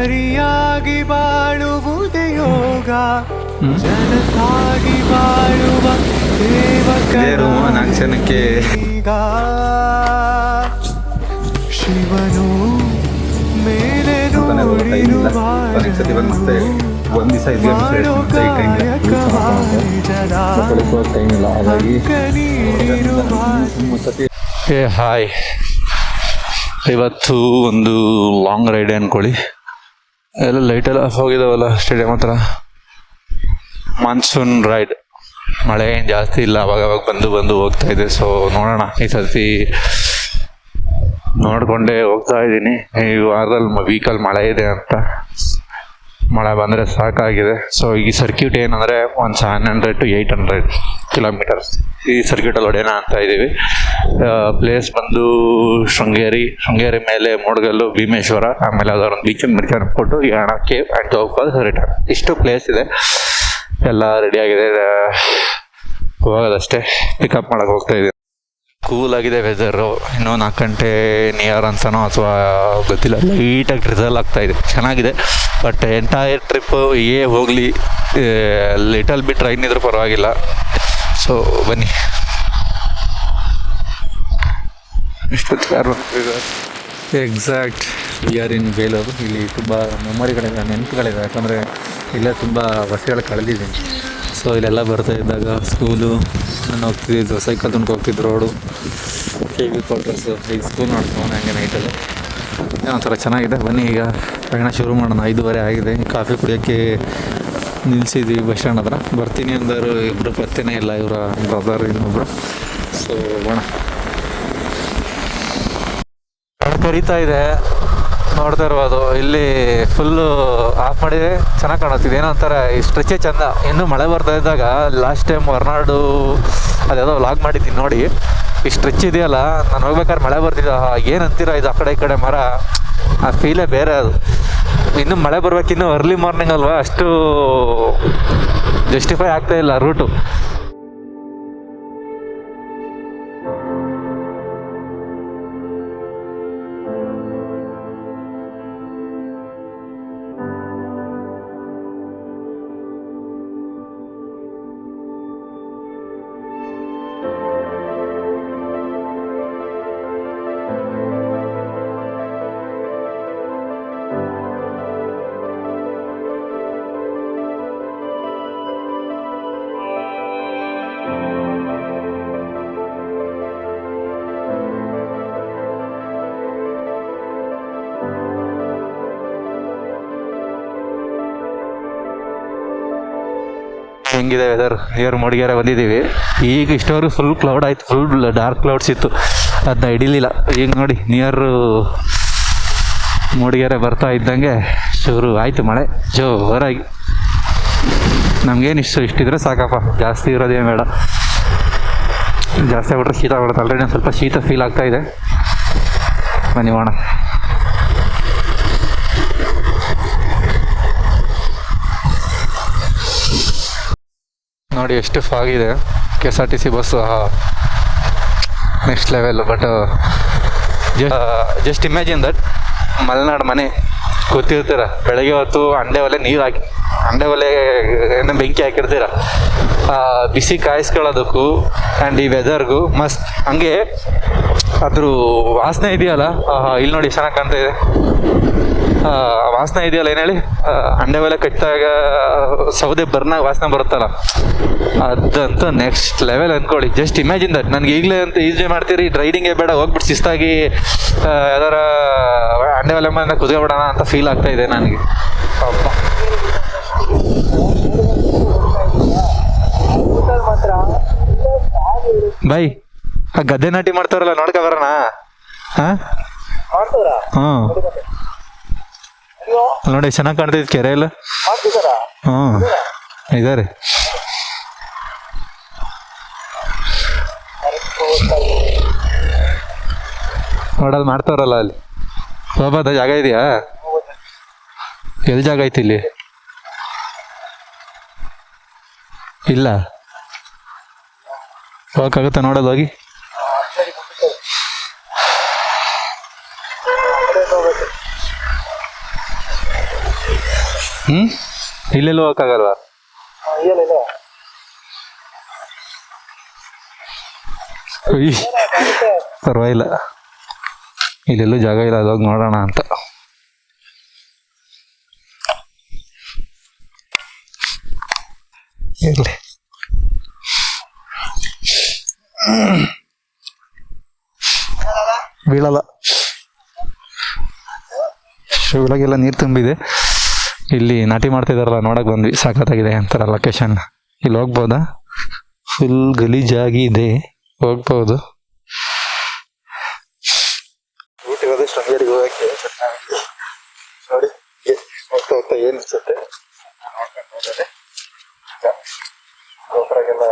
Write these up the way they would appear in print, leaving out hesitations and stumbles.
ಸರಿಯಾಗಿ ಬಾಳುವುದೇ ಯೋಗ ಜನತಾಗಿ ಬಾಳುವ ಸೇವಕರು 4 ಜನಕ್ಕೆ ಈಗ ಶಿವನು ಮೇಲೆ ನೋಡಿರುವ ಒಂದು ದಿವಸ ಟೈಮಿಲ್ಲ ಹಾಗಾಗಿ ಹಾಯ್. ಇವತ್ತು ಒಂದು ಲಾಂಗ್ ರೈಡ್ ಅಂದ್ಕೊಳ್ಳಿ. ಎಲ್ಲ ಲೈಟೆಲ್ಲ ಆಫ್ ಹೋಗಿದಾವಲ್ಲ ಸ್ಟೇಡಿಯಂ ಹತ್ರ. ಮಾನ್ಸೂನ್ ರೈಡ್, ಮಳೆ ಏನು ಜಾಸ್ತಿ ಇಲ್ಲ, ಅವಾಗವಾಗ ಬಂದು ಹೋಗ್ತಾ ಇದೆ. ಸೊ ನೋಡೋಣ, ಈ ಸರ್ತಿ ನೋಡ್ಕೊಂಡೇ ಹೋಗ್ತಾ ಇದ್ದೀನಿ. ಈ ವಾರದಲ್ಲಿ ವೀಕಲ್ಲಿ ಮಳೆ ಇದೆ ಅಂತ, ಮಳೆ ಬಂದರೆ ಸಾಕಾಗಿದೆ. ಸೊ ಈ ಸರ್ಕ್ಯೂಟ್ ಏನಂದರೆ ಒಂದು 700 to 800 ಕಿಲೋಮೀಟರ್ಸ್ ಈ ಸರ್ಕ್ಯೂಟಲ್ಲಿ ಹೊಡೆಯೋಣ ಅಂತ ಇದ್ದೀವಿ. ಪ್ಲೇಸ್ ಬಂದು ಶೃಂಗೇರಿ ಮೇಲೆ ಮೂಡಗಲ್ಲು, ಭೀಮೇಶ್ವರ, ಆಮೇಲೆ ಅದರೊಂದು ಬೀಚ್ ಕೊಟ್ಟು Yana cave and Jog falls return. ಇಷ್ಟು ಪ್ಲೇಸ್ ಇದೆ, ಎಲ್ಲ ರೆಡಿಯಾಗಿದೆ. ಹೋಗೋದಷ್ಟೇ, ಪಿಕಪ್ ಮಾಡೋಕ್ಕೆ ಹೋಗ್ತಾ ಇದ್ದೀವಿ. ಕೂಲ್ ಆಗಿದೆ ವೆದರು. ಇನ್ನೂ 4 ಗಂಟೆ ನಿಯರ್ ಅಂತನೋ ಅಥವಾ ಗೊತ್ತಿಲ್ಲ, ಲೈಟಾಗಿ ಡ್ರಿಸಲ್ ಆಗ್ತಾ ಇದೆ. ಚೆನ್ನಾಗಿದೆ. ಬಟ್ ಎಂಟೈರ್ ಟ್ರಿಪ್ಪು ಹೋಗಲಿ, ಲಿಟಲ್ ಬಿಟ್ ಟ್ರೈನ್ ಇದ್ರೂ ಪರವಾಗಿಲ್ಲ. ಸೊ ಬನ್ನಿ. ಎಕ್ಸಾಕ್ಟ್ ವಿ ಆರ್ ಇನ್ ಬೇಲೂರು. ಇಲ್ಲಿ ತುಂಬ ಮೆಮೊರಿಗಳಿದೆ, ನೆನಪುಗಳಿದೆ. ಯಾಕಂದರೆ ಇಲ್ಲೇ ತುಂಬ ವರ್ಷಗಳು ಕಳೆದಿದ್ದೀನಿ. ಸೊ ಇಲ್ಲೆಲ್ಲ ಬರ್ತಾ ಇದ್ದಾಗ ಸ್ಕೂಲು ನಾನು ಹೋಗ್ತಿದ್ದು, ಸೈಕಲ್ ತುಂಡ್ಕೊಂಡು ಹೋಗ್ತಿದ್ದು, ರೋಡು, KV ಕ್ವಾರ್ಟರ್ಸು, ಈಗ ಸ್ಕೂಲ್ ನೋಡ್ಕೊಂಡು ಹಂಗೆ ನೈಟಲ್ಲಿ ಒಂಥರ ಚೆನ್ನಾಗಿದೆ. ಬನ್ನಿ ಈಗ ಪ್ರಯಾಣ ಶುರು ಮಾಡೋಣ. 5:30 ಆಗಿದೆ. ಕಾಫಿ ಕುಡಿಯೋಕ್ಕೆ ನಿಲ್ಲಿಸಿದ್ವಿ ಬಸ್ ಸ್ಟ್ಯಾಂಡ್ ಹತ್ರ. ಬರ್ತೀನಿ ಅಂದರು, ಇಬ್ಬರು ಪತ್ತೆನೇ ಇಲ್ಲ. ಇವರ ಬ್ರದರ್ ಇನ್ನೊಬ್ಬರು. ಸೊ ಹೋಗೋಣ. ಕರೀತಾ ಇದೆ, ನೋಡ್ತಾ ಇರ್ಬೋದು. ಇಲ್ಲಿ ಫುಲ್ಲು ಆಫ್ ಮಾಡಿದರೆ ಚೆನ್ನಾಗಿ ಕಾಣುತ್ತಿದೆ. ಏನೋ ಒಂಥರ ಈ ಸ್ಟ್ರೆಚ್ಚೇ ಚೆಂದ. ಇನ್ನೂ ಮಳೆ ಬರ್ತಾ ಇದ್ದಾಗ ಲಾಸ್ಟ್ ಟೈಮ್ ಹೊರನಾಡು ಅದ್ಯಾವುದೋ ವ್ಲಾಗ್ ಮಾಡಿದ್ದೀನಿ ನೋಡಿ. ಈ ಸ್ಟ್ರೆಚ್ ಇದೆಯಲ್ಲ, ನಾನು ಹೋಗ್ಬೇಕಾದ್ರೆ ಮಳೆ ಬರ್ತಿದ್ದ, ಏನು ಅಂತೀರ ಇದು ಆ ಕಡೆ ಈ ಕಡೆ ಮರ, ಆ ಫೀಲೇ ಬೇರೆ ಅದು. ಇನ್ನೂ ಮಳೆ ಬರ್ಬೇಕಿನ್ನೂ ಅರ್ಲಿ ಮಾರ್ನಿಂಗ್ ಅಲ್ವಾ, ಅಷ್ಟು ಜಸ್ಟಿಫೈ ಆಗ್ತಾಯಿಲ್ಲ ರೂಟು. ಹೆಂಗಿದೆ ವೆದರ್? ನಿಯರ್ ಮೂಡಿಗೆರೆ ಬಂದಿದ್ದೀವಿ. ಈಗ ಇಷ್ಟವರೆಗೂ ಫುಲ್ ಕ್ಲೌಡ್ ಆಯಿತು, ಫುಲ್ ಡಾರ್ಕ್ ಕ್ಲೌಡ್ಸ್ ಇತ್ತು, ಅದನ್ನ ಹಿಡಿಲಿಲ್ಲ. ಈಗ ನೋಡಿ ನಿಯರ್ ಮೂಡಿಗೆರೆ ಬರ್ತಾ ಇದ್ದಂಗೆ ಶುರು ಆಯಿತು ಮಳೆ ಜೋರಾಗಿ. ನಮಗೇನು ಇಷ್ಟಿದ್ರೆ ಸಾಕಪ್ಪ, ಜಾಸ್ತಿ ಇರೋದೇನು ಬೇಡ. ಜಾಸ್ತಿ ಆಗ್ಬಿಟ್ರೆ ಶೀತ ಆಗ್ಬಿಡುತ್ತೆ. ಆಲ್ರೆಡಿ ಒಂದು ಸ್ವಲ್ಪ ಶೀತ ಫೀಲ್ ಆಗ್ತಾ ಇದೆ. ಬನ್ನಿ ಹೋಣ. ನೋಡಿ ಎಷ್ಟು ಫಾಗಿದೆ. KSRTC bus next level. But just imagine that, Malenadu ಮನೆ ಕೂತಿರ್ತೀರ, ಬೆಳಗ್ಗೆ ಹೊತ್ತು ಅಂಡೆ ಒಲೆ ನೀರು ಹಾಕಿ, ಅಂಡೆ ಒಲೆ ಬೆಂಕಿ ಹಾಕಿರ್ತೀರ, ಬಿಸಿ ಕಾಯಿಸ್ಕೊಳ್ಳೋದಕ್ಕೂ ಆ್ಯಂಡ್ ಈ ವೆದರ್ಗೂ ಮಸ್ತ್. ಹಂಗೆ ಅದ್ರ ವಾಸನೆ ಇದೆಯಲ್ಲ, ಇಲ್ಲಿ ನೋಡಿ ಚೆನ್ನಾಗಿ ಕಾಣ್ತಾ ಇದೆ. ವಾಸನೆ ಇದೆಯಲ್ಲ, ಏನು ಹೇಳಿ, ಅಂಡೆ ಒಲೆ ಕಟ್ಟಿದಾಗ ಸೌದೆ ಬರ್ನಾಗ ವಾಸನೆ ಬರುತ್ತಲ್ಲ, ಅದಂತೂ ನೆಕ್ಸ್ಟ್ ಲೆವೆಲ್ ಅಂದ್ಕೊಳ್ಳಿ. Just imagine that. ನನಗೆ ಈಗಲೇ ಅಂತ ಈಜಿ ಮಾಡ್ತೀರಿ, ರೈಡಿಂಗೇ ಬೇಡ, ಹೋಗ್ಬಿಟ್ಟು ಶಿಸ್ತಾಗಿ ಯಾವ್ದಾರ ಅಂಡೆ ಒಲೆ ಮನೆ ಕುದಿಯೋಬಿಡೋಣ ಅಂತ ಫೀಲ್ ಆಗ್ತಾ ಇದೆ ನನಗೆ. ಬೈ, ಆ ಗದ್ದೆ ನಾಟಿ ಮಾಡ್ತಾರಲ್ಲ, ನೋಡ್ಕೊ ಬರೋಣ. ಹಾಂ ನೋಡಿ, ಚೆನ್ನಾಗಿ ಕಾಣ್ತೈತೆ ಕೆರೆ ಎಲ್ಲ. ಹಾಂ ಇದಾರೆ. ನೋಡಲ್ಲಿ ಮಾಡ್ತಾರಲ್ಲ, ಅಲ್ಲಿ ಹೋಗ್ಬೋದ? ಜಾಗ ಇದೆಯಾ? ಎಲ್ಲಿ ಜಾಗ ಐತಿ ಇಲ್ಲಿ? ಇಲ್ಲ, ಹೋಗಕ್ಕಾಗುತ್ತಾ ನೋಡೋದು ಹೋಗಿ? ಇಲ್ಲೆಲ್ಲೂ ಹೋಗಕ್ಕಾಗಲ್ವಾ? ಪರವಾಗಿಲ್ಲ, ಇಲ್ಲೆಲ್ಲೂ ಜಾಗ ಇಲ್ಲ, ಅದಾಗ ನೋಡೋಣ ಅಂತ. ಇರಲಿ. ಬೀಳಲ್ಲ, ಶಿವಲಾಗೆಲ್ಲ ನೀರು ತುಂಬಿದೆ. ಇಲ್ಲಿ ನಾಟಿ ಮಾಡ್ತಾ ಇದಾರಲ್ಲ, ನೋಡಕ್ ಬಂದ್ವಿ. ಸಾಕತ್ತಾಗಿದೆ ಅಂತಾರ ಲೊಕೇಶನ್. ಇಲ್ಲಿ ಹೋಗ್ಬೋದಾ? ಫುಲ್ ಗಲೀಜಾಗಿ ಇದೆ, ಹೋಗ್ಬೋದು. ಊಟಿರೋದು ಶೃಂಗೇರಿಗೆ ಹೋಗಕ್ಕೆ. ನೋಡಿ ಹೋಗ್ತಾ ಹೋಗ್ತಾ ಏನು ಅನ್ಸುತ್ತೆ ನೋಡ್ಕೊಂಡು ಹೋಗೋದೆ. ಗೋಪುರಗೆಲ್ಲ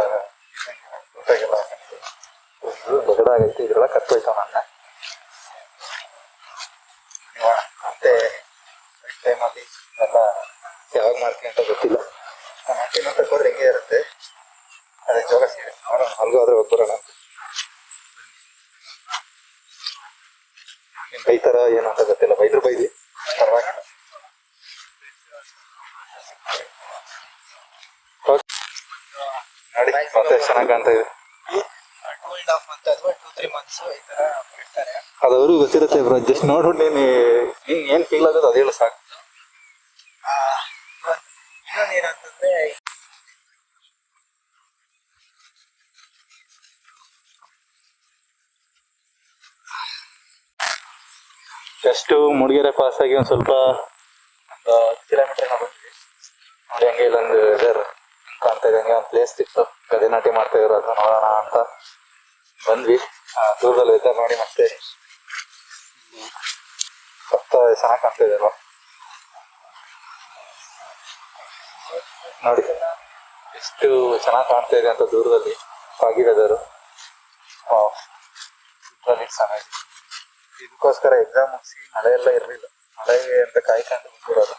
ಬಗಡ ಆಗೈತಿ, ಇದ್ರೆಲ್ಲ ಕತ್ತೋಯ್ತಾವ ನನ್ನ. ಮತ್ತೆ ಟೈಮಲ್ಲಿ ಎಲ್ಲ ಯಾವಾಗ ಮಾಡ್ತೀನಿ ಅಂತ ಗೊತ್ತಿಲ್ಲ. ನಾನು ಹಾಕಿನ ತಗೊಂಡ್ರೆ ಹೆಂಗೆ ಇರುತ್ತೆ, ಅದಕ್ಕೆ ಯೋಗ ಸೇರಿ ನೋಡೋಣ. ಅಲ್ಗೂ ಆದ್ರೆ ಹೋಗ್ಬರೋಣ ಅಂತ. ನಿಮ್ ಬೈತಾರ ಏನು ಅಂತ ಗೊತ್ತಿಲ್ಲ, ಬೈದ್ರು ಬೈದಿ, ಪರವಾಗಿಲ್ಲ. ನೋಡಿ ಮತ್ತೆ ಚೆನ್ನಾಗಿ ಕಾಣ್ತಾ ಇದೆ. ಅದು ಅವ್ರಿಗೂ ಗೊತ್ತಿರುತ್ತೆ ಬ್ರೋ. ಜಸ್ಟ್ ನೋಡ್ಬಿಟ್ಟು ನೀನು ಏನ್ ಫೀಲ್ ಆಗೋದು ಅದು ಹೇಳು ಸಾಕು. ಜಸ್ಟ್ ಮೂಡಿಗೆರೆ ಪಾಸ್ ಆಗಿ ಒಂದು ಸ್ವಲ್ಪ 10 ಕಿಲೋಮೀಟರ್ ಬಂದ್ವಿ. ನೋಡಿ ಹಂಗೆ ಇಲ್ಲೊಂದು ವೆದರ್ ಕಾಣ್ತಾ ಇದೆ, ಹಂಗೆ ಒಂದು ಪ್ಲೇಸ್ ಸಿಕ್ತು, ಗದೆ ನಾಟಿ ಮಾಡ್ತಾ ಇದ್ರು, ಅದನ್ನ ನೋಡೋಣ ಅಂತ ಬಂದ್ವಿ. ದೂರದಲ್ಲಿ ವೆದರ್ ನೋಡಿ ಮತ್ತೆ ಸತ್ತ ಚೆನ್ನಾಗಿ ಕಾಣ್ತಾ ಇದೆ ಅಲ್ವಾ? ನೋಡಿ ಎಷ್ಟು ಚೆನ್ನಾಗಿ ಕಾಣ್ತಾ ಇದೆ ಅಂತ ದೂರದಲ್ಲಿ ಫಾಗಿ ವೆದರು. ಚೆನ್ನಾಗಿದೆ. ಇದಕ್ಕೋಸ್ಕರ ಎಕ್ಸಾಮ್ ಮುಗಿಸಿ ಮಳೆ ಎಲ್ಲ ಇರಲಿಲ್ಲ, ಮಳೆಗೆ ಅಂತ ಕಾಯ್ಕೊಂಡು ಬಂದ್ಬಿಡೋದು.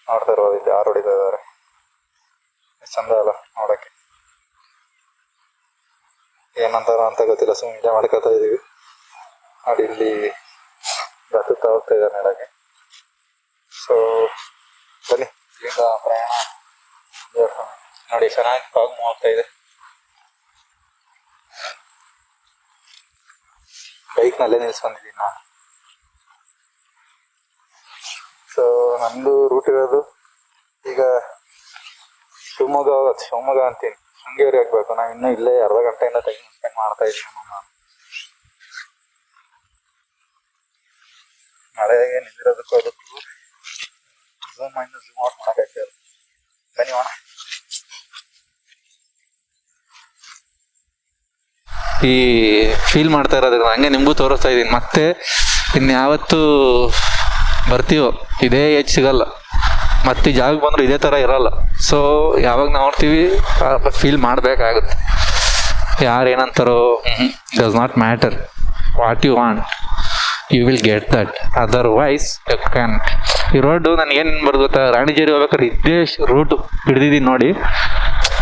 ನೋಡ್ತಾ ಇರೋದು ಇಲ್ಲಿ ಯಾರು ಹೊಡಿತಾ ಇದ್ದಾರೆ, ಚಂದ ಅಲ್ಲ ನೋಡಕ್ಕೆ. ಏನಂತಾರ ಅಂತ ಗೊತ್ತಿಲ್ಲ, ಸುಮ್ಮನೆ ಎಂಜಾಯ್ ಮಾಡ್ಕೊತಾ ಇದೀವಿ. ನೋಡಿ ಇಲ್ಲಿ ಬತ್ತುತ್ತಾ ಹೋಗ್ತಾ ಇದ್ದಾರೆ ನೆಲಕ್ಕೆ. ಸೊ ಬನ್ನಿ, ಇಲ್ಲಿಂದ ಪ್ರಯಾಣ ನೋಡಿ ಚೆನ್ನಾಗಿ ಫಾಗ್ ಹೋಗ್ತಾ ಇದೆ. ಬೈಕ್ನಲ್ಲೇ ನಿಲ್ಸ್ಕೊಂಡಿದ್ದೀನಿ ನಾನು. ಸೊ ನಂದು ರೂಟ್ ಇರೋದು ಈಗ ಶಿವಮೊಗ್ಗ ಅಂತೀನಿ, ಶೃಂಗೇರಿ ಹೋಗ್ಬೇಕು. ನಾವು ಇನ್ನೂ ಇಲ್ಲೇ ಅರ್ಧ ಗಂಟೆಯಿಂದ ಟೈಮ್ ಸ್ಪೆಂಡ್ ಮಾಡ್ತಾ ಇದ್ದೀನಿ ನಾನು. ಮಳೆಗೆ ನಿಂತಿರೋದಕ್ಕೂ ಅದಕ್ಕೂ ಝೂಮ್ ಔಟ್ ಮಾಡೋಕ್ಕಾಗ್ತದೆ. ಬನ್ನಿ ಹೋಣ. ಈ ಫೀಲ್ ಮಾಡ್ತಾ ಇರೋದಕ್ಕೆ ಹಂಗೆ ನಿಮಗೂ ತೋರಿಸ್ತಾ ಇದ್ದೀನಿ. ಮತ್ತೆ ಇನ್ಯಾವತ್ತು ಬರ್ತೀವೋ ಇದೇ ಏಜ್ ಸಿಗಲ್ಲ, ಮತ್ತೆ ಜಾಗ ಬಂದರೂ ಇದೇ ಥರ ಇರೋಲ್ಲ. ಸೊ ಯಾವಾಗ ನಾವು ನೋಡ್ತೀವಿ ಫೀಲ್ ಮಾಡಬೇಕಾಗುತ್ತೆ. ಯಾರು ಏನಂತಾರೋ does not matter. What you want you will get that, otherwise you can. ಈ ರೋಡು ನನಗೇನು ಬರ್ದು ಗೊತ್ತಾ, ರಾಣಿಜೇರಿ ಹೋಗ್ಬೇಕಾದ್ರೆ ಇದೇ ರೂಟು ಹಿಡ್ದಿದ್ದೀನಿ ನೋಡಿ,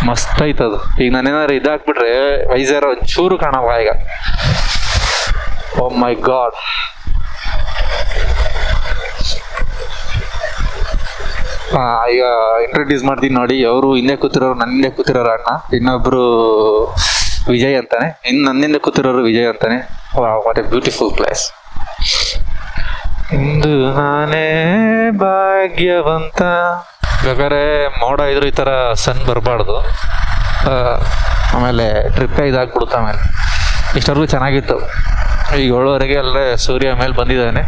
ಮಸ್ತ್ ಐತದು. ಈಗ ನಾನೇನಾದ್ರು ಇದಾಕ್ಬಿಟ್ರೆ ವೈಸರ್ ಒಂಚೂರು ಕಾಣಲ್ಲ ಈಗ. ಓ ಮೈ ಗಾಡ್. ಈಗ ಇಂಟ್ರೊಡ್ಯೂಸ್ ಮಾಡ್ತೀನಿ ನೋಡಿ. ಅವರು ಹಿಂದೆ ಕೂತಿರೋರು, ನನ್ನ ಹಿಂದೆ ಕೂತಿರೋರು ಅಣ್ಣ, ಇನ್ನೊಬ್ರು ವಿಜಯ್ ಅಂತಾನೆ, ಇನ್ನು ನನ್ನಿಂದ ಕೂತಿರೋರು ವಿಜಯ್ ಅಂತಾನೆ. What a beautiful place. ಇಂದು ನಾನೇ ಭಾಗ್ಯವಂತ. ಬೇಕಾದ್ರೆ ಮೋಡ ಇದ್ರು ಈ ಥರ ಸನ್ ಬರಬಾರ್ದು, ಆಮೇಲೆ ಟ್ರಿಪ್ಪೇ ಇದಾಗ್ಬಿಡುತ್ತೆ. ಆಮೇಲೆ ಇಷ್ಟವರೆಗೂ ಚೆನ್ನಾಗಿತ್ತು. ಈಗ 7:30 ಅಲ್ಲೇ ಸೂರ್ಯ ಮೇಲೆ ಬಂದಿದ್ದಾನೆ.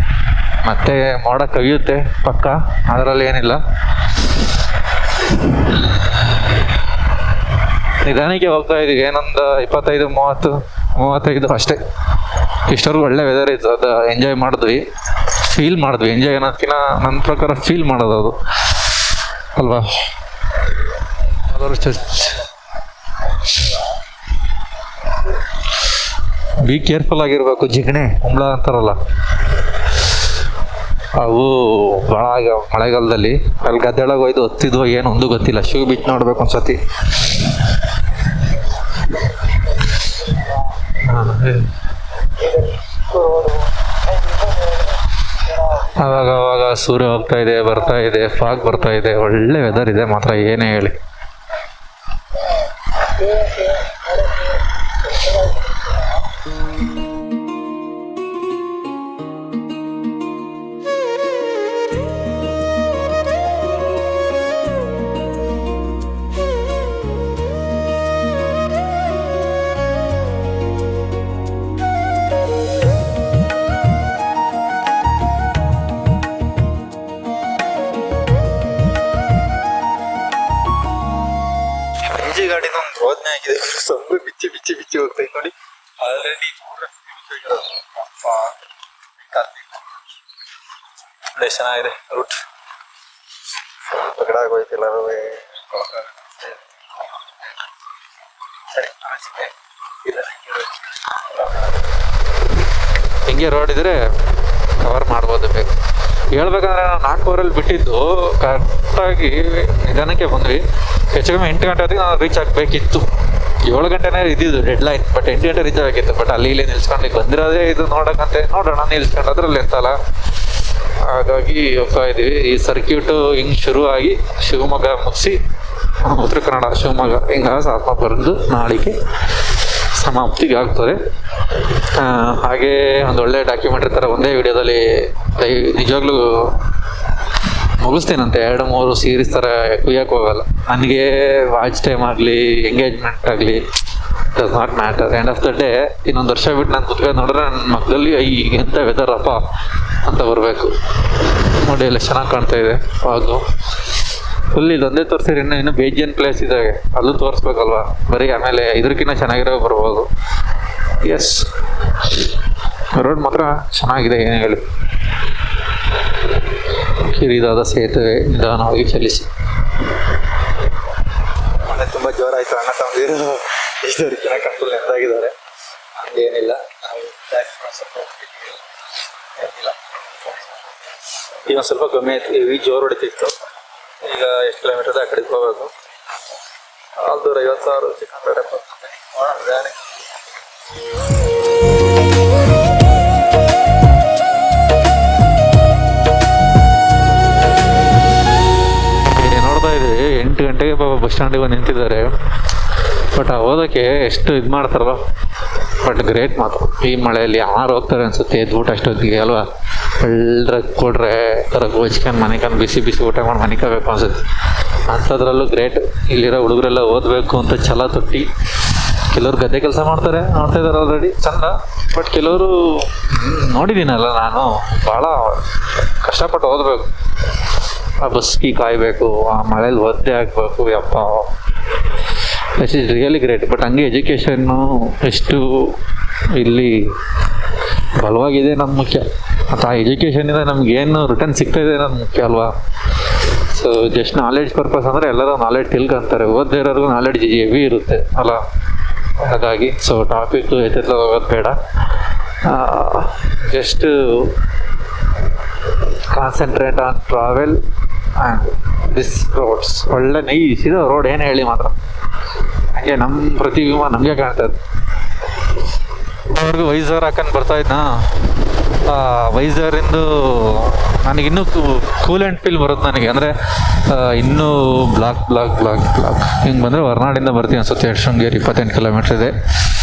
ಮತ್ತೆ ಮೋಡ ಕವಿಯುತ್ತೆ ಪಕ್ಕ, ಅದರಲ್ಲಿ ಏನಿಲ್ಲ. ನಿಧಾನಕ್ಕೆ ಹೋಗ್ತಾ ಇದೀವಿ. ಏನೊಂದು 25-30-35 ಅಷ್ಟೇ. ಇಷ್ಟವರೆಗೂ ಒಳ್ಳೆ ವೆದರ್ ಇತ್ತು, ಅದು ಎಂಜಾಯ್ ಮಾಡಿದ್ವಿ, ಫೀಲ್ ಮಾಡಿದ್ವಿ. ಎಂಜಾಯ್ ಅನ್ನೋದಕ್ಕಿಂತ ನನ್ನ ಪ್ರಕಾರ ಫೀಲ್ ಮಾಡೋದು ಅದು ಅಲ್ವಾ. ಬಿ ಕೇರ್ಫುಲ್ ಆಗಿರ್ಬೇಕು. ಜಿಗಣೆ ಕುಂಬಳ ಅಂತಾರಲ್ಲ, ಅವು ಭಾಳ ಮಳೆಗಾಲದಲ್ಲಿ ಅಲ್ಲಿ ಗದ್ದೆಳಗೆ ಹೋಯ್ದು ಹೊತ್ತಿದ್ವು, ಏನು ಒಂದು ಗೊತ್ತಿಲ್ಲ. ಶೂ ಬಿಟ್ಟು ನೋಡ್ಬೇಕು ಒಂದ್ಸತಿ. ಅವಾಗ ಸೂರ್ಯ ಹೋಗ್ತಾ ಇದೆ, ಬರ್ತಾ ಇದೆ, ಫಾಗ್ ಬರ್ತಾ ಇದೆ, ಒಳ್ಳೆ ವೆದರ್ ಇದೆ ಮಾತ್ರ, ಏನೇ ಹೇಳಿ. ಎಂಜಿ ಗಾಡಿನ ಒಂದು ರೋದನೆ ಆಗಿದೆ, ಸೊಂಬು ಬಿಚ್ಚಿ ಬಿಚ್ಚಿ ಬಿಚ್ಚಿ ಹೋಗ್ತೈತೆ ನೋಡಿ. ಆಲ್ರೆಡಿ ಚೆನ್ನಾಗಿದೆ ರೂಟ್, ಆಗೋಯ್ತು ಎಲ್ಲರೂ. ಸರಿ ಹಿಂಗೆ ರೋಡ್ ಇದ್ರೆ ಕವರ್ ಮಾಡ್ಬೋದು ಬೇಕು. ಹೇಳ್ಬೇಕಂದ್ರೆ ನಾವು 4 ಅವರಲ್ಲಿ ಬಿಟ್ಟಿದ್ದು, ಕರೆಕ್ಟಾಗಿ ನಿಧಾನಕ್ಕೆ ಬಂದ್ವಿ. ಹೆಚ್ಚು ಕಮ್ಮಿ 8 ಗಂಟೆ ಹೊತ್ತಿಗೆ ನಾವು ರೀಚ್ ಆಗಬೇಕಿತ್ತು. 7 ಗಂಟೆನೇ ಇದ್ದಿದ್ದು ಡೆಡ್ ಲೈನ್, ಬಟ್ 8 ಗಂಟೆ ರೀಚ್ ಆಗಬೇಕಿತ್ತು. ಬಟ್ ಅಲ್ಲಿ ಇಲ್ಲಿ ನಿಲ್ಸ್ಕೊಂಡು ಬಂದಿರೋದೇ ಇದು ನೋಡೋಕ್ಕಂತೆ, ನೋಡೋಣ ನಿಲ್ಸ್ಕೊಂಡು ಅದ್ರಲ್ಲಿ ಇರ್ತಲ್ಲ, ಹಾಗಾಗಿ ಹೋಗ್ತಾ ಇದ್ದೀವಿ. ಈ ಸರ್ಕ್ಯೂಟು ಹಿಂಗೆ ಶುರುವಾಗಿ ಶಿವಮೊಗ್ಗ ಮುಗಿಸಿ ಉತ್ತರ ಕನ್ನಡ ಶಿವಮೊಗ್ಗ ಹಿಂಗೆ ಸಾತ್ಮ ಬರೆದು ನಾಳೆಗೆ ಸಮಾಪ್ತಿಗೆ ಆಗ್ತದೆ. ಹಾಗೆ ಒಂದೊಳ್ಳೆ ಡಾಕ್ಯುಮೆಂಟ್ರಿ ಥರ ಒಂದೇ ವಿಡಿಯೋದಲ್ಲಿ ನಿಜವಾಗ್ಲೂ ಮುಗಿಸ್ತೀನಂತೆ. 2-3 ಸೀರೀಸ್ ಥರ ಕುಯ್ಯಕ್ಕೆ ಹೋಗಲ್ಲ ನನಗೆ. ವಾಚ್ ಟೈಮ್ ಆಗಲಿ, ಎಂಗೇಜ್ಮೆಂಟ್ ಆಗಲಿ, does not matter. End of the day ಇನ್ನೊಂದು ವರ್ಷ ಬಿಟ್ಟು ನಾನು ಕುತ್ಕೊಂಡು ನೋಡಿದ್ರೆ ನನ್ನ ಮಕ್ಕಳಲ್ಲಿ ಎಂಥ ವೆದರಪ್ಪ ಅಂತ ಬರಬೇಕು. ನೋಡಿ ಎಲ್ಲ ಚೆನ್ನಾಗಿ ಕಾಣ್ತಾ ಇದೆ ಫಾಗು ಫುಲ್. ಇದೊಂದೇ ತೋರಿಸಿದ್ರೆ ಇನ್ನೂ ಬೇಜಿಯನ್ ಪ್ಲೇಸ್ ಇದ್ದಾವೆ, ಅಲ್ಲೂ ತೋರಿಸ್ಬೇಕಲ್ವಾ ಬರೀ. ಆಮೇಲೆ ಇದಕ್ಕಿಂತ ಚೆನ್ನಾಗಿರೋ ಬರ್ಬೋದು. ಎಸ್, ರೋಡ್ ಮಾತ್ರ ಚೆನ್ನಾಗಿದೆ, ಏನು ಹೇಳಿ. ಕಿರಿದಾದ ಸೇತುವೆ, ನಿಧಾನವಾಗಿ ಚಲಿಸಿ. ಮಳೆ ತುಂಬ ಜೋರಾಯಿತು, ಅಣ್ಣ ತಮ್ಮದಿರು ಇಷ್ಟರಿಕಿನ ಕಂಟ್ರೋಲ್ ನೆಂದಾಗಿದ್ದಾರೆ. ಹಂಗೇನಿಲ್ಲ, ನಾವು ಈಗ ಒಂದು ಸ್ವಲ್ಪ ಕಮ್ಮಿ ಆಯ್ತು. ಈ ಜೋರು ಹೊಡಿತಿತ್ತು. ಈಗ ಎಷ್ಟು ಕಿಲೋಮೀಟರ್ ಆ ಕಡೆಗೆ ಹೋಗ್ಬೇಕು. ಆಲ್ದೂರ 50,000 ಚಿಕ್ಕಂದ್ರೆ 70 ನೋಡೋಣ. ನೋಡ್ತಾ ಇದ್ದೀವಿ 8 ಗಂಟೆಗೆ ಬಸ್ ಸ್ಟ್ಯಾಂಡಿಗೆ ಬಂದು ನಿಂತಿದ್ದಾರೆ. ಬಟ್ ಓದೋಕ್ಕೆ ಎಷ್ಟು ಇದು ಮಾಡ್ತಾರಲ್ಲ, ಬಟ್ ಗ್ರೇಟ್ ಮಾತ್ರ. ಈ ಮಳೆಯಲ್ಲಿ ಯಾರು ಹೋಗ್ತಾರೆ ಅನಿಸುತ್ತೆ ಊಟ ಅಷ್ಟೊತ್ತಿಗೆ ಅಲ್ವಾ. ಎಲ್ಲರ ಕೊಡ್ರೆ ಥರ ಗೋಚ್ಕೊಂಡು ಮನೆಕಂದು ಬಿಸಿ ಬಿಸಿ ಊಟ ಮಾಡಿ ಮನೆಕಬೇಕು ಅನ್ಸುತ್ತೆ. ಅಂಥದ್ರಲ್ಲೂ ಗ್ರೇಟ್. ಇಲ್ಲಿರೋ ಹುಡುಗರೆಲ್ಲ ಓದಬೇಕು ಅಂತ ಛಲ ತೊಟ್ಟಿ ಕೆಲವ್ರು ಗದ್ದೆ ಕೆಲಸ ಮಾಡ್ತಾರೆ, ಮಾಡ್ತಾ ಇದ್ದಾರೆ ಆಲ್ರೆಡಿ, ಚಂದ. ಬಟ್ ಕೆಲವರು ನೋಡಿದ್ದೀನಲ್ಲ ನಾನು, ಭಾಳ ಕಷ್ಟಪಟ್ಟು ಓದಬೇಕು. ಆ ಬಸ್ಗೆ ಕಾಯಬೇಕು, ಆ ಮಳೇಲಿ ಒದ್ದೆ ಹಾಕಬೇಕು, ಯಪ್ಪ, this is really great. But ಹಂಗೆ ಎಜುಕೇಷನ್ನು ಎಷ್ಟು ಇಲ್ಲಿ ಬಲವಾಗಿದೆ ಅನ್ನೋದು ಮುಖ್ಯ. ಮತ್ತು ಆ ಎಜುಕೇಷನಿಂದ ನಮಗೇನು ರಿಟರ್ನ್ ಸಿಗ್ತಾಯಿದೆ ಅನ್ನೋದು ಮುಖ್ಯ ಅಲ್ವಾ. ಸೊ ಜಸ್ಟ್ ನಾಲೆಡ್ಜ್ ಪರ್ಪಸ್ ಅಂದರೆ ಎಲ್ಲರೂ ನಾಲೆಡ್ಜ್ ತಿಳ್ಕೊಂತಾರೆ, ಓದದೇ ಇರೋರ್ಗು ನಾಲೆಡ್ಜ್ ಹೆವಿ ಇರುತ್ತೆ ಅಲ್ಲ. ಹಾಗಾಗಿ ಸೊ ಟಾಪಿಕ್ಕು ಎತ್ತೆಲ್ಲ ಹೋಗೋದು ಬೇಡ. Just concentrate on travel and this roads. ಒಳ್ಳೆ ನೈಸ್ ಇದು ರೋಡ್, ಏನು ಹೇಳಿ ಮಾತ್ರ. ಹಾಗೆ ನಮ್ಮ ಪ್ರತಿಬಿಂಬ ನಮಗೆ ಕಾಣ್ತದೆ. ಅವ್ರಿಗೂ ವೈಸರ್ ಹಾಕೊಂಡು ಬರ್ತಾ ಇದ್ನಾ, ವೈಸರಿಂದ ನನಗಿನ್ನೂ ಕೂಲ್ ಆ್ಯಂಡ್ ಫೀಲ್ ಬರುತ್ತೆ ನನಗೆ. ಅಂದರೆ ಇನ್ನೂ ಬ್ಲಾಕ್ ಹಿಂಗೆ ಬಂದರೆ ಹೊರನಾಡಿಂದ ಬರ್ತೀನಿ ಅನ್ಸುತ್ತೆ. ಶೃಂಗೇರಿ 28 ಕಿಲೋಮೀಟ್ರ್ ಇದೆ.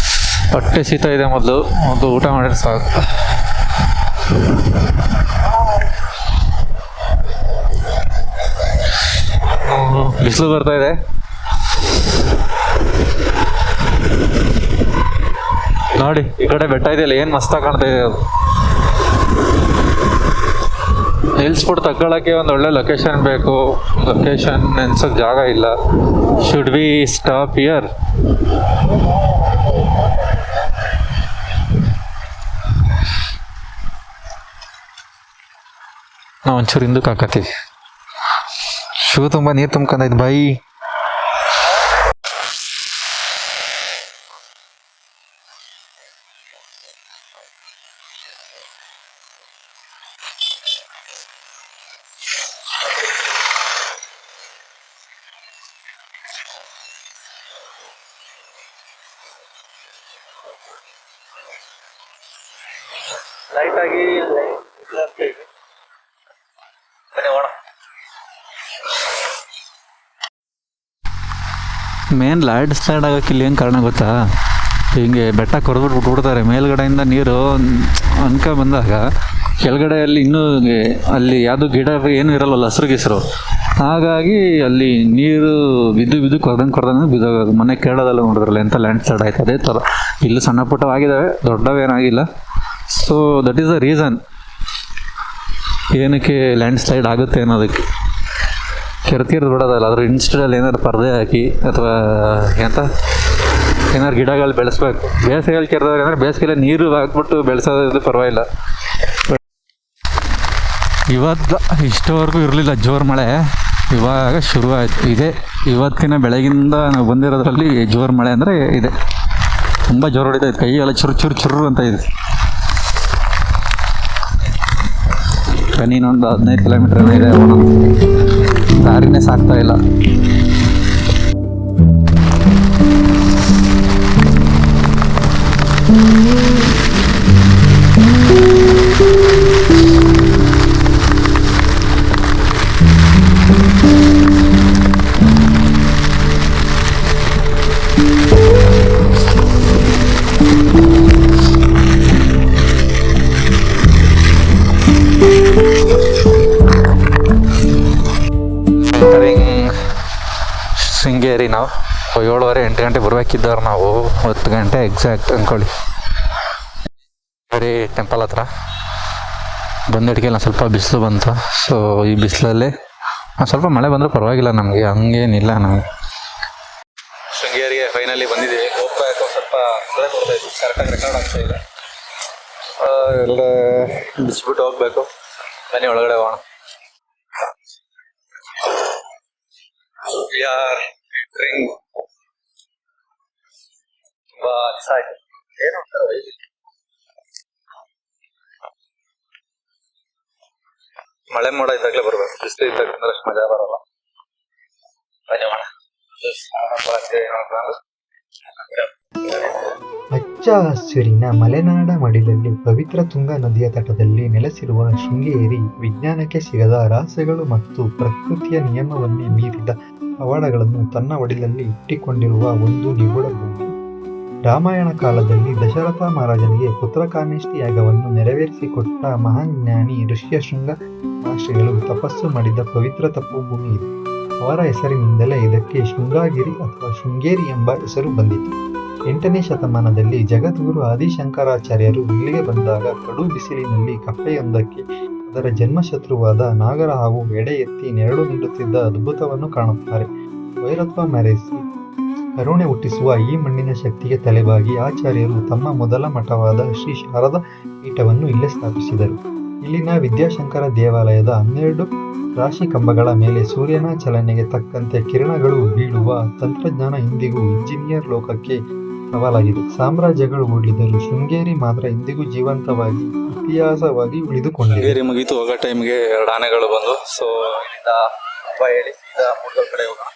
ಹೊಟ್ಟೆ ಸೀತಾ ಇದೆ, ಮೊದಲು ಊಟ ಮಾಡಿದ್ರೆ ಸಾಕು. ಬಿಸಿಲು ಬರ್ತಾ ಇದೆ. ನೋಡಿ ಈ ಕಡೆ ಬೆಟ್ಟ ಇದೆಯಲ್ಲ, ಏನು ಮಸ್ತಾಗಿ ಕಾಣ್ತಾ ಇದೆ ಅದು. ನಿಲ್ಸ್ಬಿಟ್ಟು ತಗೊಳ್ಳೋಕ್ಕೆ ಒಂದು ಒಳ್ಳೆ ಲೊಕೇಶನ್ ಬೇಕು. ಲೊಕೇಶನ್ ನೆನ್ಸೋಕ್ಕೆ ಜಾಗ ಇಲ್ಲ. Should we stop here? ನಾವು ಒಂಚೂರು ಹಿಂದಕ್ಕೆ ಹಾಕತ್ತೀವಿ. ಶೂ ತುಂಬ ನೀರು ತುಂಬ್ಕೊಂಡೈತೆ ಬೈ. ಲೈಟಾಗಿ ಮೇನ್ ಲ್ಯಾಂಡ್ ಸ್ಲೈಡ್ ಆಗೋಕ್ಕೆ ಇಲ್ಲಿ ಏನು ಕಾರಣ ಗೊತ್ತಾ, ಹಿಂಗೆ ಬೆಟ್ಟ ಕೊರೆದ್ಬಿಟ್ಟು ಬಿಟ್ಬಿಡ್ತಾರೆ ಮೇಲ್ಗಡೆಯಿಂದ ನೀರು ಬಂದಾಗ ಕೆಳಗಡೆಯಲ್ಲಿ ಇನ್ನೂ ಅಲ್ಲಿ ಯಾವುದು ಗಿಡ ಏನೂ ಇರಲ್ಲ, ಹಸ್ರು ಗಿಸ್ರು, ಹಾಗಾಗಿ ಅಲ್ಲಿ ನೀರು ಬಿದ್ದು ಕೊರ್ದಂಗೆ ಬಿದ್ದೋಗೋದು. ಮನೆ ಕೇಳೋದಲ್ಲ ನೋಡಿದ್ರಲ್ಲ ಎಂಥ ಲ್ಯಾಂಡ್ ಸ್ಲೈಡ್ ಆಯ್ತು, ಅದೇ ಥರ ಇಲ್ಲೂ ಸಣ್ಣ ಪುಟ್ಟವಾಗಿದ್ದಾವೆ, ದೊಡ್ಡವೇನಾಗಿಲ್ಲ. So that is the reason ಏನಕ್ಕೆ ಲ್ಯಾಂಡ್ ಸ್ಲೈಡ್ ಆಗುತ್ತೆ ಅನ್ನೋದಕ್ಕೆ. ಕೆರೆತೀರ್ದು ಬಿಡೋದಲ್ಲ, ಅದ್ರ ಇನ್ಸ್ಟೆಡಲ್ಲಿ ಏನಾದ್ರು ಪರದೆ ಹಾಕಿ ಅಥವಾ ಏನಾದ್ರು ಗಿಡಗಳು ಬೆಳೆಸ್ಬೇಕು. ಬೇಸಿಗೆಯಲ್ಲಿ ಕೆರೆದವ್ರು ಅಂದರೆ ಬೇಸಿಗೆಲ್ಲ ನೀರು ಹಾಕ್ಬಿಟ್ಟು ಬೆಳೆಸೋದು ಪರವಾಗಿಲ್ಲ. ಇವತ್ತು ಇಷ್ಟವರೆಗೂ ಇರಲಿಲ್ಲ ಜೋರು ಮಳೆ, ಇವಾಗ ಶುರುವಾಯಿತು. ಇವತ್ತಿನ ಬೆಳಗಿಂದ ನಾವು ಬಂದಿರೋದ್ರಲ್ಲಿ ಜೋರು ಮಳೆ ಅಂದರೆ ಇದೆ. ತುಂಬ ಜೋರು ಹೊಡಿತಾ ಇದೆ, ಕೈಯೆಲ್ಲ ಚುರು ಅಂತ ಇದೆ. ಇನ್ನೊಂದು 15 ಕಿಲೋಮೀಟರ್ ಇದೆ, ದಾರಿನೇ ಸಾಕ್ತಾ ಇಲ್ಲ. ಶೃಂಗೇರಿ ನಾವು 7:30-8 ಗಂಟೆ ಬರಬೇಕಿದ್ದವ್ರು, ನಾವು 10 ಗಂಟೆ ಎಕ್ಸಾಕ್ಟ್ ಅಂದ್ಕೊಳ್ಳಿ. ಬರೀ ಟೆಂಪಲ್ ಹತ್ರ ಬಂದಿಡ್ಕೆಲ್ಲ ಸ್ವಲ್ಪ ಬಿಸಿಲು ಬಂತು. ಸೊ ಈ ಬಿಸಿಲಲ್ಲಿ ಸ್ವಲ್ಪ ಮಳೆ ಬಂದರೂ ಪರವಾಗಿಲ್ಲ, ನಮಗೆ ಹಂಗೇನಿಲ್ಲ. ನಮಗೆ ಶೃಂಗೇರಿಗೆ ಫೈನಲಿ ಬಂದಿದ್ದೀವಿ. ಹೋಗ್ಬೇಕು, ಸ್ವಲ್ಪ ಮಳೆ ಬರ್ತಾಯಿತ್ತು, ಕರೆಕ್ಟಾಗಿ ರೆಕಾರ್ಡ್ ಆಗ್ತಾ ಇಲ್ಲ. ಎಲ್ಲ ಬಿಚ್ಚಿಬಿಟ್ಟು ಹೋಗ್ಬೇಕು. ಬನ್ನಿ ಒಳಗಡೆ ಹೋಗೋಣ. ಮಳೆ ಮೋಡ ಇದ್ದಾಗಲೇ ಬರ್ಬೇಕು, ಬಿಸಿಲು ಇದ್ದಾಗ ಅಷ್ಟು ಮಜಾ ಬರಲ್ಲ. ಹಚ್ಚ ಹಸಿರಿನ ಮಲೆನಾಡ ಮಡಿಲಲ್ಲಿ ಪವಿತ್ರ ತುಂಗಾ ನದಿಯ ತಟದಲ್ಲಿ ನೆಲೆಸಿರುವ ಶೃಂಗೇರಿ ವಿಜ್ಞಾನಕ್ಕೆ ಸಿಗದ ರಹಸ್ಯಗಳು ಮತ್ತು ಪ್ರಕೃತಿಯ ನಿಯಮವನ್ನೇ ಮೀರಿದ ಪವಾಡಗಳನ್ನು ತನ್ನ ಒಡಿಲಲ್ಲಿ ಇಟ್ಟಿಕೊಂಡಿರುವ ಒಂದು ನಿಗೂಢ ಭೂಮಿ. ರಾಮಾಯಣ ಕಾಲದಲ್ಲಿ ದಶರಥ ಮಹಾರಾಜನಿಗೆ ಪುತ್ರಕಾಮೇಷ್ಟಿ ಯಾಗವನ್ನು ನೆರವೇರಿಸಿಕೊಟ್ಟ ಮಹಾನ್ ಜ್ಞಾನಿ ಋಷ್ಯಶೃಂಗ ಮಹರ್ಷಿಗಳು ತಪಸ್ಸು ಮಾಡಿದ ಪವಿತ್ರ ತಪೋಭೂಮಿ ಇದು. ಅವರ ಹೆಸರಿನಿಂದಲೇ ಇದಕ್ಕೆ ಶೃಂಗಗಿರಿ ಅಥವಾ ಶೃಂಗೇರಿ ಎಂಬ ಹೆಸರು ಬಂದಿತು. 8ನೇ ಶತಮಾನದಲ್ಲಿ ಜಗದ್ಗುರು ಆದಿಶಂಕರಾಚಾರ್ಯರು ಇಲ್ಲಿಗೆ ಬಂದಾಗ ಕಡು ಬಿಸಿಲಿನಲ್ಲಿ ಕಪ್ಪೆಯೊಂದಕ್ಕೆ ಅದರ ಜನ್ಮಶತ್ರುವಾದ ನಾಗರ ಹಾವು ಎಡೆ ಎತ್ತಿ ನೆರಳು ನೀಡುತ್ತಿದ್ದ ಅದ್ಭುತವನ್ನು ಕಾಣುತ್ತಾರೆ. ವೈರತ್ವ ಮೆರೆಸಿ ಕರುಣೆ ಹುಟ್ಟಿಸುವ ಈ ಮಣ್ಣಿನ ಶಕ್ತಿಗೆ ತಲೆಬಾಗಿ ಆಚಾರ್ಯರು ತಮ್ಮ ಮೊದಲ ಮಠವಾದ ಶ್ರೀ ಶಾರದಾ ಪೀಠವನ್ನು ಇಲ್ಲೇ ಸ್ಥಾಪಿಸಿದರು. ಇಲ್ಲಿನ ವಿದ್ಯಾಶಂಕರ ದೇವಾಲಯದ 12 ರಾಶಿ ಕಂಬಗಳ ಮೇಲೆ ಸೂರ್ಯನ ಚಲನೆಗೆ ತಕ್ಕಂತೆ ಕಿರಣಗಳು ಬೀಳುವ ತಂತ್ರಜ್ಞಾನ ಇಂದಿಗೂ ಇಂಜಿನಿಯರ್ ಲೋಕಕ್ಕೆ ಸವಾಲಾಗಿದೆ. ಸಾಮ್ರಾಜ್ಯಗಳು ಉಳಿದರೂ ಶೃಂಗೇರಿ ಮಾತ್ರ ಇಂದಿಗೂ ಜೀವಂತವಾಗಿ ಇತಿಹಾಸವಾಗಿ ಉಳಿದುಕೊಂಡಿದೆ. ಶೃಂಗೇರಿ ಮುಗೀತು, ಹೋಗೋ ಟೈಮ್ಗೆ 2 ಆನೆಗಳು ಬಂದು. ಸೊ ಇಲ್ಲಿಂದ ಹಬ್ಬ ಹೇಳಿ ಸೀದಾ ಮೂರ್ಗಲ್ ಕಡೆ ಹೋಗೋಣ.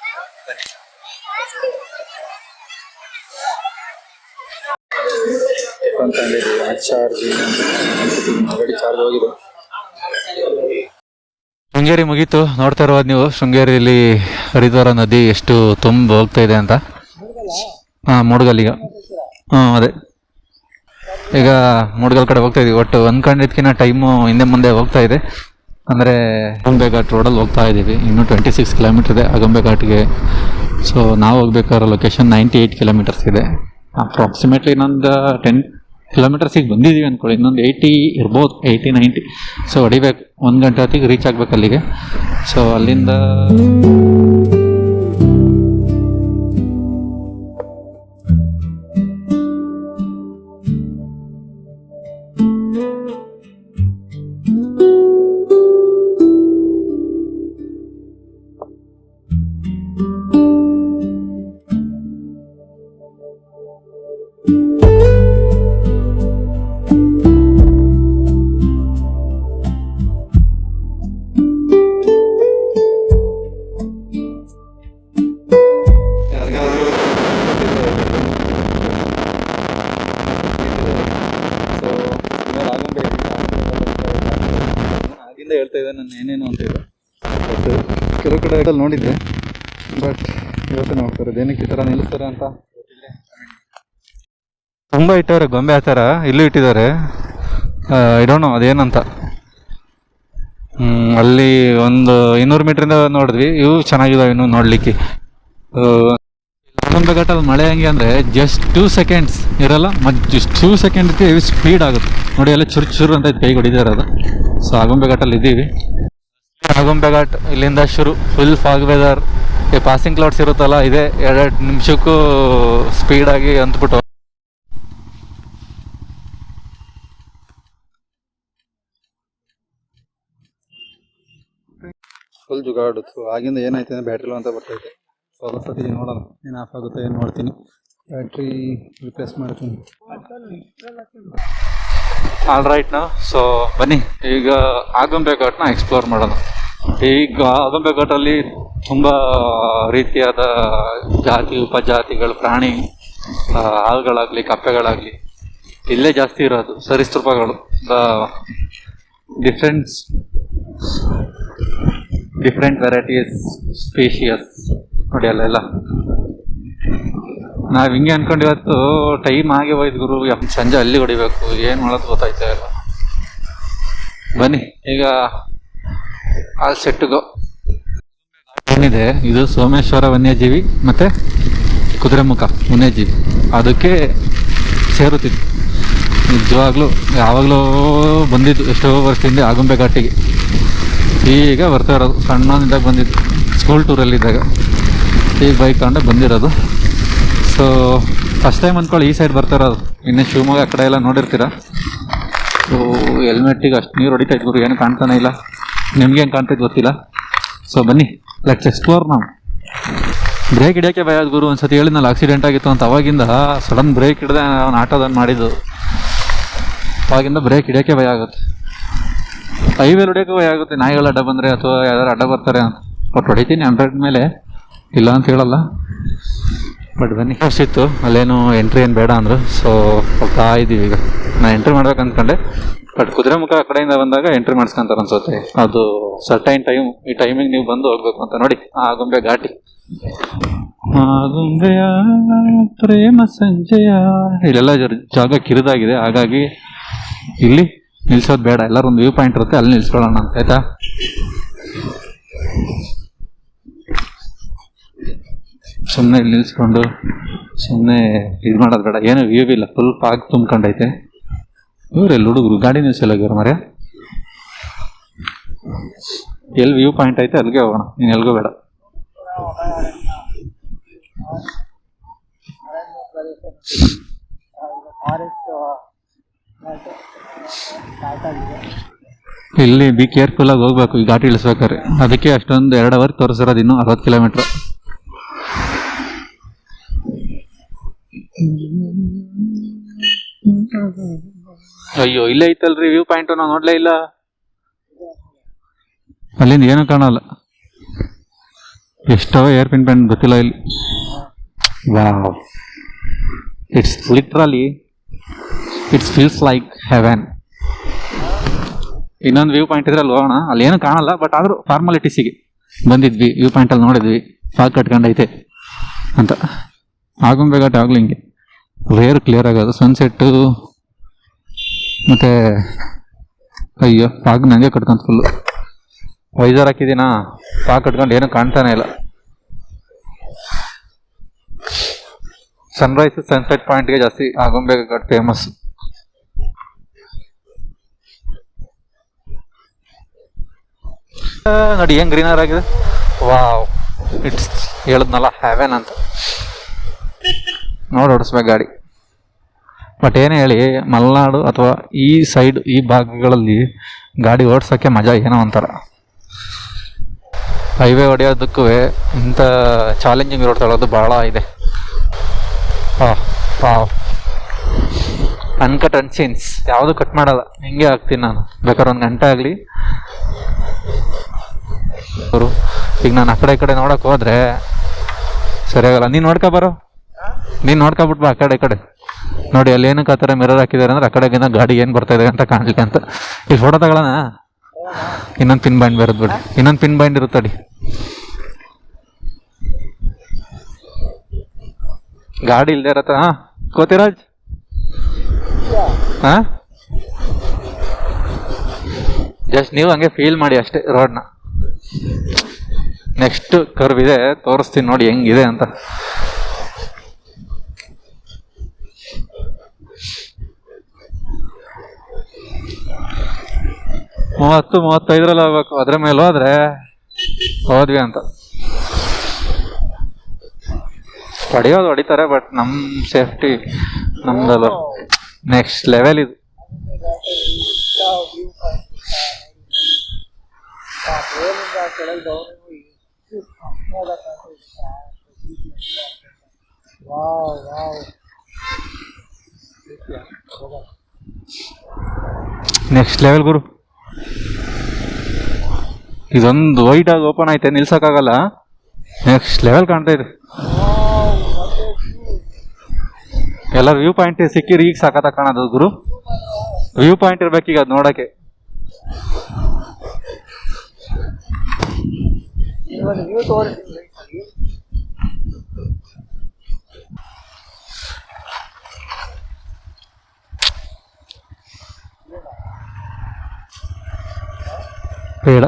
ಶೃಂಗೇರಿ ಮುಗೀತು. ನೋಡ್ತಾ ಇರೋದು ನೀವು ಶೃಂಗೇರಿಯಲ್ಲಿ ಹರಿದ್ವಾರ ನದಿ ಎಷ್ಟು ತುಂಬ ಹೋಗ್ತಾ ಇದೆ ಅಂತ. ಮೂಡ್ಗಲ್ಲಿಗ ಅದೇ ಈಗ ಮೂಡ್ಗಲ್ ಕಡೆ ಹೋಗ್ತಾ ಇದೀವಿ. ಒಟ್ಟು ಅಂದ್ಕೊಂಡಿದ್ಕಿನ್ನ ಟೈಮು ಹಿಂದೆ ಮುಂದೆ ಹೋಗ್ತಾ ಇದೆ. ಅಂದರೆ ಅಗಂಬೆ ಘಾಟ್ ರೋಡಲ್ಲಿ ಹೋಗ್ತಾ ಇದ್ದೀವಿ. ಇನ್ನೂ 26 ಕಿಲೋಮೀಟರ್ ಇದೆ ಅಗಂಬೆ ಘಾಟ್ಗೆ. ಸೊ ನಾವು ಹೋಗ್ಬೇಕಾದ್ರೆ ಲೊಕೇಶನ್ 98 ಕಿಲೋಮೀಟರ್ಸ್ ಇದೆ. ಅಪ್ರಾಕ್ಸಿಮೇಟ್ಲಿ ಇನ್ನೊಂದು 10 ಕಿಲೋಮೀಟರ್ಸಿಗೆ ಬಂದಿದ್ದೀವಿ ಅಂದ್ಕೊಳ್ಳಿ. ಇನ್ನೊಂದು 80 ಇರ್ಬೋದು, 80-90. ಸೊ ಹೊಡಿಬೇಕು, 1 ಗಂಟೆ ಹೊತ್ತಿಗೆ ರೀಚ್ ಆಗ್ಬೇಕು ಅಲ್ಲಿಗೆ. ಸೊ ಅಲ್ಲಿಂದ ಹೇಳ್ತಾ ಇದ್ದೆ ನಾನು ಏನೇನು ಅಂತ ಇದೆ. ಬಟ್ ಕೆಲವು ಕಡೆ ನೋಡಿದ್ದೆ, ಬಟ್ ಇವತ್ತು ನೋಡ್ತಾರೆ ಏನಕ್ಕೆ ಈ ಥರ ನಿಲ್ಲಿಸ್ತಾರೆ ಅಂತ ತುಂಬ ಇಟ್ಟವ್ರೆ ಗೊಂಬೆ ಆ ಥರ ಇಲ್ಲೂ ಇಟ್ಟಿದ್ದಾರೆ. ಇಡೋಣ ಅದೇನಂತ. ಅಲ್ಲಿ ಒಂದು 200 ಮೀಟ್ರಿಂದ ನೋಡಿದ್ವಿ. ಇವು ಚೆನ್ನಾಗಿದಾವೆ ಇನ್ನು ನೋಡಲಿಕ್ಕೆ. ಗೊಂಬೆ ಘಾಟಲ್ಲಿ ಮಳೆ ಹೆಂಗೆ ಅಂದರೆ ಜಸ್ಟ್ 2 ಸೆಕೆಂಡ್ಸ್ ಇರಲ್ಲ, ಮತ್ತು ಜಸ್ಟ್ 2 ಸೆಕೆಂಡ್ಗೆ ಇವು ಸ್ಪೀಡ್ ಆಗುತ್ತೆ ನೋಡಿ. ಎಲ್ಲ ಚುರು ಅಂತ ಕೈ ಹೊಡಿತಾ ಇರೋದು. ಸೊ ಆಗುಂಬೆ ಘಾಟಲ್ಲಿ ಇದ್ದೀವಿ. ಆಗುಂಬೆ ಘಾಟ್ ಇಲ್ಲಿಂದ ಶುರು. Full fog weather. ಈ ಪಾಸಿಂಗ್ ಕ್ಲೌಡ್ಸ್ ಇರುತ್ತಲ್ಲ, ಇದೆ 2 ನಿಮಿಷಕ್ಕೂ ಸ್ಪೀಡಾಗಿ ಅಂದ್ಬಿಟ್ಟು ಫುಲ್ ಜುಗಾಡು. ಆಗಿಂದ ಏನಾಯ್ತು ಅಂದರೆ ಬ್ಯಾಟ್ರಿ ಲೋ ಅಂತ ಬರ್ತೈತೆ. ಸೊ ಅದೊಂದ್ಸತಿ ನೋಡೋಣ ಏನು ಆಫ್ ಆಗುತ್ತೆ ಏನು ನೋಡ್ತೀನಿ. ಬ್ಯಾಟ್ರಿ ರಿಪ್ಲೇಸ್ ಮಾಡ್ತೀನಿ. ಆಲ್ ರೈಟ್ ನಾವು. ಸೊ ಬನ್ನಿ ಈಗ ಆಗುಂಬೆ ಘಾಟ್ನ ಎಕ್ಸ್ಪ್ಲೋರ್ ಮಾಡೋಣ. ಈಗ ಆಗುಂಬೆ ಘಾಟಲ್ಲಿ ತುಂಬ ರೀತಿಯಾದ ಜಾತಿ ಉಪಜಾತಿಗಳು, ಪ್ರಾಣಿ, ಹಾವುಗಳಾಗಲಿ ಕಪ್ಪೆಗಳಾಗಲಿ ಇಲ್ಲೇ ಜಾಸ್ತಿ ಇರೋದು. ಸರೀಸೃಪಗಳು, ಡಿಫ್ರೆಂಟ್ ವೆರೈಟೀಸ್ ಸ್ಪೀಷಿಯಸ್ ನೋಡಿ ಅಲ್ಲೆಲ್ಲ. ನಾವು ಹಿಂಗೆ ಅನ್ಕೊಂಡು ಇವತ್ತು ಟೈಮ್ ಆಗಿ ಹೋಯ್ತು ಗುರು, ಸಂಜೆ ಅಲ್ಲಿ ಹೊಡಿಬೇಕು. ಏನು ಮಾಡೋದು ಗೊತ್ತಾಯ್ತಾ ಇಲ್ಲ. ಬನ್ನಿ ಈಗ ಆಲ್ ಸೆಟ್ಗೋ. ಏನಿದೆ ಇದು ಸೋಮೇಶ್ವರ ವನ್ಯಜೀವಿ ಮತ್ತು ಕುದುರೆಮುಖ ವನ್ಯಜೀವಿ, ಅದಕ್ಕೆ ಸೇರುತ್ತಿದ್ದು. ನಿಜವಾಗ್ಲೂ ಯಾವಾಗಲೂ ಬಂದಿದ್ದು ಎಷ್ಟೋ ವರ್ಷದಿಂದ ಆಗುಂಬೆ ಘಾಟಿಗೆ. ಈಗ ಬರ್ತಾ ಇರೋದು, ಸಣ್ಣನಿಂದಾಗ ಬಂದಿದ್ದು, ಸ್ಕೂಲ್ ಟೂರಲ್ಲಿದ್ದಾಗ ಈಗ ಬೈಕ್ ತಗೊಂಡೆ ಬಂದಿರೋದು. ಸೊ ಫಸ್ಟ್ ಟೈಮ್ ಅಂದ್ಕೊಳ್ಳಿ ಈ ಸೈಡ್ ಬರ್ತಾ ಇರೋದು. ಇನ್ನೇ ಶಿವಮೊಗ್ಗ ಆ ಕಡೆ ಎಲ್ಲ ನೋಡಿರ್ತೀರ. ಸೊ ಹೆಲ್ಮೆಟ್ಟಿಗೆ ಅಷ್ಟು ನೀರು ಹೊಡಿತಾ ಇದ್ದರು, ಏನು ಕಾಣ್ತಾನೆ ಇಲ್ಲ. ನಿಮ್ಗೆ ಹೆಂಗೆ ಕಾಣ್ತೈತೆ ಗೊತ್ತಿಲ್ಲ. ಸೊ ಬನ್ನಿ ಲೆಟ್ಸ್ ಎಕ್ಸ್ಪ್ಲೋರ್. ನಾವು ಬ್ರೇಕ್ ಹಿಡಿಯೋಕ್ಕೆ ಭಯ ಆದ ಗುರು. ಒಂದ್ಸತಿ ಹೇಳಿದ್ನಲ್ಲ ಆಕ್ಸಿಡೆಂಟ್ ಆಗಿತ್ತು ಅಂತ, ಅವಾಗಿಂದ ಸಡನ್ ಬ್ರೇಕ್ ಹಿಡ್ದೆ ಅವ್ನು ಆಟೋದನ್ನು ಮಾಡಿದ್ದು. ಅವಾಗಿಂದ ಬ್ರೇಕ್ ಹಿಡಿಯೋಕ್ಕೆ ಭಯ ಆಗುತ್ತೆ. ಹೈವೇಲಿ ಹೊಡಿಯೋಕ್ಕೆ ಭಯ ಆಗುತ್ತೆ, ನಾಯಿಗಳು ಅಡ್ಡ ಬಂದರೆ ಅಥವಾ ಯಾವ್ದಾರು ಅಡ್ಡ ಬರ್ತಾರೆ ಅಂತ. ಬಟ್ ಹೊಡಿತೀನಿ 100 ಮೇಲೆ, ಇಲ್ಲ ಅಂತ ಹೇಳಲ್ಲ. ಬಟ್ ಬನ್ನಿ ಅಷ್ಟಿತ್ತು, ಅಲ್ಲೇನು ಎಂಟ್ರಿ ಏನು ಬೇಡ ಅಂದರು. ಸೊ ಹೋಗ್ತಾ ಇದ್ದೀವಿ. ಈಗ ನಾನು ಎಂಟ್ರಿ ಮಾಡ್ಬೇಕು ಅಂದ್ಕೊಂಡೆ, ಬಟ್ ಕುದುರೆಮುಖ ಆ ಕಡೆಯಿಂದ ಬಂದಾಗ ಎಂಟ್ರಿ ಮಾಡಿಸ್ಕೊಂತಾರೆ ಅನ್ಸುತ್ತೆ. ಅದು ಸರ್ಟೈನ್ ಟೈಮ್, ಈ ಟೈಮಿಗೆ ನೀವು ಬಂದು ಹೋಗ್ಬೇಕು ಅಂತ. ನೋಡಿ ಆಗುಂಬೆ ಘಾಟಿ. ಆಗುಂಬೆಯ ಪ್ರೇಮ ಸಂಜೆಯ, ಇಲ್ಲೆಲ್ಲ ಜಾಗ ಕಿರಿದಾಗಿದೆ, ಹಾಗಾಗಿ ಇಲ್ಲಿ ನಿಲ್ಸೋದು ಬೇಡ. ಎಲ್ಲರೂ ಒಂದು ವ್ಯೂ ಪಾಯಿಂಟ್ ಇರುತ್ತೆ, ಅಲ್ಲಿ ನಿಲ್ಸ್ಕೊಳ್ಳೋಣ ಅಂತ. ಆಯ್ತಾ? ಸುಮ್ಮನೆ ಇಲ್ಲಿ ನಿಲ್ಸ್ಕೊಂಡು ಸುಮ್ಮನೆ ಇದು ಮಾಡೋದು ಬೇಡ. ಏನು ವ್ಯೂ ಇಲ್ಲ, ಫುಲ್ ಫಾಗ್ ತುಂಬ್ಕೊಂಡೈತೆ. ಇವರೆಲ್ಲ ಹುಡುಗರು ಗಾಡಿ ನಿಲ್ಸಲ್ಲ ಹೋಗ್ಯಾರ ಮರ್ಯ. ಎಲ್ಲಿ ವ್ಯೂ ಪಾಯಿಂಟ್ ಐತೆ ಅಲ್ಲಿಗೆ ಹೋಗೋಣ, ನೀನು ಎಲ್ಗೂ ಬೇಡ. ಇಲ್ಲಿ ಬಿ ಕೇರ್ಫುಲ್ ಆಗಿ ಹೋಗ್ಬೇಕು ಈ ಘಾಟಿ ಇಳಿಸ್ಬೇಕಾದ್ರೆ. ಅದಕ್ಕೆ ಅಷ್ಟೊಂದು 2 ಅವರ್ ತೋರಿಸಿರೋದು, ಇನ್ನು 60 ಕಿಲೋಮೀಟ್ರ್. ಅಯ್ಯೋ ಇಲ್ಲೇ ಐತಲ್ರಿ ವ್ಯೂ ಪಾಯಿಂಟ್, ನಾವು ನೋಡ್ಲೇ ಇಲ್ಲ. ಅಲ್ಲಿಂದ ಏನೂ ಕಾಣಲ್ಲ. ಎಷ್ಟೋ ಏರ್ ಪಿನ್ ಪ್ಯಾಂಟ್ ಗೊತ್ತಿಲ್ಲ ಇಲ್ಲಿ. Wow, it's literally it's feels like Heaven. ಇನ್ನೊಂದು ವ್ಯೂ ಪಾಯಿಂಟ್ ಇದ್ರೆ ಅಲ್ಲಿ ಹೋಗೋಣ. ಅಲ್ಲಿ ಏನೂ ಕಾಣಲ್ಲ, ಬಟ್ ಆದರೂ ಫಾರ್ಮಾಲಿಟೀಸಿಗೆ ಬಂದಿದ್ವಿ. ವ್ಯೂ ಪಾಯಿಂಟಲ್ಲಿ ನೋಡಿದ್ವಿ, ಫಾಗ್ ಕಟ್ಕೊಂಡೈತೆ ಅಂತ. ಆಗುಂಬೆ ಘಾಟ್ ಆಗಲಿ ಹಿಂಗೆ ರೇರ್ ಕ್ಲಿಯರ್ ಆಗೋದು. ಸನ್ಸೆಟ್ಟು ಮತ್ತು ಅಯ್ಯೋ ಫಾಗ್ ನನಗೆ ಕಟ್ಕೊಂತ ಫುಲ್ಲು. ವೈಸರ್ ಹಾಕಿದ್ದೀನಾ, ಫಾಗ್ ಕಟ್ಕೊಂಡು ಏನೂ ಕಾಣ್ತಾನೆ ಇಲ್ಲ. ಸನ್ರೈಸ್ ಸನ್ಸೆಟ್ ಪಾಯಿಂಟ್ಗೆ ಜಾಸ್ತಿ ಆಗುಂಬೆ ಘಾಟ್ ಫೇಮಸ್. ನೋಡಿ ಹೆಂಗ್ ಗ್ರೀನರ್ ಆಗಿದೆ. ವಾವ್, ಇಟ್ಸ್ ಹೇಳಿದ್ನಲ್ಲ ಹೆವೆನ್ ಅಂತ. ನೋಡಿ ಓಡಿಸ್ಬೇಕು ಗಾಡಿ. ಬಟ್ ಏನೇ ಹೇಳಿ, ಮಲೆನಾಡು ಅಥವಾ ಈ ಸೈಡ್ ಈ ಭಾಗಗಳಲ್ಲಿ ಗಾಡಿ ಓಡಿಸೋಕ್ಕೆ ಮಜಾ ಏನೋ ಒಂಥರ. ಹೈವೇ ಹೊಡೆಯೋದಕ್ಕೂ ಇಂಥ ಚಾಲೆಂಜಿಂಗ್ ರೋಡ್ ತಗೊಳ್ಳೋದು ಭಾಳ ಇದೆ. ಅನ್ಕಟ್ ಅನ್ಸೀನ್ಸ್ ಯಾವುದು ಕಟ್ ಮಾಡಲ್ಲ, ಹಿಂಗೆ ಹಾಕ್ತೀನಿ ನಾನು. ಬೇಕಾದ್ರೆ 1 ಗಂಟೆ ಆಗಲಿ. ಈಗ ನಾನು ಆ ಕಡೆ ನೋಡೋಕೆ ಹೋದ್ರೆ ಸರಿಯಾಗಲ್ಲ. ನೀನು ನೋಡ್ಕೊಬರೋ, ನೀನು ನೋಡ್ಕೊಬಿಟ್ಟು ಬಾ ಆ ಕಡೆ. ನೋಡಿ ಅಲ್ಲಿ ಏನಕ್ಕೆ ಆ ಥರ ಮಿರರ್ ಹಾಕಿದ್ದಾರೆ ಅಂದರೆ ಆ ಕಡೆಗಿಂತ ಗಾಡಿ ಏನು ಬರ್ತಾ ಇದೆ ಅಂತ ಕಾಣಲಿಕ್ಕೆ ಅಂತ. ಇಲ್ಲಿ ಫೋಟೋ ತಗೊಳ್ಳೋಣ. ಇನ್ನೊಂದು ಪಿನ್ ಬಾಯಿಂಡ್ ಬರೋದು ಬಿಡಿ, ಇನ್ನೊಂದು ಪಿನ್ ಬಾಯಿಂಡ್ ಇರುತ್ತಡಿ. ಗಾಡಿ ಇಲ್ದೇ ಇರತ್ತ. ಹಾಂ ಕೋತಿರಾಜ್, ಹಾಂ ಜಸ್ಟ್ ನೀವು ಹಂಗೆ ಫೀಲ್ ಮಾಡಿ ಅಷ್ಟೇ ರೋಡ್ನ. ನೆಕ್ಸ್ಟ್ ಕರ್ವ್ ಇದೆ, ತೋರಿಸ್ತೀನಿ ನೋಡಿ ಹೆಂಗಿದೆ ಅಂತ. ಮೂವತ್ತು 35 ಹೋಗ್ಬೇಕು. ಅದ್ರ ಮೇಲೆ ಹೋದ್ರೆ ಹೋದ್ವಿ ಅಂತ. ಹೊಡಿಯೋದು ಹೊಡಿತಾರೆ, ಬಟ್ ನಮ್ಮ ಸೇಫ್ಟಿ ನಮ್ದಲ್ಲ. ನೆಕ್ಸ್ಟ್ ಲೆವೆಲ್ ಇದು. ನೆಕ್ಸ್ಟ್ ಲೆವೆಲ್ ಗುರು. ಇದೊಂದು ವೈಡ್ ಆಗಿ ಓಪನ್ ಐತೆ, ನಿಲ್ಸಕ್ಕಾಗಲ್ಲ. ನೆಕ್ಸ್ಟ್ ಲೆವೆಲ್ ಕಾಣ್ತಾ ಇದೆ. ಎಲ್ಲ ವ್ಯೂ ಪಾಯಿಂಟ್ ಸಿಕ್ಕಿರಿ ಈಗ ಸಾಕತ್ತ ಕಾಣೋದು ಗುರು. ವ್ಯೂ ಪಾಯಿಂಟ್ ಇರ್ಬೇಕೀಗ ಅದು ನೋಡಕ್ಕೆ. ಬೇಡ,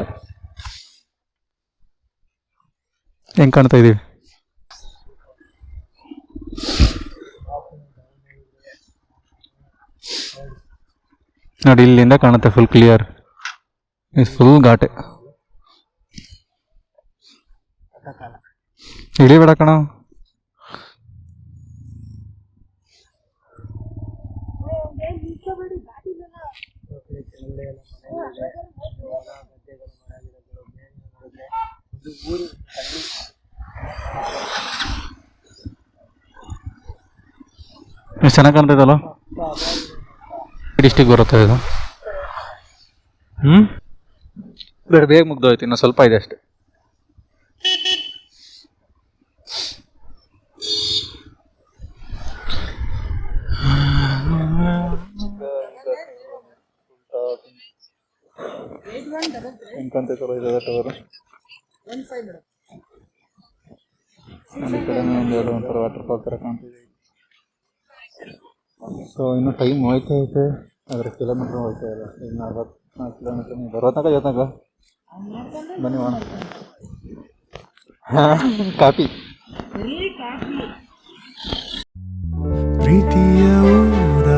ಹೆಂಗ್ ಕಾಣ್ತಾ ಇದೀವಿ ನೋಡಿ, ಇಲ್ಲಿಂದ ಕಾಣುತ್ತೆ ಫುಲ್ ಕ್ಲಿಯರ್. ಫುಲ್ ಘಾಟೆ. ಇಳಿಬೇಡ ಕಣ. ಎಷ್ಟು ಚೆನ್ನಾಗಿ ಕಾಣ್ತೈತಲ್ಲ. ಡಿಸ್ಟಿಕ್ ಬರುತ್ತೆ ಇದು. ಬೇಗ ಮುಗ್ದೋಯ್ತು, ಇನ್ನು ಸ್ವಲ್ಪ ಇದೆ ಅಷ್ಟೇ. ಒಂಥರ ವಾಟರ್ ಪಾರ್ಕ್ ಥರ ಕಾಣ್ತಿದೆ. ಸೊ ಇನ್ನೂ ಟೈಮ್ ಹೋಯ್ತಾ ಐತೆ, ಆದರೆ ಕಿಲೋಮೀಟ್ರ್ ಹೋಗ್ತಾ ಇಲ್ಲ. ಇನ್ನು 64 ಕಿಲೋಮೀಟ್ರ್ ಬರೋತನಕ ಇವತ್ತಾಗ ಬನ್ನಿ ಮಾಡೋಣ. ಕಾಫಿ ಪ್ರೀತಿಯ ಊರ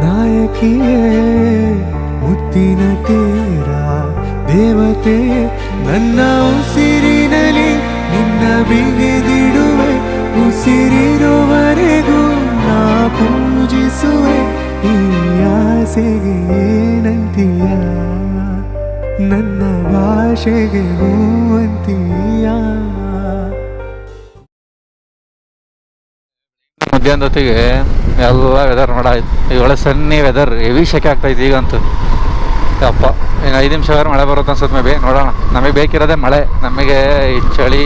ನಾಯಕಿಯೇ, ಮುತ್ತಿನ ತೇರ ದೇವತೆ, ನನ್ನ ಉಸಿರಿನಲ್ಲಿ ನಿನ್ನ ಬಿಗಿದಿಡುವೆ, ಉಸಿರಿರುವವರೆಗೂ ನಾ ಪೂಜಿಸುವೆ. ಈ ಆಸೆಗೆ ಏನಂತೀಯ, ನನ್ನ ಭಾಷೆಗೆ ಹೂವಂತೀಯ. ಮಧ್ಯಾಹ್ನದ ಹೊತ್ತಿಗೆ ಎಲ್ಲ ವೆದರ್ ನೋಡಾಯ್ತು. ಈಗ ಒಳ್ಳೆ ಸನ್ನಿ ವೆದರ್, ಹೆವಿ ಶೆಕೆ ಆಗ್ತಾಯಿತ್ತು ಈಗಂತೂ. ಅಪ್ಪ ಇನ್ನು 5 ನಿಮಿಷ ಮಳೆ ಬರುತ್ತೆ ಅನ್ಸುತ್ತೆ. ಮೇ ಬಿ ನೋಡೋಣ. ನಮಗೆ ಬೇಕಿರೋದೇ ಮಳೆ. ನಮಗೆ ಈ ಚಳಿ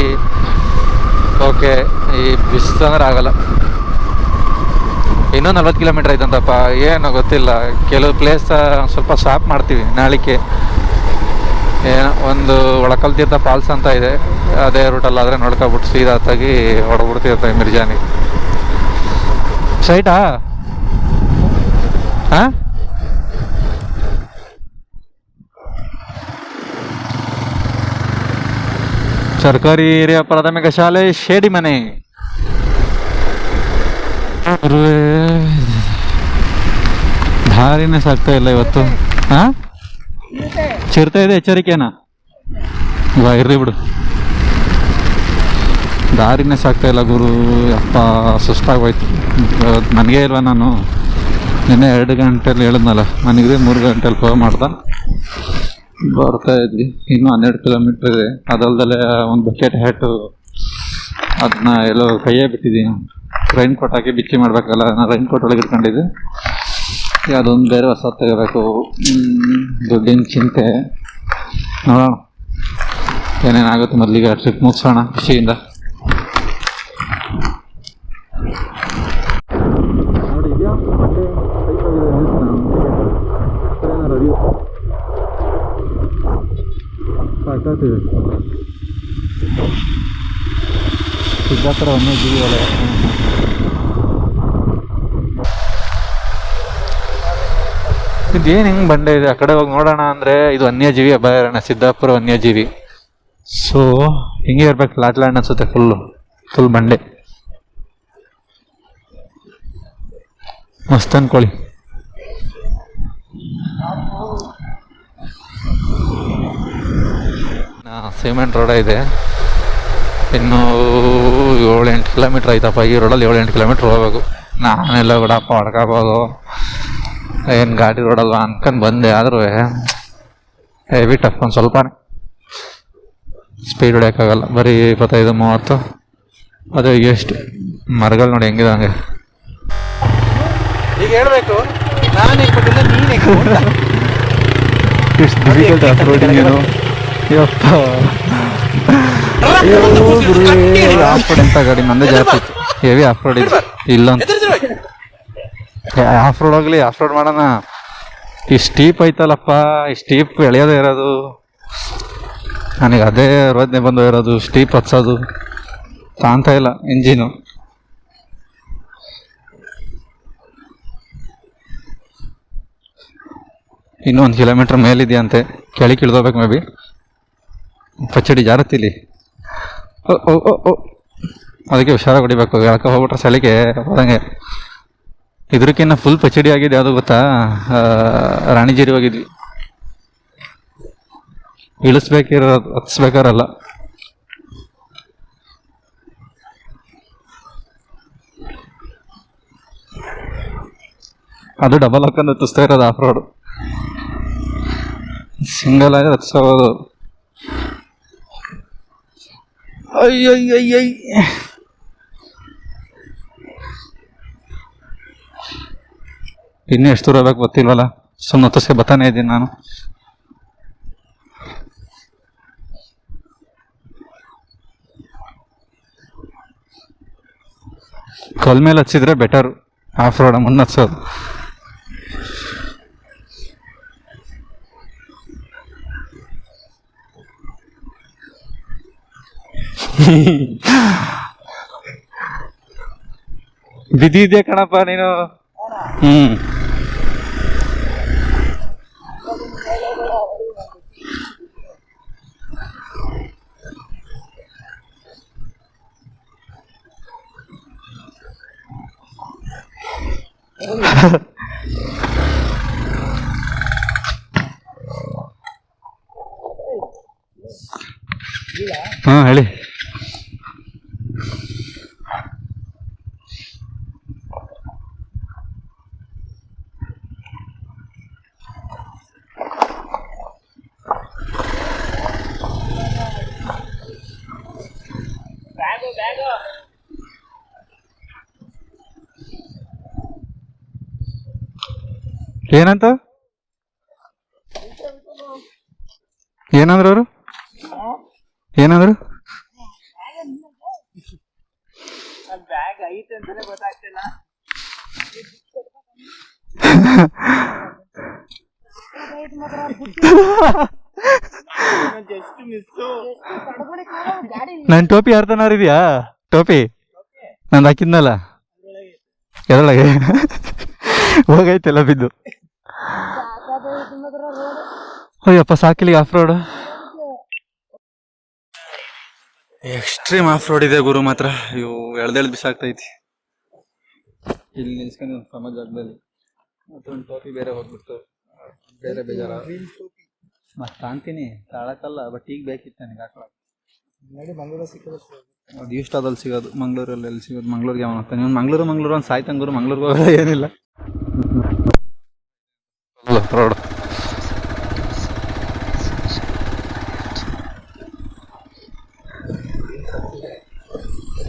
ಓಕೆ, ಈ ಬಿಸಿಲು ಅಂದ್ರೆ ಆಗಲ್ಲ. ಇನ್ನೂ 40 ಕಿಲೋಮೀಟ್ರ್ ಐತಂತಪ್ಪ, ಏನು ಗೊತ್ತಿಲ್ಲ. ಕೆಲವು ಪ್ಲೇಸ್ ಸ್ವಲ್ಪ ಸ್ಟಾಪ್ ಮಾಡ್ತೀವಿ ನಾಳಿಕೆ. ಏನೋ ಒಂದು ಒಳಕಲ್ ತೀರ್ಥ ಫಾಲ್ಸ್ ಅಂತ ಇದೆ, ಅದೇ ರೂಟಲ್ಲಾದರೆ ನೋಡ್ಕೊಬಿಟ್ಟು ಸೀದಾ ತಾಗಿ ಹೊಡ್ಬಿಡ್ತಿರ್ತೀವಿ ಮಿರ್ಜಾನಿ. ಸ್ಟ್ರೈಟಾ? ಹಾಂ, ಸರ್ಕಾರಿ ಹಿರಿಯ ಪ್ರಾಥಮಿಕ ಶಾಲೆ ಶೇಡಿ ಮನೆ. ದಾರಿನೇ ಸಾಕ್ತಾ ಇಲ್ಲ ಇವತ್ತು. ಹಾಂ, ಚಿರ್ತಾ ಇದೆ, ಎಚ್ಚರಿಕೆನಾ? ಇರ್ಲಿ ಬಿಡು. ದಾರಿನೇ ಸಾಕ್ತಾ ಇಲ್ಲ ಗುರು. ಅಪ್ಪ ಸುಸ್ತಾಗೋಯ್ತು. ನನಗೇ ಇಲ್ವ, ನಾನು ನಿನ್ನೆ 2 ಗಂಟೆಲಿ ಹೇಳಿದ್ನಲ್ಲ, ನನಗೆ 3 ಗಂಟೆಲಿ ಫೋನ್ ಮಾಡ್ದೆ. ಬರ್ತಾ ಇದ್ವಿ. ಇನ್ನೂ 12 ಕಿಲೋಮೀಟ್ರ್ ಇದೆ. ಅದಲ್ದಲ್ಲೇ ಒಂದು ಬಕೆಟ್ ಹ್ಯಾಟು ಅದನ್ನ ಎಲ್ಲೋ ಕೈಯೇ ಬಿಟ್ಟಿದ್ದೀನಿ. ರೈನ್ ಕೋಟ್ ಹಾಕಿ ಬಿಚ್ಚಿ ಮಾಡಬೇಕಲ್ಲ, ನಾನು ರೈನ್ ಕೋಟ್ ಒಳಗೆ ಇಟ್ಕೊಂಡಿದ್ದೆ. ಅದೊಂದು ಬೇರೆ ಹೊಸ ತೆಗಿಬೇಕು. ದುಡ್ಡಿನ ಚಿಂತೆ. ನೋಡೋಣ ಏನೇನಾಗುತ್ತೆ. ಮೊದಲಿಗೆ ಟ್ರಿಪ್ ಮುಗಿಸೋಣ ಖುಷಿಯಿಂದ. ಸಾಕಾಗ್ತಿದೆ. ಸಿದ್ದಾಪುರ ವನ್ಯಜೀವಿ ವಲಯ. ಇದೇನು ಹೆಂಗೆ ಬಂಡೆ ಇದೆ, ಆ ಕಡೆ ಹೋಗಿ ನೋಡೋಣ ಅಂದರೆ ಇದು ವನ್ಯಜೀವಿ ಅಭಯಾರಣ್ಯ, ಸಿದ್ದಾಪುರ ವನ್ಯಜೀವಿ. ಸೊ ಹಿಂಗೆ ಇರ್ಬೇಕು, ಲ್ಯಾಂಡ್ ಅನ್ಸುತ್ತೆ, ಫುಲ್ ಬಂಡೆ. ಮಸ್ತ್ ಅನ್ಕೊಳ್ಳಿ. ಸಿಮೆಂಟ್ ರೋಡ ಇದೆ, ಇನ್ನು 7-8 ಕಿಲೋಮೀಟ್ರ್ ಆಯ್ತಪ್ಪ. ಈ ರೋಡಲ್ಲಿ 7-8 ಕಿಲೋಮೀಟ್ರ್ ಹೋಗ್ಬೇಕು. ನಾನೆಲ್ಲ ಬಿಡಪ್ಪ ಹೊಡ್ಕೋಬೋದು, ಏನು ಗಾಡಿ ರೋಡಲ್ವ ಅನ್ಕೊಂಡು ಬಂದೆ. ಆದರೂ ಹೆವಿ ಟಫ್, ಒಂದು ಸ್ವಲ್ಪನೇ ಸ್ಪೀಡ್ ಹೊಡ್ಯೋಕ್ಕಾಗಲ್ಲ. ಬರೀ 25-30. ಅದು ಎಷ್ಟು ಮರಗಳು ನೋಡಿ ಹೆಂಗಿದೆ ಹಂಗೆ. ಈಗ ಹೇಳ್ಬೇಕು ನಾನು ಕೊಟ್ಟಿಲ್ಲ ನೀನು ಎಷ್ಟು ಡಿಫಿಕಲ್ಟ್ ಆಫ್ ರೋಡಿಂಗ್ ಏನು ಯಪ್ಪ. ಆಫ್ ರೋಡ್ ಅಂತ ಗಾಡಿ ನಂದೇ ಜಾಸ್ತಿ ಇತ್ತು, ಹೆವಿ ಆಫ್ ರೋಡ್ ಇತ್ತು. ಇಲ್ಲಂತ ಆಫ್ ರೋಡ್ ಹೋಗ್ಲಿ, ಆಫ್ ರೋಡ್ ಮಾಡೋಣ. ಈ ಸ್ಟೀಪ್ ಐತಲ್ಲಪ್ಪ, ಈ ಸ್ಟೀಪ್ ಎಳೆಯೋದೇ ಇರೋದು ನನಗೆ, ಅದೇ ರೋದನೆ ಬಂದು ಇರೋದು. ಸ್ಟೀಪ್ ಹತ್ಸೋದು ಕಾಣ್ತಾ ಇಲ್ಲ ಇಂಜಿನು. ಇನ್ನೂ 1 ಕಿಲೋಮೀಟ್ರ್ ಮೇಲಿದೆಯಂತೆ, ಕೆಳಗೆ ಇಳ್ದೋಗ್ಬೇಕು ಮೇ ಬಿ. ಪಚ್ಚಡಿ ಜಾರತ್ತಿಲಿ, ಅದಕ್ಕೆ ಹುಷಾರಾಗಿ ಹೊಡಿಬೇಕು. ಯಾಕೆ ಹೋಗ್ಬಿಟ್ರೆ ಸಲಿಗೆ ಹೋದಂಗೆ. ಇದಕ್ಕಿನ್ನ ಫುಲ್ ಪಚ್ಚಡಿ ಆಗಿದೆ, ಯಾವುದು ಗೊತ್ತಾ, ರಾಣಿಜೇರಿ ಹೋಗಿದ್ವಿ. ಇಳಿಸ್ಬೇಕಿರೋದು, ಹತ್ಸ್ಬೇಕಾರಲ್ಲ. ಅದು ಡಬಲ್ ಹಾಕೊಂಡು ಹತ್ತಿಸ್ತಾ ಇರೋದು ಆಫ್ ರೋಡ್. ಸಿಂಗಲ್ ಆಗಿ ಹತ್ಸೋದು. ಅಯ್ಯಯ್ಯಯ್ಯಯ್, ಇನ್ನೂ ಎಷ್ಟು ದೂರ ಬೇಕು ಗೊತ್ತಿಲ್ವಲ್ಲ, ಸುಮ್ಮನೆ ಹತ್ತಿಸ್ಕೆ ಬರ್ತಾನೆ ಇದ್ದೀನಿ ನಾನು. ಕಲ್ ಮೇಲೆ ಹಚ್ಚಿದ್ರೆ ಬೆಟರ್, ಆಫ್ ರೋಡ್ ಮುನ್ನ ಹಚ್ಚೋದು. ಬಿದ್ದಿದ್ಯಾ ಕಣಪ್ಪ ನೀನು. ಹಾಂ ಹೇಳಿ. ಏನಂತ ಏನಂದ್ರು ಅವರು, ಏನಂದ್ರು? ಬ್ಯಾಗ್ ಐತೆ ಅಂತಾನೆ ಗೊತ್ತಾಗ್ತಿಲ್ಲ. ನನ್ ಟೋಪಿ ಯಾರ್ದನಾರು ಇದೆಯಾ? ಟೋಪಿ ನಂದು ಹಾಕಿದ್ನಲ್ಲ ಎದೊಳಗೆ ಹೋಗೈತೆಲ್ಲ ಬಿದ್ದು. ಅಯ್ಯಪ್ಪ ಸಾಕಿಲಿ off road, extreme off road ಇದೆ ಗುರು. ಮಾತ್ರ ಇವು ಎಳ್ದೆಳ್ದು ಬಿಸಾಕ್ತೈತಿ. ಇಲ್ಲಿ ನಿಲ್ಸ್ಕೊಂಡು ಸಮಾಜ ಜಾಗದಲ್ಲಿ ಮತ್ತೊಂದು ಟೋಪಿ ಬೇರೆ ಹೋಗ್ಬಿಡ್ತು, ಬೇರೆ ಬೇಜಾರ. ಮತ್ತೆ ಕಾಣ್ತೀನಿ ತಾಳಕ್ಕಲ್ಲ, ಬಟ್ ಈಗ ಬೇಕಿತ್ತು ನನಗೆ ಹಾಕೊಳಕ್ಕೆ. ಮಂಗಳೂರು ಸಿಕ್ಕಿದ್ರೆ ಅದು ಇಷ್ಟದಲ್ಲಿ ಸಿಗೋದು, ಮಂಗ್ಳೂರಲ್ಲಿ ಎಲ್ಲಿ ಸಿಗೋದು? ಮಂಗ್ಳೂರಿಗೆ ಅವನು ಹೋಗ್ತಾನೆ. ನೀವು ಮಂಗ್ಳೂರು ಅಂತ ಸಾಯ್ತಂಗೂರು, ಮಂಗ್ಳೂರಿಗೆ ಹೋಗೋಲ್ಲ ಏನಿಲ್ಲ. ರೋಡ್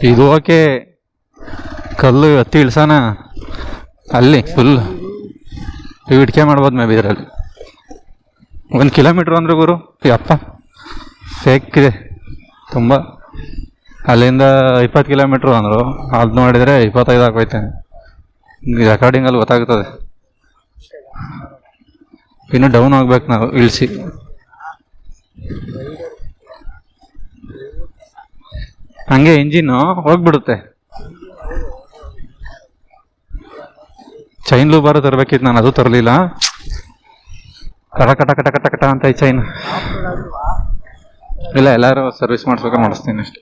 ಇದು ಓಕೆ, ಕಲ್ಲು ಹತ್ತಿ ಇಳ್ಸೋಣ ಅಲ್ಲಿ ಫುಲ್ ಇವು ಇಟ್ಕೆ ಮಾಡ್ಬೋದು ಮೇ ಬಿ ಇದರಲ್ಲಿ. 1 ಕಿಲೋಮೀಟ್ರ್ ಅಂದ್ರೆ ಗುರು ಯಪ್ಪ ಫೇಕ್ ಇದೆ ತುಂಬ. ಅಲ್ಲಿಂದ 20 ಕಿಲೋಮೀಟ್ರು ಅಂದರು, ಅದು ನೋಡಿದರೆ 25 ಆಗೋಯ್ತೇನೆ. ರೆಕಾರ್ಡಿಂಗಲ್ಲಿ ಗೊತ್ತಾಗ್ತದೆ. ಇನ್ನು ಡೌನ್ ಆಗ್ಬೇಕು ನಾವು ಇಳಿಸಿ. ಹಂಗೆ ಇಂಜಿನ್ನು ಹೋಗ್ಬಿಡುತ್ತೆ. ಚೈನ್ ಲೂಬಾರು ತರಬೇಕಿತ್ತು ನಾನು, ಅದು ತರಲಿಲ್ಲ. ಕಟ ಕಟ ಕಟ ಕಟ ಕಟ ಅಂತ ಈ ಚೈನ್. ಇಲ್ಲ, ಎಲ್ಲರೂ ಸರ್ವಿಸ್ ಮಾಡಿಸ್ಬೇಕಾದ್ರೆ ಮಾಡಿಸ್ತೀನಿ ಅಷ್ಟೇ.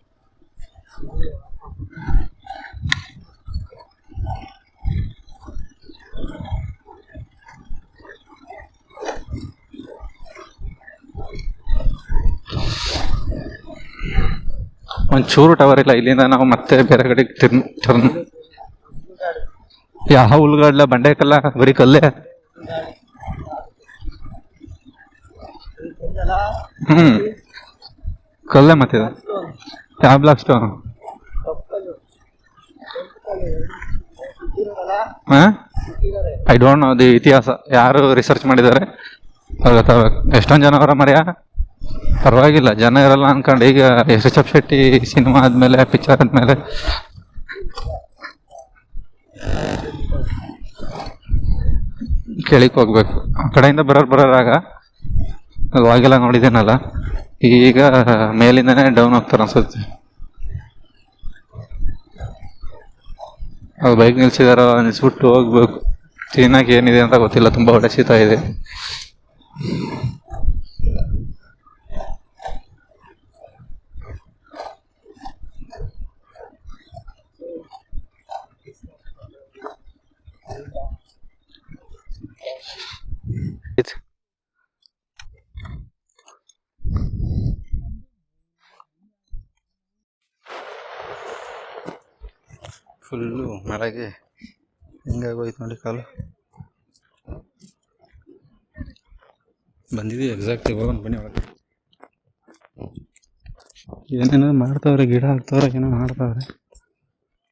ಒಂಚೂರು ಟವರ್ ಇಲ್ಲ. ಇಲ್ಲಿಂದ ನಾವು ಮತ್ತೆ ಬೇರೆ ಕಡೆಗೆ ಟರ್ನ್. ಯಾವ ಹುಲ್ಗಡ್ಲ ಬಂಡೆ ಕಲ್ಲ, ಬರೀ ಕಲ್ಲೇ. ಕಲ್ಲೇ ಮತ್ತೆ ಯಾವ black stone? I don't know the ಇತಿಹಾಸ. ಯಾರು ರಿಸರ್ಚ್ ಮಾಡಿದ್ದಾರೆ ಗೊತ್ತಾಗಬೇಕು. ಎಷ್ಟೊಂದು ಜನ ಅವರ ಮರ್ಯ ಪರವಾಗಿಲ್ಲ, ಜನ ಇರಲ್ಲ ಅನ್ಕೊಂಡು. ಈಗ ರಿಷಬ್ ಶೆಟ್ಟಿ ಸಿನಿಮಾ ಆದ್ಮೇಲೆ, ಪಿಕ್ಚರ್ ಆದ್ಮೇಲೆ ಕೇಳಿಕ್ ಹೋಗ್ಬೇಕು. ಆ ಕಡೆಯಿಂದ ಬರೋರಾಗ ಅವಾಗೆಲ್ಲ ನೋಡಿದ್ದೇನಲ್ಲ. ಈಗ ಮೇಲಿಂದನೇ ಡೌನ್ ಹೋಗ್ತಾರೆ ಅನ್ಸುತ್ತೆ. ಅದು ಬೈಕ್ ನಿಲ್ಸಿದಾರ, ನಿಲ್ಸ್ಬಿಟ್ಟು ಹೋಗ್ಬೇಕು. ತಿನ್ನಕ್ಕೆ ಏನಿದೆ ಅಂತ ಗೊತ್ತಿಲ್ಲ, ತುಂಬ ಹೊಡೆ ಶೀತ ಇದೆ. ಫುಲ್ಲು ಮಳೆಗೆ ಹೆಂಗಾಗೋಯ್ತು ನೋಡಿ ಕಾಲು. ಬಂದಿದ್ದೀವಿ ಎಕ್ಸಾಕ್ಟ್. ಹೋಗೋಣ ಬನ್ನಿ ಒಳಗೆ. ಏನೇನೋ ಮಾಡ್ತಾವ್ರೆ, ಗಿಡ ಹಾಕ್ತವ್ರೆ, ಏನೋ ಮಾಡ್ತಾವ್ರೆ.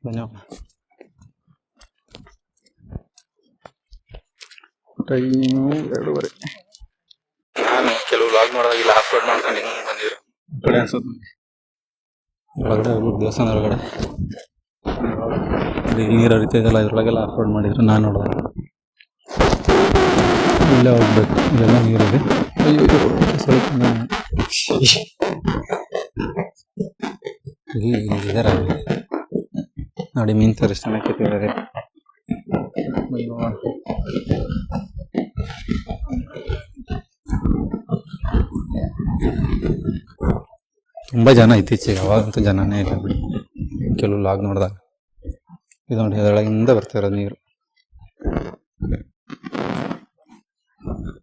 ಬನ್ನಿ ಹೋಗೋಣ. ಟೈಮು 2:30. ನಾನು ಕೆಲವು ಲಾಗ್ ಮಾಡೋದಾಗಿಲ್ಲ, ಅಪ್ಲೋಡ್ ಮಾಡ್ಕೊಂಡು ಹಿಂಗೆ ಬಂದಿದ್ರು ಕಡೆ ಅನ್ಸುತ್ತೆ. ಒಳಗಡೆ ಹೋಗ್ಬಿಟ್ಟು ದೇವಸ್ಥಾನ ಒಳಗಡೆ ನೀರು ಹರಿತಿದೆಲ್ಲ, ಇದ್ರೊಳಗೆಲ್ಲ ಅಪ್ಲೋಡ್ ಮಾಡಿದ್ರು. ನಾನು ನೋಡಿದೆ. ಇಲ್ಲೇ ಹೋಗ್ಬೇಕು, ಇದೆಲ್ಲ ನೀರಿದೆ. ಅಯ್ಯೋ ಸ್ವಲ್ಪ ಇದಾರ ನೋಡಿ, ಮೀನು ತರಿಸ್ತಾನೆ ಕೆತ್ತಿದ್ದಾರೆ. ತುಂಬ ಜನ ಇತ್ತೀಚೆಗೆ, ಅವಾಗಂತೂ ಜನನೇ ಇಲ್ಲ ಬಿಡಿ. ಕೆಲವು ಲಾಗ್ ನೋಡಿದಾಗ ಇದು ನೋಡಿ, ಅದರೊಳಗಿಂದ ಬರ್ತಿರೋದು ನೀರು.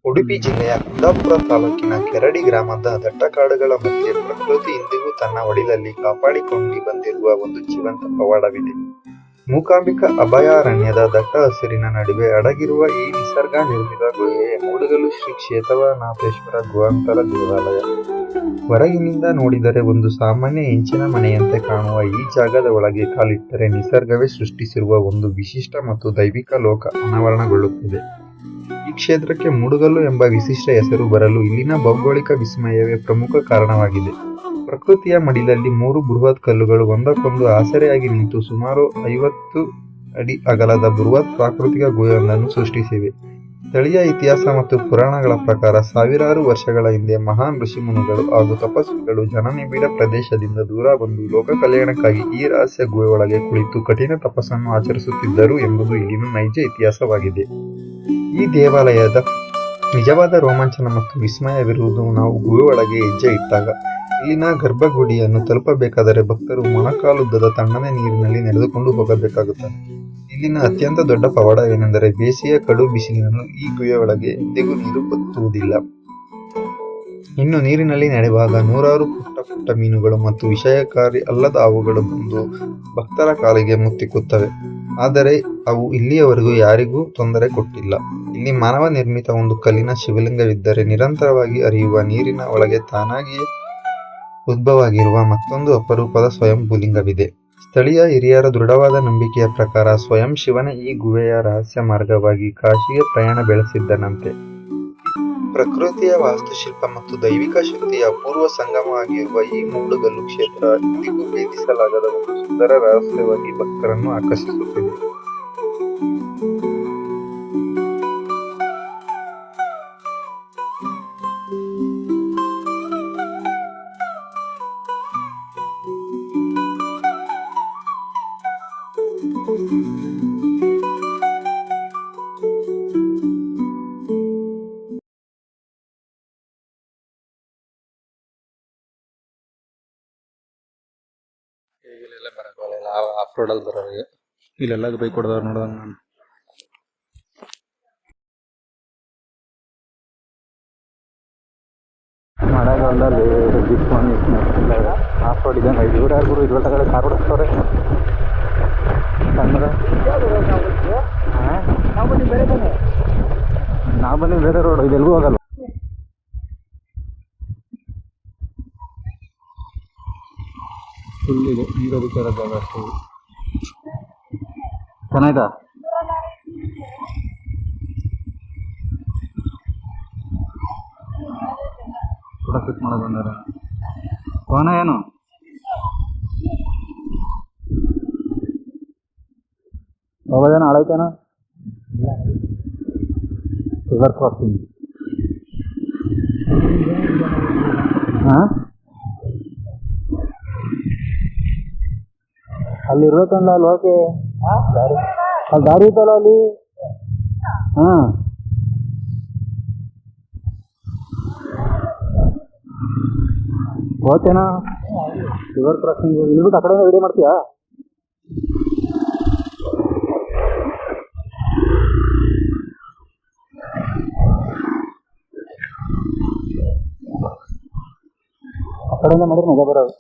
ಉಡುಪಿ ಜಿಲ್ಲೆಯ ಕುಂದಾಪುರ ತಾಲೂಕಿನ ಕೆರಡಿ ಗ್ರಾಮದ ದಟ್ಟಕಾಡುಗಳ ಮಧ್ಯೆ ಪ್ರಕೃತಿ ಇಂದಿಗೂ ತನ್ನ ಒಡಿಲಲ್ಲಿ ಕಾಪಾಡಿಕೊಂಡು ಬಂದಿರುವ ಒಂದು ಜೀವಂತ ಪವಾಡವಿದೆ. ಮೂಕಾಂಬಿಕಾ ಅಭಯಾರಣ್ಯದ ದಟ್ಟ ಹಸಿರಿನ ನಡುವೆ ಅಡಗಿರುವ ಈ ನಿಸರ್ಗ ನಿರ್ಮಿತ ಗುಹೆಯೇ ಮೂಡುಗಲ್ಲು ಶ್ರೀ ಕ್ಷೇತ್ರನಾಥೇಶ್ವರ ಗುಹಾಂತರ ದೇವಾಲಯ. ಹೊರಗಿನಿಂದ ನೋಡಿದರೆ ಒಂದು ಸಾಮಾನ್ಯ ಹೆಂಚಿನ ಮನೆಯಂತೆ ಕಾಣುವ ಈ ಜಾಗದ ಒಳಗೆ ಕಾಲಿಟ್ಟರೆ ನಿಸರ್ಗವೇ ಸೃಷ್ಟಿಸಿರುವ ಒಂದು ವಿಶಿಷ್ಟ ಮತ್ತು ದೈವಿಕ ಲೋಕ ಅನಾವರಣಗೊಳ್ಳುತ್ತದೆ. ಈ ಕ್ಷೇತ್ರಕ್ಕೆ ಮೂಡುಗಲ್ಲು ಎಂಬ ವಿಶಿಷ್ಟ ಹೆಸರು ಬರಲು ಇಲ್ಲಿನ ಭೌಗೋಳಿಕ ವಿಸ್ಮಯವೇ ಪ್ರಮುಖ ಕಾರಣವಾಗಿದೆ. ಪ್ರಕೃತಿಯ ಮಡಿಲಲ್ಲಿ 3 ಬೃಹತ್ ಕಲ್ಲುಗಳು ಒಂದಕ್ಕೊಂದು ಆಸರೆಯಾಗಿ ನಿಂತು ಸುಮಾರು 50 ಅಡಿ ಅಗಲದ ಬೃಹತ್ ಪ್ರಾಕೃತಿಕ ಗುಹೆಯೊಂದನ್ನು ಸೃಷ್ಟಿಸಿವೆ. ಸ್ಥಳೀಯ ಇತಿಹಾಸ ಮತ್ತು ಪುರಾಣಗಳ ಪ್ರಕಾರ ಸಾವಿರಾರು ವರ್ಷಗಳ ಹಿಂದೆ ಮಹಾನ್ ಋಷಿಮುನಿಗಳು ಹಾಗೂ ತಪಸ್ವಿಗಳು ಜನನಿಬಿಡ ಪ್ರದೇಶದಿಂದ ದೂರ ಬಂದು ಲೋಕ ಕಲ್ಯಾಣಕ್ಕಾಗಿ ಈ ರಹಸ್ಯ ಗುಹೆ ಒಳಗೆ ಕುಳಿತು ಕಠಿಣ ತಪಸ್ಸನ್ನು ಆಚರಿಸುತ್ತಿದ್ದರು ಎಂಬುದು ಇಲ್ಲಿನ ನೈಜ ಇತಿಹಾಸವಾಗಿದೆ. ಈ ದೇವಾಲಯದ ನಿಜವಾದ ರೋಮಾಂಚನ ಮತ್ತು ವಿಸ್ಮಯವಿರುವುದು ನಾವು ಗುಹೆ ಒಳಗೆ ಹೆಜ್ಜೆ ಇಟ್ಟಾಗ. ಇಲ್ಲಿನ ಗರ್ಭಗುಡಿಯನ್ನು ತಲುಪಬೇಕಾದರೆ ಭಕ್ತರು ಮೊಣಕಾಲುದ್ದದ ತಣ್ಣನೆ ನೀರಿನಲ್ಲಿ ನಡೆದುಕೊಂಡು ಹೋಗಬೇಕಾಗುತ್ತದೆ. ಇಲ್ಲಿನ ಅತ್ಯಂತ ದೊಡ್ಡ ಪವಾಡವೇನೆಂದರೆ ಬೇಸಿಗೆಯ ಕಡು ಬಿಸಿಲಿನಲ್ಲೂ ಈ ಗುಹೆಯೊಳಗೆ ಎಂದಿಗೂ ನೀರು ಬತ್ತುವುದಿಲ್ಲ. ಇನ್ನು ನೀರಿನಲ್ಲಿ ನಡೆಯುವಾಗ ನೂರಾರು ಪುಟ್ಟ ಪುಟ್ಟ ಮೀನುಗಳು ಮತ್ತು ವಿಷಯಕಾರಿ ಅಲ್ಲದ ಹಾವುಗಳು ಬಂದು ಭಕ್ತರ ಕಾಲಿಗೆ ಮುತ್ತಿಕ್ಕುತ್ತವೆ. ಆದರೆ ಅವು ಇಲ್ಲಿಯವರೆಗೂ ಯಾರಿಗೂ ತೊಂದರೆ ಕೊಟ್ಟಿಲ್ಲ. ಇಲ್ಲಿ ಮಾನವ ನಿರ್ಮಿತ ಒಂದು ಕಲ್ಲಿನ ಶಿವಲಿಂಗವಿದ್ದರೆ ನಿರಂತರವಾಗಿ ಹರಿಯುವ ನೀರಿನ ಒಳಗೆ ತಾನಾಗಿಯೇ ಉದ್ಭವವಾಗಿರುವ ಮತ್ತೊಂದು ಅಪರೂಪದ ಸ್ವಯಂಭೂಲಿಂಗವಿದೆ. ಸ್ಥಳೀಯ ಹಿರಿಯರ ದೃಢವಾದ ನಂಬಿಕೆಯ ಪ್ರಕಾರ ಸ್ವಯಂ ಶಿವನೇ ಈ ಗುಹೆಯ ರಹಸ್ಯ ಮಾರ್ಗವಾಗಿ ಕಾಶಿಗೆ ಪ್ರಯಾಣ ಬೆಳೆಸಿದ್ದನಂತೆ. ಪ್ರಕೃತಿಯ ವಾಸ್ತುಶಿಲ್ಪ ಮತ್ತು ದೈವಿಕ ಶಕ್ತಿಯ ಅಪೂರ್ವ ಸಂಗಮವಾಗಿರುವ ಈ ಮೂಡುಗಲ್ಲು ಕ್ಷೇತ್ರ ಇಂದಿಗೂ ಭೇದಿಸಲಾಗದ ಒಂದು ಸುಂದರ ರಹಸ್ಯವಾಗಿ ಭಕ್ತರನ್ನು ಆಕರ್ಷಿಸುತ್ತಿದೆ. ಇಲ್ಲೆಲ್ಲ ಬರೋಕ್ಕಲ್ಲ, ಇಲ್ಲ ಆಫ್ ರೋಡಲ್ಲಿ ಬರೋರಿಗೆ ಇಲ್ಲೆಲ್ಲ ಬೈಕ್ ಹೊಡೆದವ್ರು ನೋಡಿದಂಗೆ ನಾನು. ಮಳೆಗಾಲದಲ್ಲಿ ಜಿಪ್ಪಾಣಿ ಆಫ್ ರೋಡ್ ಇದ್ದಂಗೆ ಇವ್ರು ಯಾರು ಗುರು ಇದ್ರ ಕಡೆ ಕಾರ್ ಹೊಡಿಸ್ತವ್ರೆ ಸಣ್ಣದ. ನಾವು ಬಂದಿದ್ದು ಬೇರೆ ರೋಡ್, ಇದೆಲ್ಗೂ ಹೋಗಲ್ಲ. ಫುಲ್ ಇದೆ ನೀರೋದಕ್ಕೆ ಜಾಗ ಅಷ್ಟು ಚೆನ್ನಾಯ್ತಾ. ಫೋಟೋ ಕ್ಲಿಕ್ ಮಾಡೋದು ಬಂದಾರೆ ಕೋನ ಏನು ಹೋಗೋದೇನೋ ಹಾಳೈತೇನೋ. ರಿವರ್ ಕ್ರಾಸಿಂಗ್ ಹಾಂ ಅಲ್ಲಿ ಇರ್ಬೇಕಂದ ಅಲ್ಲಿ ಓಕೆ ಅಲ್ಲಿ ದಾರಿ ಇತ್ತಲ್ಲ ಅಲ್ಲಿ. ಹಾಂ ಓಕೆನಾ ರಿವರ್ ಕ್ರಾಸಿಂಗ್ ಇಲ್ಬಿಟ್ಟು ಆ ಕಡೆ ವಿಡಿಯೋ ಮಾಡ್ತೀಯಾ? ಆ ಕಡೆಯಿಂದ ಮಾಡಿದ್ರೆ ಮಜಾ ಬರೋದು.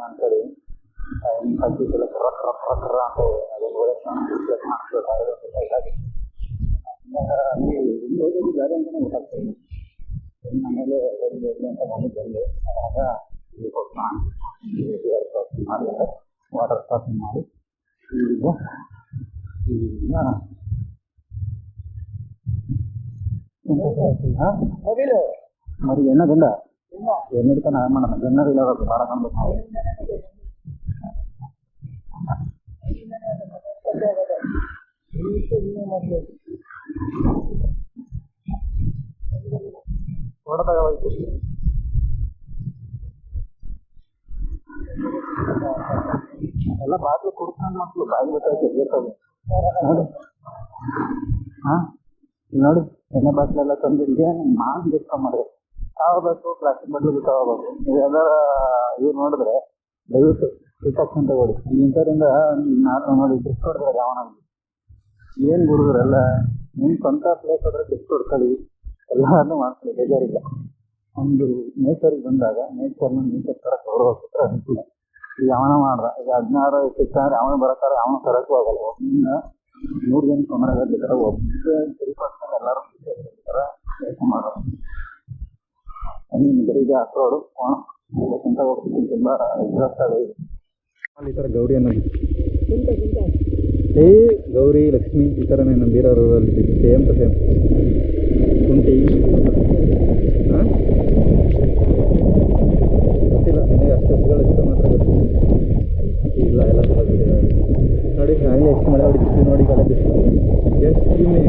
ಅಂತೇಳಿ ಟೈಮ್ ಕಟ್ಟಿದ್ದೆಲ್ಲ ಕರ ಅಂತ ಅದನ್ನು ಬೇರೆ ಅಂತಲೇ ಗೊತ್ತಾಗ್ತದೆ. ಆಮೇಲೆ ಅಂತ ಬಂದಿದ್ದಲ್ಲಿ ಆಗ ಮಾಡಿ ವಾಟರ್ ಕ್ರಾಸಿಂಗ್ ಮಾಡಿ ಈಗ మరి ಎಣ್ಣ ಗಂಡ ಎಣ್ಣಿಡ್ತಾನೆ ಹಾಳು ಮಾಡೋಣ ಗಣ್ಣರಿಲ್ಲ ಭಾಳ ಕಾಣ್ಬೇಕು ನಾವು. ಹೊಡೆದಾಗಬೇಕು ಎಲ್ಲ ಬಾಗಿಲು ಕುಡ್ಕೊಂಡು ಮಕ್ಕಳು ಬಾಗಿ ಬೇಕಾಗಿ ನೋಡಿ. ಹಾಂ ನೋಡಿ ಎಣ್ಣೆ ಬಾಟ್ಲೆಲ್ಲ ತಂದಿದ್ದೆ ಮಾಡಿ ಮಾಡಿದ್ರೆ ತಗೋಬೇಕು, ಪ್ಲಾಸ್ಟಿಕ್ ಬಾಟ್ಲಿಗೆ ತಗೋಬೇಕು. ಇದೆಲ್ಲ ಇವ್ರು ನೋಡಿದ್ರೆ ದಯವಿಟ್ಟು ಡಿಟೆಕ್ಷನ್ ತಗೊಳ್ಳಿ. ಇಂಥದ್ರಿಂದ ನೋಡಿ ಡಿಸ್ಕ್ ಹೊಡೆದ್ರೆ ಅವನ ಏನು ಗುರುದ್ರೆಲ್ಲ ನಿಮ್ಮ ಸ್ವಂತ ಪ್ಲೇಸ್ ಹೋದ್ರೆ ಡಿಸ್ಕ್ ಹೊಡ್ಕೊಳ್ಳಿ, ಎಲ್ಲಾನು ಮಾಡ್ಕೊಳ್ಳಿ, ಬೇಜಾರಿಲ್ಲ. ಒಂದು ನೇಚರಿಗೆ ಬಂದಾಗ ನೇಚರ್ನ ನೇಚರ್ ಥರ ಗೌರವಿಸಿದ್ರೆ ಅನುಕೂಲ. ಈಗ ಅವನ ಮಾಡ್ದ ಈಗ 16 ಸಿಕ್ಕಾದ್ರೆ ಅವನು ಬರೋಕ್ಕಾದ್ರೆ ಅವನು ತರಕ್ಕೂ ಆಗಲ್ಲ. ಒಬ್ಬನ 100 ಜನ ತೊಂದರೆ ಒಬ್ಬ ಸರಿಪಡಿಸ್ಕೊಂಡು ಎಲ್ಲರೂ ಥರ ಕೆಲಸ ಮಾಡೋದು. ಬರೀಗೆ ಹಾಕೋರು ಅಂತ ಹೋಗ್ತೀನಿ ತುಂಬ ಇಂಟ್ರೆಸ್ಟ್ ಆಗಿದೆ. ಈ ಥರ ಗೌರಿ ಅನ್ನೋದು ಗೌರಿ ಲಕ್ಷ್ಮಿ ಈ ಥರನೇ ನಮ್ಮ ಬೀರೂರಲ್ಲಿ ಸೇಮ್ ಟು ಸೇಮ್ ಕುಂಟಿ. ಹಾಂ ಗೊತ್ತಿಲ್ಲ ನನಗೆ ಅಷ್ಟು ಹಸುಗಳು ಇಷ್ಟ ಮಾತ್ರ ಗೊತ್ತಿಲ್ಲ. ಇಲ್ಲ ಎಲ್ಲ ನೋಡಿ ಆಗಲೇ ಎಷ್ಟು ಮಳೆ ಹೊಡಿತಿದ್ವಿ ನೋಡಿ. ಕಾಲ ಬಿಸಿಲು ಎಷ್ಟು ಕಡಿಮೆ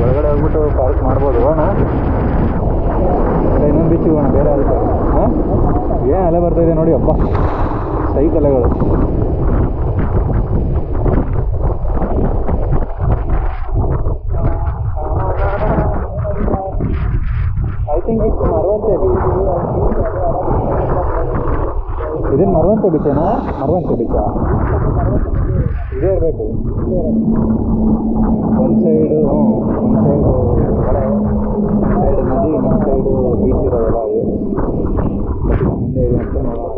ಒಳಗಡೆ ಹೋಗ್ಬಿಟ್ಟು ಪಾರ್ಕ್ ಮಾಡ್ಬೋದು. ಹೋಗೋಣ ಇನ್ನೊಂದು ಬೀಚಿಗೆ ಹೋಗೋಣ ಬೇರೆ ಅದಕ್ಕೆ. ಹಾಂ ಏನು ಅಲೆ ಬರ್ತಾಯಿದೆ ನೋಡಿ ಹಬ್ಬ ಸೈಕ್ ಅಲೆಗಳು. I think it's Maravanthe beach. ಇದೇನು ಮರವಂತೆ ಬೀಚೇನಾ? ಮರವಂತೆ ಬೀಚಾ ಇದೇ ಇರಬೇಕು. ಒಂದು ಸೈಡು ಒಂದು ಸೈಡು ಕಡೆ ಸೈಡ್ ನದಿ, ಇನ್ನೊಂದು ಸೈಡು ಬೀಚ್ ಇರೋದಲ್ಲ ಇದು ಮುಂದೆ ಇದೆ ಅಂತ ನೋಡೋಣ.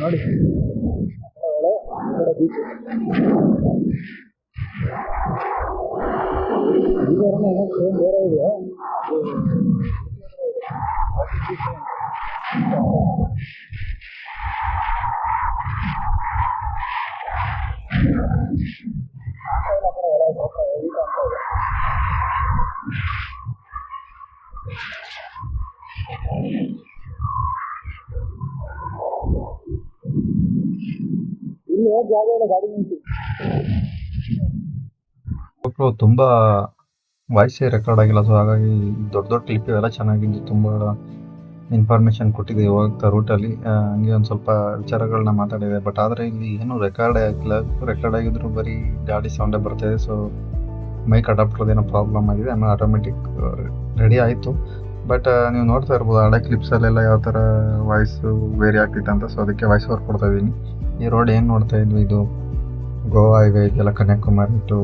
ನೋಡಿ ಬೇರೆ ಇದೆ. ಇಲ್ಲಿ ಜಾಗ ಇಲ್ಲ, ಗಾಡಿ ನಿಂತು ತುಂಬ ವಾಯ್ಸೇ ರೆಕಾರ್ಡ್ ಆಗಿಲ್ಲ, ಸೊ ಹಾಗಾಗಿ ದೊಡ್ಡ ದೊಡ್ಡ ಕ್ಲಿಪ್ ಎಲ್ಲ ಚೆನ್ನಾಗಿದ್ದು ತುಂಬ ಇನ್ಫಾರ್ಮೇಷನ್ ಕೊಟ್ಟಿದೆ ಹೋಗ್ತಾ ರೂಟಲ್ಲಿ. ಹಂಗೆ ಒಂದು ಸ್ವಲ್ಪ ವಿಚಾರಗಳನ್ನ ಮಾತಾಡಿದೆ. ಬಟ್ ಆದರೆ ಇಲ್ಲಿ ಏನು ರೆಕಾರ್ಡೇ ಆಗಿಲ್ಲ. ರೆಕಾರ್ಡ್ ಆಗಿದ್ರು ಬರೀ ಗಾಡಿ ಸೌಂಡೇ ಬರ್ತಾಯಿದೆ. ಸೊ ಮೈಕ್ ಅಡಾಪ್ಟರ್ದು ಏನೋ ಪ್ರಾಬ್ಲಮ್ ಆಗಿದೆ. ಆಮೇಲೆ ಆಟೋಮೆಟಿಕ್ ರೆಡಿ ಆಯಿತು. ಬಟ್ ನೀವು ನೋಡ್ತಾ ಇರ್ಬೋದು ಹಳೆ ಕ್ಲಿಪ್ಸಲ್ಲೆಲ್ಲ ಯಾವ ಥರ ವಾಯ್ಸು ವೇರಿ ಆಗ್ತಿತ್ತು ಅಂತ. ಸೊ ಅದಕ್ಕೆ ವಾಯ್ಸ್ ಓವರ್ ಕೊಡ್ತಾ ಇದ್ದೀನಿ. ಈ ರೋಡ್ ಏನು ನೋಡ್ತಾ ಇದ್ವಿ, ಇದು ಗೋವಾ ಹೈವೇ ಇದೆಯಲ್ಲ, ಕನ್ಯಾಕುಮಾರಿ ಟು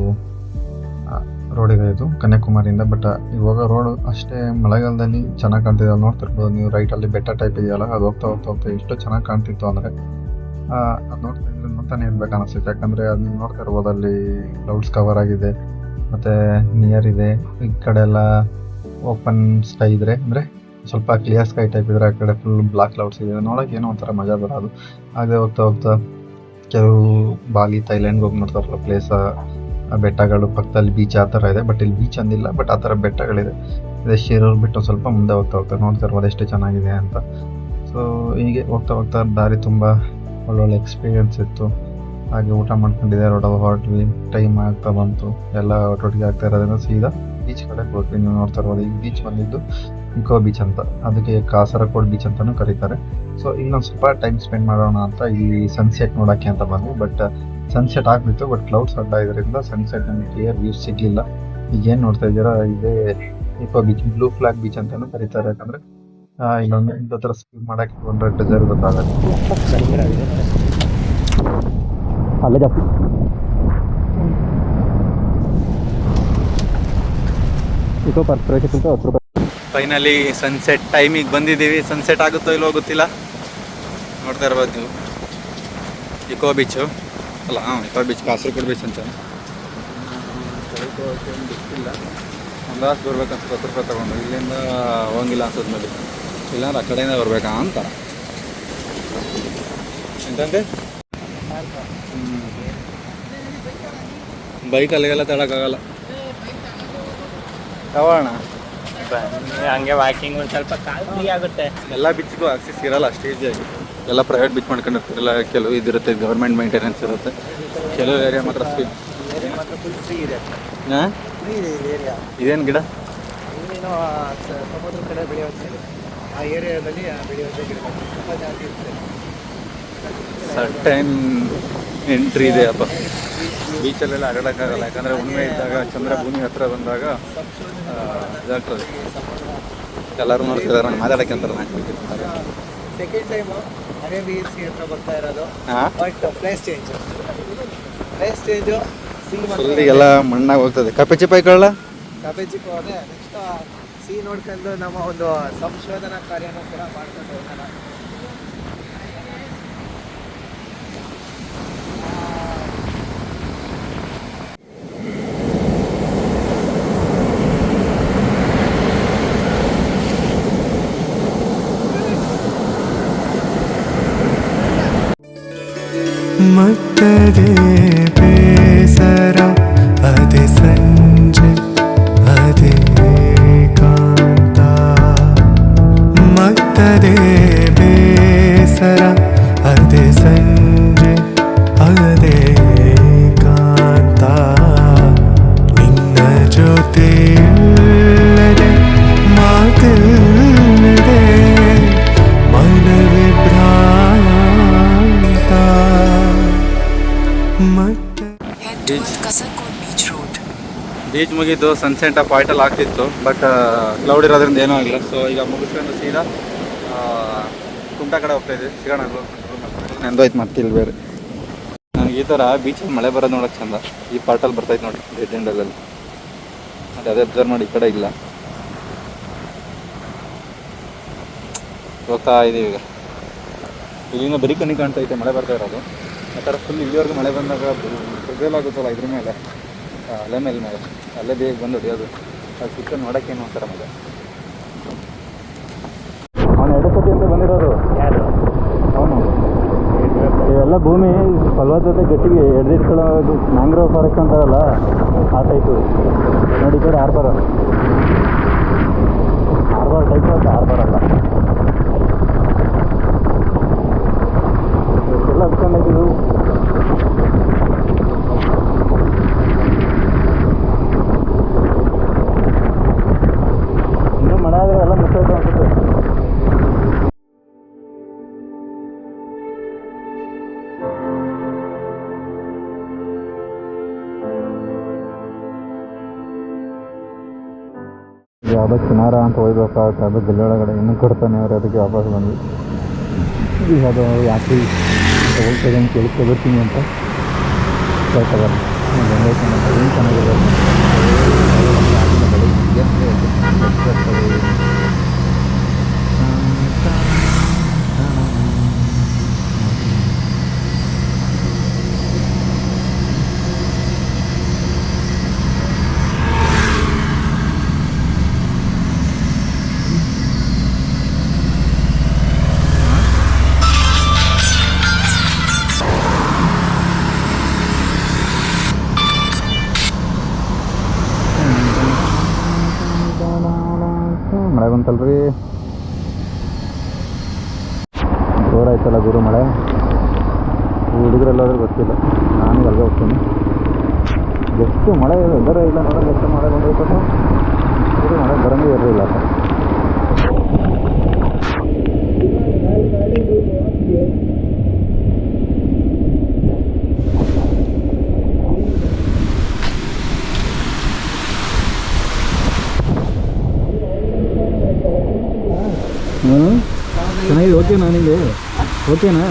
ರೋಡ್ ಇದೆ ಇದು ಕನ್ಯಾಕುಮಾರಿಯಿಂದ. ಬಟ್ ಇವಾಗ ರೋಡ್ ಅಷ್ಟೇ ಮಳೆಗಾಲದಲ್ಲಿ ಚೆನ್ನಾಗಿ ಕಾಣ್ತಿದೆ. ಅಲ್ಲಿ ನೋಡ್ತಿರ್ಬೋದು ನೀವು, ರೈಟಲ್ಲಿ ಬೆಟ್ಟ ಟೈಪ್ ಇದೆಯಲ್ಲ, ಅದು ಹೋಗ್ತಾ ಹೋಗ್ತಾ ಹೋಗ್ತಾ ಎಷ್ಟು ಚೆನ್ನಾಗಿ ಕಾಣ್ತಿತ್ತು ಅಂದರೆ ಅದು ನೋಡ್ತಾ ಇದ್ರೆ ನೋಡ್ತಾನೆ ಇರ್ಬೇಕು ಅನಿಸುತ್ತೆ. ಯಾಕಂದರೆ ಅದು ನೀವು ನೋಡ್ತಾ ಇರ್ಬೋದು, ಅಲ್ಲಿ ಕ್ಲೌಡ್ಸ್ ಕವರ್ ಆಗಿದೆ ಮತ್ತು ನಿಯರ್ ಇದೆ. ಈ ಕಡೆ ಎಲ್ಲ ಓಪನ್ ಸ್ಕೈ ಇದ್ರೆ, ಅಂದರೆ ಸ್ವಲ್ಪ ಕ್ಲಿಯರ್ ಸ್ಕೈ ಟೈಪ್ ಇದ್ರೆ, ಆ ಕಡೆ ಫುಲ್ ಬ್ಲಾಕ್ ಕ್ಲೌಡ್ಸ್ ಇದೆ. ನೋಡೋಕೆ ಏನೋ ಒಂಥರ ಮಜಾ ಬರೋದು. ಹಾಗೆ ಹೋಗ್ತಾ ಹೋಗ್ತಾ ಕೆಲವು ಬಾಲಿ ಥೈಲ್ಯಾಂಡ್ಗೆ ಹೋಗಿ ನೋಡ್ತಾರಲ್ಲ ಪ್ಲೇಸ್, ಬೆಟ್ಟಗಳು ಪಕ್ಕದಲ್ಲಿ ಬೀಚ್ ಆ ಥರ ಇದೆ. ಬಟ್ ಇಲ್ಲಿ ಬೀಚ್ ಅಂದಿಲ್ಲ, ಬಟ್ ಆ ಥರ ಬೆಟ್ಟಗಳಿದೆ. ಇದೇ ಶಿರೂರು ಬಿಟ್ಟು ಸ್ವಲ್ಪ ಮುಂದೆ ಹೋಗ್ತಾ ಹೋಗ್ತಾ ನೋಡ್ತಾ ಇರ್ಬೋದು ಎಷ್ಟು ಚೆನ್ನಾಗಿದೆ ಅಂತ. ಸೊ ಹೀಗೆ ಹೋಗ್ತಾ ಹೋಗ್ತಾ ದಾರಿ ತುಂಬ ಒಳ್ಳೊಳ್ಳೆ ಎಕ್ಸ್ಪೀರಿಯನ್ಸ್ ಇತ್ತು. ಹಾಗೆ ಊಟ ಮಾಡ್ಕೊಂಡಿದ್ದೆ, ರೋಡಲ್ಲಿ ಹೊರಟ್ವಿ. ಟೈಮ್ ಆಗ್ತಾ ಬಂತು, ಎಲ್ಲ ಒಟ್ಟೊಟ್ಟಿಗೆ ಆಗ್ತಾ ಇರೋದ್ರಿಂದ ಸೀದಾ ಬೀಚ್ ಕಡೆ ಹೋಗ್ತೀವಿ. ನೀವು ನೋಡ್ತಾ ಇರ್ಬೋದು, ಈ ಬೀಚ್ ಬಂದಿದ್ದು ಇಕೋ ಬೀಚ್ ಅಂತ, ಅದಕ್ಕೆ ಕಾಸರಕೋಡ್ ಬೀಚ್ ಅಂತಲೂ ಕರೀತಾರೆ. ಸೊ ಇನ್ನೊಂದು ಸ್ವಲ್ಪ ಟೈಮ್ ಸ್ಪೆಂಡ್ ಮಾಡೋಣ ಅಂತ ಇಲ್ಲಿ ಸನ್ಸೆಟ್ ನೋಡೋಕ್ಕೆ ಅಂತ ಬಂದ್ವಿ. ಬಟ್ ಸನ್ಸೆಟ್ ಆಗಿಬಿಟ್ಟು, ಬಟ್ ಕ್ಲೌಡ್ಸ್ ಅಡ್ಡ ಇದರಿಂದ ಸನ್ಸೆಟ್ ನಮಗೆ ಕ್ಲಿಯರ್ ವ್ಯೂಸ್ ಸಿಗಲಿಲ್ಲ. ಈಗೇನು ನೋಡ್ತಾ ಇದ್ದೀರಾ, ಇದೇ eco beach, blue flag beach ಅಂತಲೂ ಕರೀತಾರೆ. ಯಾಕಂದರೆ ಇನ್ನೊಂದು ಇಂಥ ಥರ ಸ್ವಿಮ್ ಮಾಡೋಕ್ಕೆ ಒಂದು ಡಿಸೈರ್ ಗೊತ್ತಾಗುತ್ತೆ. ಅಲ್ಲೇ ಜಾಸ್ತಿ ಇಕೋ ಪಾರ್ಕ್ ಪ್ರವೇಶಕ್ಕಿಂತ 10 ರೂಪಾಯಿ. ಫೈನಲಿ ಸನ್ಸೆಟ್ ಟೈಮಿಗೆ ಬಂದಿದ್ದೀವಿ. ಸನ್ಸೆಟ್ ಆಗುತ್ತೋ ಇಲ್ಲೋ ಗೊತ್ತಿಲ್ಲ. ನೋಡ್ತಾ ಇರ್ಬೋದು ನೀವು, ಇಕೋ ಬೀಚು ಅಲ್ಲ, ಇಕೋ ಬೀಚ್ ಕಾಸರಗೋಡು ಬೀಚ್ ಅಂತ. ಗೊತ್ತಿಲ್ಲ, ಅಂದಾಜು ಬರ್ಬೇಕಂತ 10 ರೂಪಾಯಿ ತೊಗೊಂಡು. ಇಲ್ಲಿಂದ ಹೋಗಿಲ್ಲ ಅನ್ಸೋದು ನೋಡಿ, ಇಲ್ಲಾಂದ್ರೆ ಆ ಕಡೆಯಿಂದ ಬರ್ಬೇಕಾ ಅಂತ. ಎಂತಂದೆ ಬೈಕಲ್ಲಿಗೆಲ್ಲ ತಡೋಕ್ಕಾಗಲ್ಲ. ತಗೋಣ ಹಂಗೆ ವಾಕಿಂಗ್ ಒಂದು ಸ್ವಲ್ಪ ಕಾಸ್ಟ್ಲಿ ಆಗುತ್ತೆ. ಎಲ್ಲ ಬೀಚ್ಗೂ ಆಕ್ಸೆಸ್ ಇರಲ್ಲ ಅಷ್ಟು ಈಸಿಯಾಗಿ. ಎಲ್ಲ ಪ್ರೈವೇಟ್ ಬೀಚ್ ಮಾಡ್ಕೊಂಡಿರ್ತಿರಲ್ಲ, ಕೆಲವು ಇದಿರುತ್ತೆ, ಗೌರ್ಮೆಂಟ್ ಮೇಂಟೆನೆನ್ಸ್ ಇರುತ್ತೆ. ಕೆಲವು ಏರಿಯಾ ಮಾತ್ರ ಫ್ರೀ. ಫುಲ್ ಫ್ರೀ ಇದೆ. ಹಾಂ, ಫ್ರೀ ಇದೆ ಈ ಏರಿಯಾ. ಇದೇನು ಗಿಡ? ಇಲ್ಲೇನೋ ಸಮುದ್ರ ಕಡೆ ಬೆಳೆಯುವಂಥದ್ದು. ಆ ಏರಿಯಾದಲ್ಲಿ ಬೆಳೆಯುವಂಥ ಗಿಡಗಳು ತುಂಬ ಜಾಸ್ತಿ ಇರುತ್ತೆ. ಸರ್ಟೈನ್ ಎಂಟ್ರಿ ಇದೆ ಅಪ್ಪ. ಬೀಚಲ್ಲೆಲ್ಲ ಅಡ್ಡಾಡೋಕ್ಕಾಗಲ್ಲ, ಯಾಕಂದರೆ ಹುಣ್ಣಿಮೆ ಇದ್ದಾಗ, ಚಂದ್ರ ಭೂಮಿ ಹತ್ರ ಬಂದಾಗ ಇದಾಗ್ತದೆ. ಎಲ್ಲರೂ ನೋಡ್ತಿದ್ದಾರೆ, ನಾನು ಮಾತಾಡೋಕ್ಕೆ ಅಂತಾರೆ. ಸೆಕೆಂಡ್ ಟೈಮು ಅರೇಬಿಯನ್ ಸಿ ಹತ್ರ ಬರ್ತಾ ಇರೋದು. ಹಾಂ, but place change C full ಎಲ್ಲ ಮಣ್ಣಾಗಿ ಹೋಗ್ತದೆ. ಕಪ್ಪೆ ಚಿಪ್ಪಾಯ್ಕೊಳ್ಳ ಕಾಬೇಜಿಗೆ ಹೋದರೆ ನೆಕ್ಸ್ಟ್ ಸಿ ನೋಡ್ಕೊಂಡು ನಮ್ಮ ಒಂದು ಸಂಶೋಧನಾ ಕಾರ್ಯನೂ ಕೂಡ ಮಾಡ್ಕೊಂಡು ಹೋಗೋಣ. ಮತ್ತದೇ ಬೇಸರ, ಅದೇ ಸಂಜೆ, ಅದೇ ಕಾಂತ. ಬೀಚ್ ಮುಗೀತು, ಸನ್ಸೆಟ್ ಆ ಪಾಯಿಂಟಲ್ಲಿ ಆಗ್ತಿತ್ತು, ಬಟ್ ಕ್ಲೌಡ್ ಇರೋದ್ರಿಂದ ಏನೂ ಆಗಿಲ್ಲ. ಸೊ ಈಗ ಮುಗಿಸ್ಕೊಂಡು ಸೀದಾ ಕುಮಟಾ ಕಡೆ ಹೋಗ್ತಾ ಇದ್ವಿ. ಸಿಗೋಣ ನೆಂದೋಯ್ತು ಮತ್ತೆ ಇಲ್ಲಿ ಬೇರೆ. ನನಗೆ ಈ ಥರ ಬೀಚಲ್ಲಿ ಮಳೆ ಬರೋದು ನೋಡೋಕೆ ಚಂದ. ಈ ಪಾರ್ಟಲ್ಲಿ ಬರ್ತೈತೆ ನೋಡಿ, ಡೆಡ್ ಎಂಡಲ್ಲಿ. ಅದೇ ಅಬ್ಸರ್ವ್ ಮಾಡಿ, ಈ ಕಡೆ ಇಲ್ಲ. ಹೋಗ್ತಾ ಇದ್ದೀವಿ ಈಗ. ಇಲ್ಲಿಂದ ಬರೀ ಕಣ್ಣಿ ಕಾಣ್ತೈತೆ ಮಳೆ ಬರ್ತಾ ಇರೋದು. ಆ ಥರ ಫುಲ್ ಇಲ್ಲಿವರೆಗೂ ಮಳೆ ಬಂದಾಗ ಆಗುತ್ತಲ್ಲ ಇದ್ರ ಮೇಲೆ, ಅಲೆ ಮೇಲೆ ಅಲ್ಲೇ ಬೇಗ ಬಂದು ಹೊಡಿಯೋದು. ಅದು ಸುತ್ತ ನೋಡೋಕ್ಕೇನು ಒಂಥರ ಮಳೆ. ಅವನು 2 ಸತಿ ಅಂತ ಬಂದಿರೋದು ಯಾರು ಅವನು. ಇವೆಲ್ಲ ಭೂಮಿ ಫಲವತ್ತತೆ ಗಟ್ಟಿಗೆ ಎಡ್ದಿಟ್ಕೊಳ್ಳೋದು. ಮ್ಯಾಂಗ್ರೋವ್ ಫಾರೆಸ್ಟ್ ಅಂತಾರಲ್ಲ ಆ ಟೈಪು ನೋಡಿ. ಈ ಕಡೆ ಹಾರ್ಬರ್ ಟೈಪ್ ಅಂತ, ಹಾರ್ಬರ್ ಅಲ್ಲ. ಎಲ್ಲ ಹಚ್ಕೊಂಡಿದ್ದೀವಿ. ಇನ್ನೂ ಮಳೆ ಆದರೆ ಎಲ್ಲ ಮುಚ್ಚೋಯ್ತು ಅನ್ಸುತ್ತೆ. ಯಾವುದೋ ಕಿನಾರ ಅಂತ ಹೋಗ್ಬೇಕಾಗುತ್ತೆ, ಅದು ಗಲ್ಲಿ ಒಳಗಡೆ ಇನ್ನೂ ಕೊಡ್ತಾನೆ ಅವ್ರು. ಅದಕ್ಕೆ ವಾಪಸ್ ಬಂದ್ವಿ. ಈಗ ಅದು ಯಾಕೆ ಹೋಗ್ತದೆ ಅಂತ ಕೇಳ್ಕೊಬರ್ತೀನಿ ಅಂತ ಕೇಳ್ಕೊಬಾರ. ಏನು ಚೆನ್ನಾಗಿದೆ. ಮಳೆ ಬಂತಲ್ರಿ, ಜೋರಾಯ್ತಲ್ಲ ಗುರು ಮಳೆ. ಹುಡುಗರೆಲ್ಲಾದ್ರೂ ಗೊತ್ತಿಲ್ಲ, ನಾನು ಎಲ್ಲ ಹೋಗ್ತೀನಿ. ಎಷ್ಟು ಮಳೆ ವೆದರ್ ಇಲ್ಲ ನೋಡೋದು. ಎಷ್ಟು ಮಳೆ ಬಂದಿರ್ಬೇಕು, ಇದು ಮಳೆ ಬರೋಂಗೆ ಇರಲಿಲ್ಲ. ಚೆನ್ನಾಗಿದೆ. ಓಕೆನಾ ನಿಮಗೆ? ಓಕೆನಾ?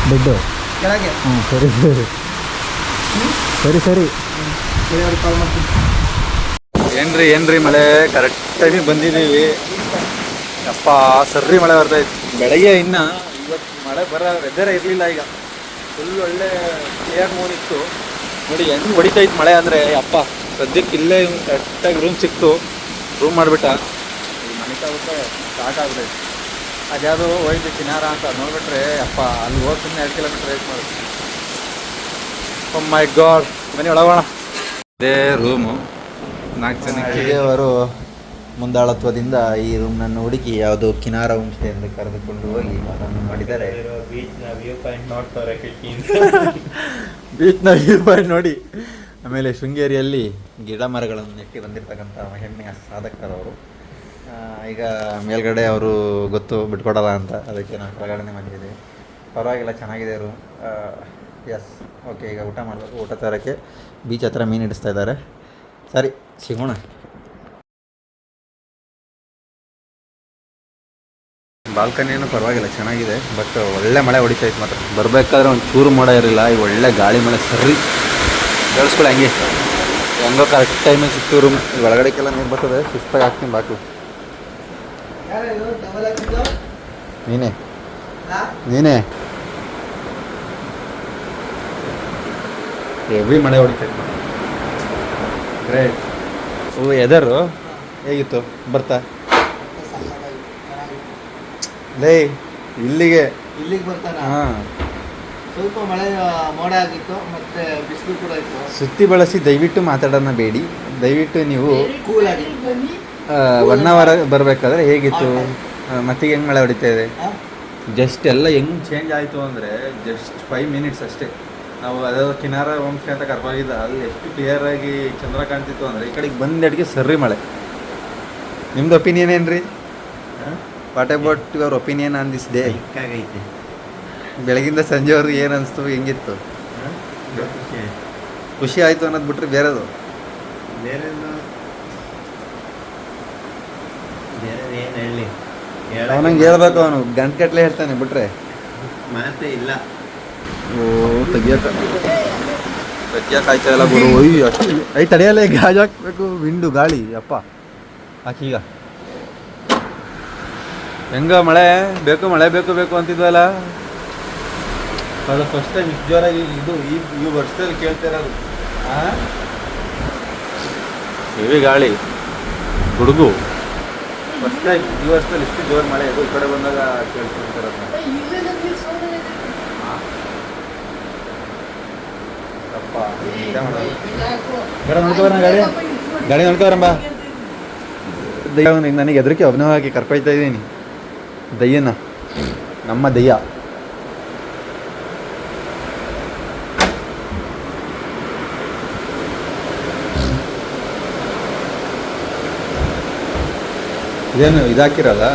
ಬೆಡ್ಡು ಕೆಳಗೆ. ಸರಿ ಸರಿ ಸರಿ ಸರಿ. ಏನ್ರಿ ಮಳೆ ಕರೆಕ್ಟ್ ಟೈಮಿಗೆ ಬಂದಿದ್ದೀವಿ. ಅಪ್ಪ ಸರ್ರಿ ಮಳೆ ಬರ್ತೈತೆ ಬೆಳಗ್ಗೆ. ಇನ್ನು ಇವತ್ತು ಮಳೆ ಬರೋ ವೆದರ್ ಇರಲಿಲ್ಲ. ಈಗ ಫುಲ್ ಒಳ್ಳೆ ಕ್ಲಿಯರ್ ಮೂನ್ ಇತ್ತು ನೋಡಿ. ಹೆಂಗೆ ಹೊಡಿತೈತೆ ಮಳೆ ಅಂದರೆ ಅಪ್ಪ. ಸದ್ಯಕ್ಕೆ ಇಲ್ಲೇ ಕರೆಕ್ಟಾಗಿ ರೂಮ್ ಸಿಕ್ತು. ರೂಮ್ ಮಾಡಿಬಿಟ್ಟ. ಈ ಮನಿಕಾಗುತ್ತೆ ಸ್ಟಾರ್ಟ್ ಆಗ್ಬಿಟ್ಟೈತೆ. ಅದ್ಯಾವುದು ಹೋಯ್ತು ಕಿನಾರ ಅಂತ ನೋಡ್ಬಿಟ್ರೆ ಅಪ್ಪ ಅಲ್ಲಿ ಹೋಗಿ ಸುಮ್ಮನೆ 2 ಕಿಲೋಮೀಟ್ರ್ ರೇಟ್ ಮಾಡೋದು. ಓ ಮೈ ಗಾಡ್. ಬನ್ನಿ ಒಳಗೋಣ. ಅದೇ ರೂಮು 4 ಜನಕ್ಕೆ. ಅವರು ಮುಂದಾಳತ್ವದಿಂದ ಈ ರೂಮ್ನನ್ನು ಹುಡುಕಿ ಯಾವುದು ಕಿನಾರ ಹೋಮ್ ಸ್ಟೇ ಎಂದು ಕರೆದುಕೊಂಡು ಹೋಗಿ ಅದನ್ನು ಮಾಡಿದ್ದಾರೆ. ಬೀಚ್ನ ವ್ಯೂ ಪಾಯಿಂಟ್ ನೋಡ್ತಾರೆ ಬೀಚ್ನ ವ್ಯೂ ಪಾಯಿಂಟ್ ನೋಡಿ. ಆಮೇಲೆ ಶೃಂಗೇರಿಯಲ್ಲಿ ಗಿಡ ಮರಗಳನ್ನು ನೆಟ್ಟಿ ಬಂದಿರತಕ್ಕಂಥ ಹೆಮ್ಮೆಯ ಸಾಧಕರವರು. ಈಗ ಮೇಲ್ಗಡೆ ಅವರು ಗೊತ್ತು ಬಿಟ್ಕೊಡಲ್ಲ ಅಂತ, ಅದಕ್ಕೆ ನಾವು ಕೆಳಗಡೆ ಮಾಡಿದ್ದೀವಿ. ಪರವಾಗಿಲ್ಲ, ಚೆನ್ನಾಗಿದೆ ರೂಮ್. Yes okay. ಈಗ ಊಟ ಮಾಡಬೇಕು. ಊಟ ತರೋಕ್ಕೆ ಬೀಚ್ ಹತ್ರ ಮೀನು ಹಿಡಿಸ್ತಾ ಇದ್ದಾರೆ. ಸರಿ, ಸಿಗೋಣ. ಬಾಲ್ಕನಿಯನ್ನು ಪರವಾಗಿಲ್ಲ, ಚೆನ್ನಾಗಿದೆ. ಬಟ್ ಒಳ್ಳೆ ಮಳೆ ಹೊಡಿತೈತೆ ಮಾತ್ರ. ಬರಬೇಕಾದ್ರೆ ಒಂದು ಚೂರು ಮೋಡ ಇರಲಿಲ್ಲ. ಈ ಒಳ್ಳೆ ಗಾಳಿ ಮಳೆ ಸರಿ ಕೇಳಿಸ್ಕೊಳ್ಳಿ. ಹಂಗೆ ಹೆಂಗೋ ಕರೆಕ್ಟ್ ಟೈಮಿಗೆ ಸಿಕ್ತು ರೂಮ್. ಒಳಗಡೆಗೆಲ್ಲ ನೀರು ಬರ್ತದೆ. ಸುಸ್ತಾಗಿ ಹಾಕ್ತೀನಿ ಬಾಕ್ಲು. ನೀನೇ ಹೆವಿ ಮಳೆ ಹೊಡಿತೈತೆ. ಗ್ರೇಟ್. ಎದರು ಹೇಗಿತ್ತು ಬರ್ತಾ? ಲೇ ಇಲ್ಲಿಗೆ ಬರ್ತಾನೆ. ಹಾಂ, ಸ್ವಲ್ಪ ಮಳೆ ಮೋಡ ಆಗಿತ್ತು, ಮತ್ತೆ ಬಿಸಿಲು ಕೂಡ ಇತ್ತು. ಸುತ್ತಿ ಬಳಸಿ ದಯವಿಟ್ಟು ಮಾತಾಡೋಣ ಬೇಡಿ. ದಯವಿಟ್ಟು ನೀವು ಕೂಲ್ ಆಗಿ 1 ಅವರ್ ಬರಬೇಕಾದ್ರೆ ಹೇಗಿತ್ತು? ಮತ್ತೀಗ ಹೆಂಗೆ ಮಳೆ ಹೊಡಿತಾ ಇದೆ? ಜಸ್ಟ್ ಎಲ್ಲ ಹೆಂಗೆ ಚೇಂಜ್ ಆಯಿತು ಅಂದರೆ ಜಸ್ಟ್ 5 ಮಿನಿಟ್ಸ್ ಅಷ್ಟೇ. ನಾವು ಅದೇ ಕಿನಾರ ಹೋಮ್ ಸ್ಟೇ ಅಂತ ಕರ್ಕೊಂಡಿದ್ದ, ಅಲ್ಲಿ ಎಷ್ಟು ಕ್ಲಿಯರಾಗಿ ಚಂದ್ರ ಕಾಣ್ತಿತ್ತು ಅಂದರೆ ಈ ಕಡೆಗೆ ಬಂದೆಡ್ಗೆ ಸರ್ರಿ ಮಳೆ. ನಿಮ್ದು ಒಪಿನಿಯನ್ ಏನು ರೀ? What about your opinion on this day? ಬೆಳಗಿಂದ ಸಂಜೆವರೆಗೂ ಏನು ಅನಿಸ್ತು, ಹೆಂಗಿತ್ತು? ಖುಷಿ ಆಯಿತು ಅನ್ನೋದು ಬಿಟ್ರೆ ಬೇರೆದು ಅವನಂಗೆ ಹೇಳ್ಬೇಕು, ಅವನು ಗಂಟೆಗಟ್ಟಲೆ ಹೇಳ್ತಾನೆ ಬಿಟ್ರೆ ಮಾತೇ ಇಲ್ಲ. ಓ ತೆಗಿಯೋಕ್ಕಾಯ್ತಾ ಇಲ್ಲ ಗುರು. ಒಯ್ಯು ಅಷ್ಟು ತಡೆಯಲ್ಲ, ಗಾಜು ಹಾಕ್ಬೇಕು. ವಿಂಡು ಗಾಳಿ ಅಪ್ಪ ಹಾಕೀಗ ಹೆಂಗ ಮಳೆ ಬೇಕು ಬೇಕು ಅಂತಿದ್ವಲ್ಲ, ಅದು ಫಸ್ಟ್ ಟೈಮ್ ಇಷ್ಟು ಜೋರಾಗಿ ಇದು ಈ ವರ್ಷದಲ್ಲಿ ಕೇಳ್ತಿರೋದು. ಹೆವಿ ಗಾಳಿ ಗುಡುಗು, ಫಸ್ಟ್ ಟೈಮ್ ಈ ವರ್ಷದಲ್ಲಿ ಇಷ್ಟು ಜೋರು ಮಳೆ. ಇದು ಈ ಕಡೆ ಬಂದಾಗ ಕೇಳ್ತಿರೋದು. ಗಾಡಿ ನೋಡ್ಕೋಬರಮ್ಮ. ದಯ್ಯ ನನಗೆ ಹೆದರಿಕೆ ಅಭಿನಯವಾಗಿ ಕರ್ಕೊಯ್ತಾ ಇದ್ದೀನಿ ದಯ್ಯನ, ನಮ್ಮ ದಯ್ಯ. ಇದೇನು ಇದಾಕಿರಲ್ಲ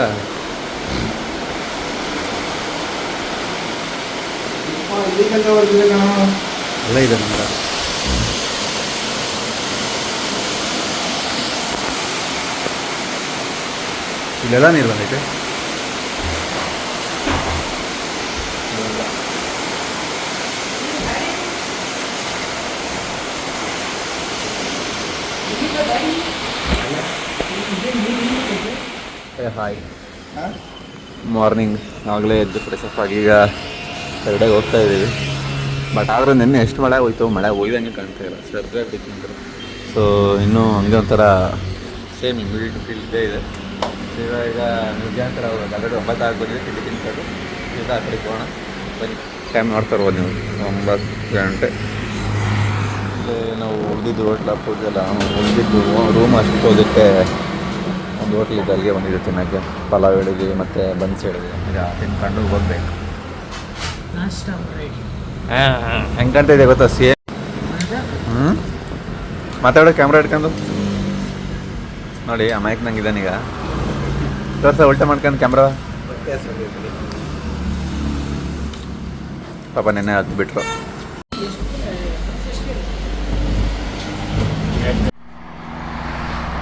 ಎಲ್ಲ ಇದೆ ನಮ್ಗೆ. ಇಲ್ಲೆಲ್ಲ ನೀರು ಬಂದೈತೆ. ಹಾಯ್, ಮಾರ್ನಿಂಗ್ ಆಗಲೇ ಎದ್ದು ಫ್ರೆಶಪ್ ಆಗಿ ಈಗ ಹೊರಗಡೆ ಹೋಗ್ತಾ ಇದ್ದೀವಿ. ಬಟ್ ಆದರೂ ನಿನ್ನೆ ಎಷ್ಟು ಮಳೆ ಹೋಯ್ತು, ಮಳೆ ಹೋಯ್ದಂಗೆ ಕಾಣ್ತಾ ಇಲ್ಲ, ಸರ್ದಿ ಆಗ್ಬಿಟ್ಟು. ಸೊ ಇನ್ನೂ ಹಂಗೆ ಒಂಥರ ಸೇಮ್ ಇಮ್ಯುನಿಟಿ ಫೀಲ್ ಇದ್ದೇ ಇದೆ. ಈಗ ಮಧ್ಯಾಹ್ನ ಆಲ್ರೆಡಿ 9 ಬಂದಿದೆ. ತಿಂಡಿ ತಿನ್ಕೊಂಡು ಈಗ ಆ ಕಡೆ ಹೋಗೋಣ ಬನ್ನಿ. ಟೈಮ್ ನೋಡ್ತಾ ಇರ್ಬೋದು ನೀವು, 9 ಗಂಟೆ. ಇಲ್ಲಿ ನಾವು ಉಳಿದಿದ್ದು ಹೋಟ್ಲ ಪೂಜೆಲ್ಲ ಉಳಿದಿದ್ದು ರೂಮ್ ಅಷ್ಟೋದಕ್ಕೆ ಒಂದು ಹೋಟ್ಲ್ ಇದೆ, ಅಲ್ಲಿಗೆ ಬಂದಿದೆ ತಿನ್ನೋಕ್ಕೆ. ಪಲಾವ್ ಹೇಳಿದ್ವಿ ಮತ್ತು ಬನ್ಸ್ ಹೇಳಿದ್ವಿ. ಈಗ ತಿನ್ಕೊಂಡು ಹೋಗ್ಬೇಕು. ಹೆಂಗಂತ ಇದೆ ಗೊತ್ತಾ ಸೇಮ್. ಮಾತಾಡೋ ಕ್ಯಾಮ್ರಾ ಇಟ್ಕೊಂಡು ನೋಡಿ, ಅಮಾಯಕ್ ನಂಗಿದ್ದಾನೀಗ. ತೋರ್ಸ ಉಲ್ಟಾ ಮಾಡ್ಕೊಂಡು ಕ್ಯಾಮ್ರಾ. ಪಾಪ ನೆನ್ನೆ ಹತ್ತು ಬಿಟ್ರು.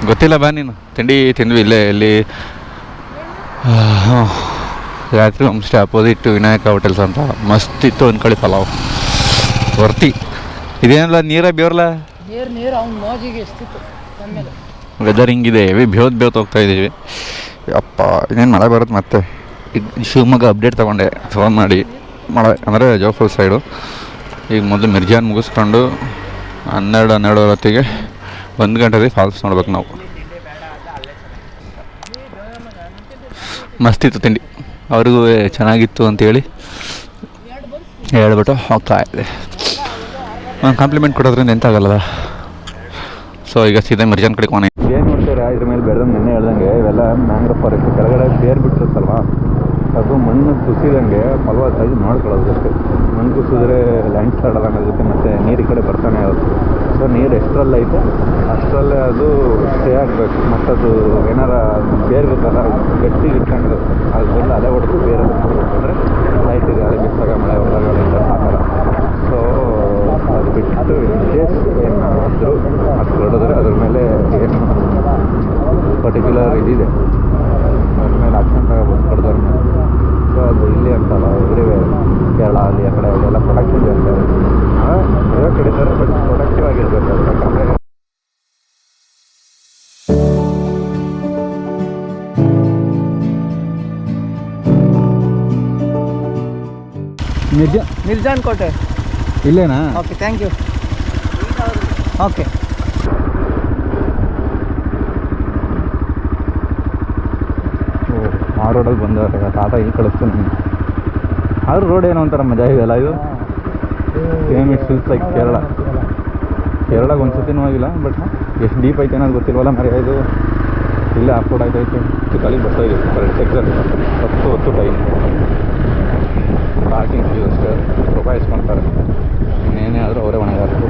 ಗೊತ್ತಿಲ್ಲ ಬಾ ನೀನು. ತಿಂಡಿ ತಿಂದ್ವಿ ಇಲ್ಲೇ, ಇಲ್ಲಿ ರಾತ್ರಿ home stay opposite Vinayaka hotels ಅಂತ. ಮಸ್ತ್ ಇತ್ತು ಅಂದ್ಕೊಳ್ಳಿ ಪಲಾವ್, ವರ್ತಿ. ಇದೇನಲ್ಲ ನೀರ ಬೇವ್ರಲ್ಲ, ವೆದರ್ ಹಿಂಗಿದೆ, ಬೇವತ್ತು ಹೋಗ್ತಾ ಇದ್ದೀವಿ. ಅಪ್ಪ ಇನ್ನೇನು ಮಳೆ ಬರುತ್ತೆ ಮತ್ತೆ. ಇದು ಶಿವಮೊಗ್ಗ ಅಪ್ಡೇಟ್ ತೊಗೊಂಡೆ ಫೋನ್ ಮಾಡಿ. ಮಳೆ ಅಂದರೆ ಜೋಫಲ್ ಸೈಡು. ಈಗ ಮೊದಲು ಮಿರ್ಜಾನ್ ಮುಗಿಸ್ಕೊಂಡು 12 ಹೊತ್ತಿಗೆ 1 ಗಂಟೆಗೆ ಫಾಲ್ಸ್ ನೋಡ್ಬೇಕು ನಾವು. ಮಸ್ತಿತ್ತು ತಿಂಡಿ, ಅವ್ರಿಗೂ ಚೆನ್ನಾಗಿತ್ತು ಅಂತೇಳಿ ಹೇಳ್ಬಿಟ್ಟು ಹೋಗ್ತಾ ಇದೆ. ನಾನು ಕಾಂಪ್ಲಿಮೆಂಟ್ ಕೊಡೋದ್ರಿಂದ ಎಂತ ಆಗಲ್ಲ. ಸೊ ಈಗ ಸೀದಾ ಮಿರ್ಜಾನ್ ಕಡೆ ಕೊನೆ. ಏನು ನೋಡ್ತೀರಾ, ಇದ್ರ ಮೇಲೆ ಬೆಳೆದಂಗೆ ನೆನ್ನೆ ಹೇಳ್ದಂಗೆ ಇವೆಲ್ಲ ಮ್ಯಾಂಗ್ರೋ ಫಾರೆಸ್ಟ್ ಕೆಳಗಡೆ ಬೇರು ಬಿಟ್ಟಿರುತ್ತಲ್ವ, ಅದು ಮಣ್ಣು ಕುಸಿದಂಗೆ ಫಲವತ್ತಾಗಿ ಮಾಡ್ಕೊಳ್ಳೋದು ಅಷ್ಟೇ. ಮಣ್ಣು ಕುಸಿದ್ರೆ ಲ್ಯಾಂಡ್ ಸ್ಲೈಡ್ ಆಗುತ್ತೆ, ಮತ್ತು ನೀರು ಈ ಕಡೆ ಬರ್ತಾನೆ ಆಗುತ್ತೆ. ಸೊ ನೀರು ಎಷ್ಟರಲ್ಲ ಐತೆ ಅಷ್ಟರಲ್ಲೇ ಅದು ಸ್ಟೇ ಆಗಬೇಕು. ಮತ್ತು ಅದು ಏನಾರ ಬೇರೆ ಇರುತ್ತಲ್ಲ ಗಟ್ಟಿ ಇಟ್ಕೊಂಡಿರುತ್ತೆ, ಅದು ಬಂದು ಅಲೆ ಹೊಡೆದು ಬೇರೆ ಅಂದರೆ ಲೈಟ್ ಇದೆ, ಅಲೆ ಬಿಟ್ಟಾಗ ಮಳೆ ಹೊಡೆದಾಗ ಆ ಥರ. ಸೊ ಅದು ಬಿಟ್ಟು ಏನಾದರೂ ಅದು ಹೊಡೆದ್ರೆ ಅದ್ರ ಮೇಲೆ ಏನು ಪರ್ಟಿಕ್ಯುಲರ್ ಇದಿದೆ, ಅದ್ರ ಮೇಲೆ ಆಕ್ಷನ್ ತಗೋಬೋದು ಹೊಡೆದ್ರ ಮೇಲೆ. ಸೊ ಅದು ಇಲ್ಲಿ ಅಂತಲ್ಲ, ಎವ್ರಿವೇರ್ ಕೇರಳ ಅಲ್ಲಿ ಆ ಕಡೆ ಎಲ್ಲ ಪ್ರೊಡಕ್ಟಿವ್ ಇರ್ತಾರೆ. ಇರೋ ಕಡಿತಾರೆ, ಬಟ್ ಪ್ರೊಡಕ್ಟಿವ್ ಆಗಿರ್ಬೇಕು. ಯಾಕಂದರೆ ನಿರ್ಜಾನ್ ಕೋಟೆ ಇಲ್ಲೇನಾ? Okay, thank you. ಓಕೆ, ಆ ರೋಡಲ್ಲಿ ಬಂದವ್ರೆ ತಾತ ಇಲ್ಲಿ ಕಳಿಸ್ತಾನೆ. ಆದರೂ ರೋಡ್ ಏನೋ ಒಂಥರ ಮಜಾ ಇದೆಯಲ್ಲ ಇದು. ಸೇಮ್ ಇಟ್ ಫೀಲ್ಸ್ ಲೈಕ್ ಕೇರಳಗೆ ಒಂದು ಸತಿನೂ ಆಗಿಲ್ಲ, ಬಟ್ ಎಷ್ಟು ಡೀಪ್ ಐತೆ ಅನ್ನೋದು ಗೊತ್ತಿಲ್ವಲ್ಲ ಮರ್ಯ. ಇದು ಇಲ್ಲೇ ಆಫ್ ರೋಡ್ ಆಯ್ತೈತೆ, ಚಿಕ್ಕಲ್ಲಿಗೆ ಬರ್ತಾ ಇದೆ correct exact 10 time. Parking fees ಅಷ್ಟೇ ರೂಪಾಯಿ ಇಸ್ಕೊಳ್ತಾರೆ, ಇನ್ನೇನೇ ಆದರೂ ಅವರೇ ಹೊಣೆಗಾರರು.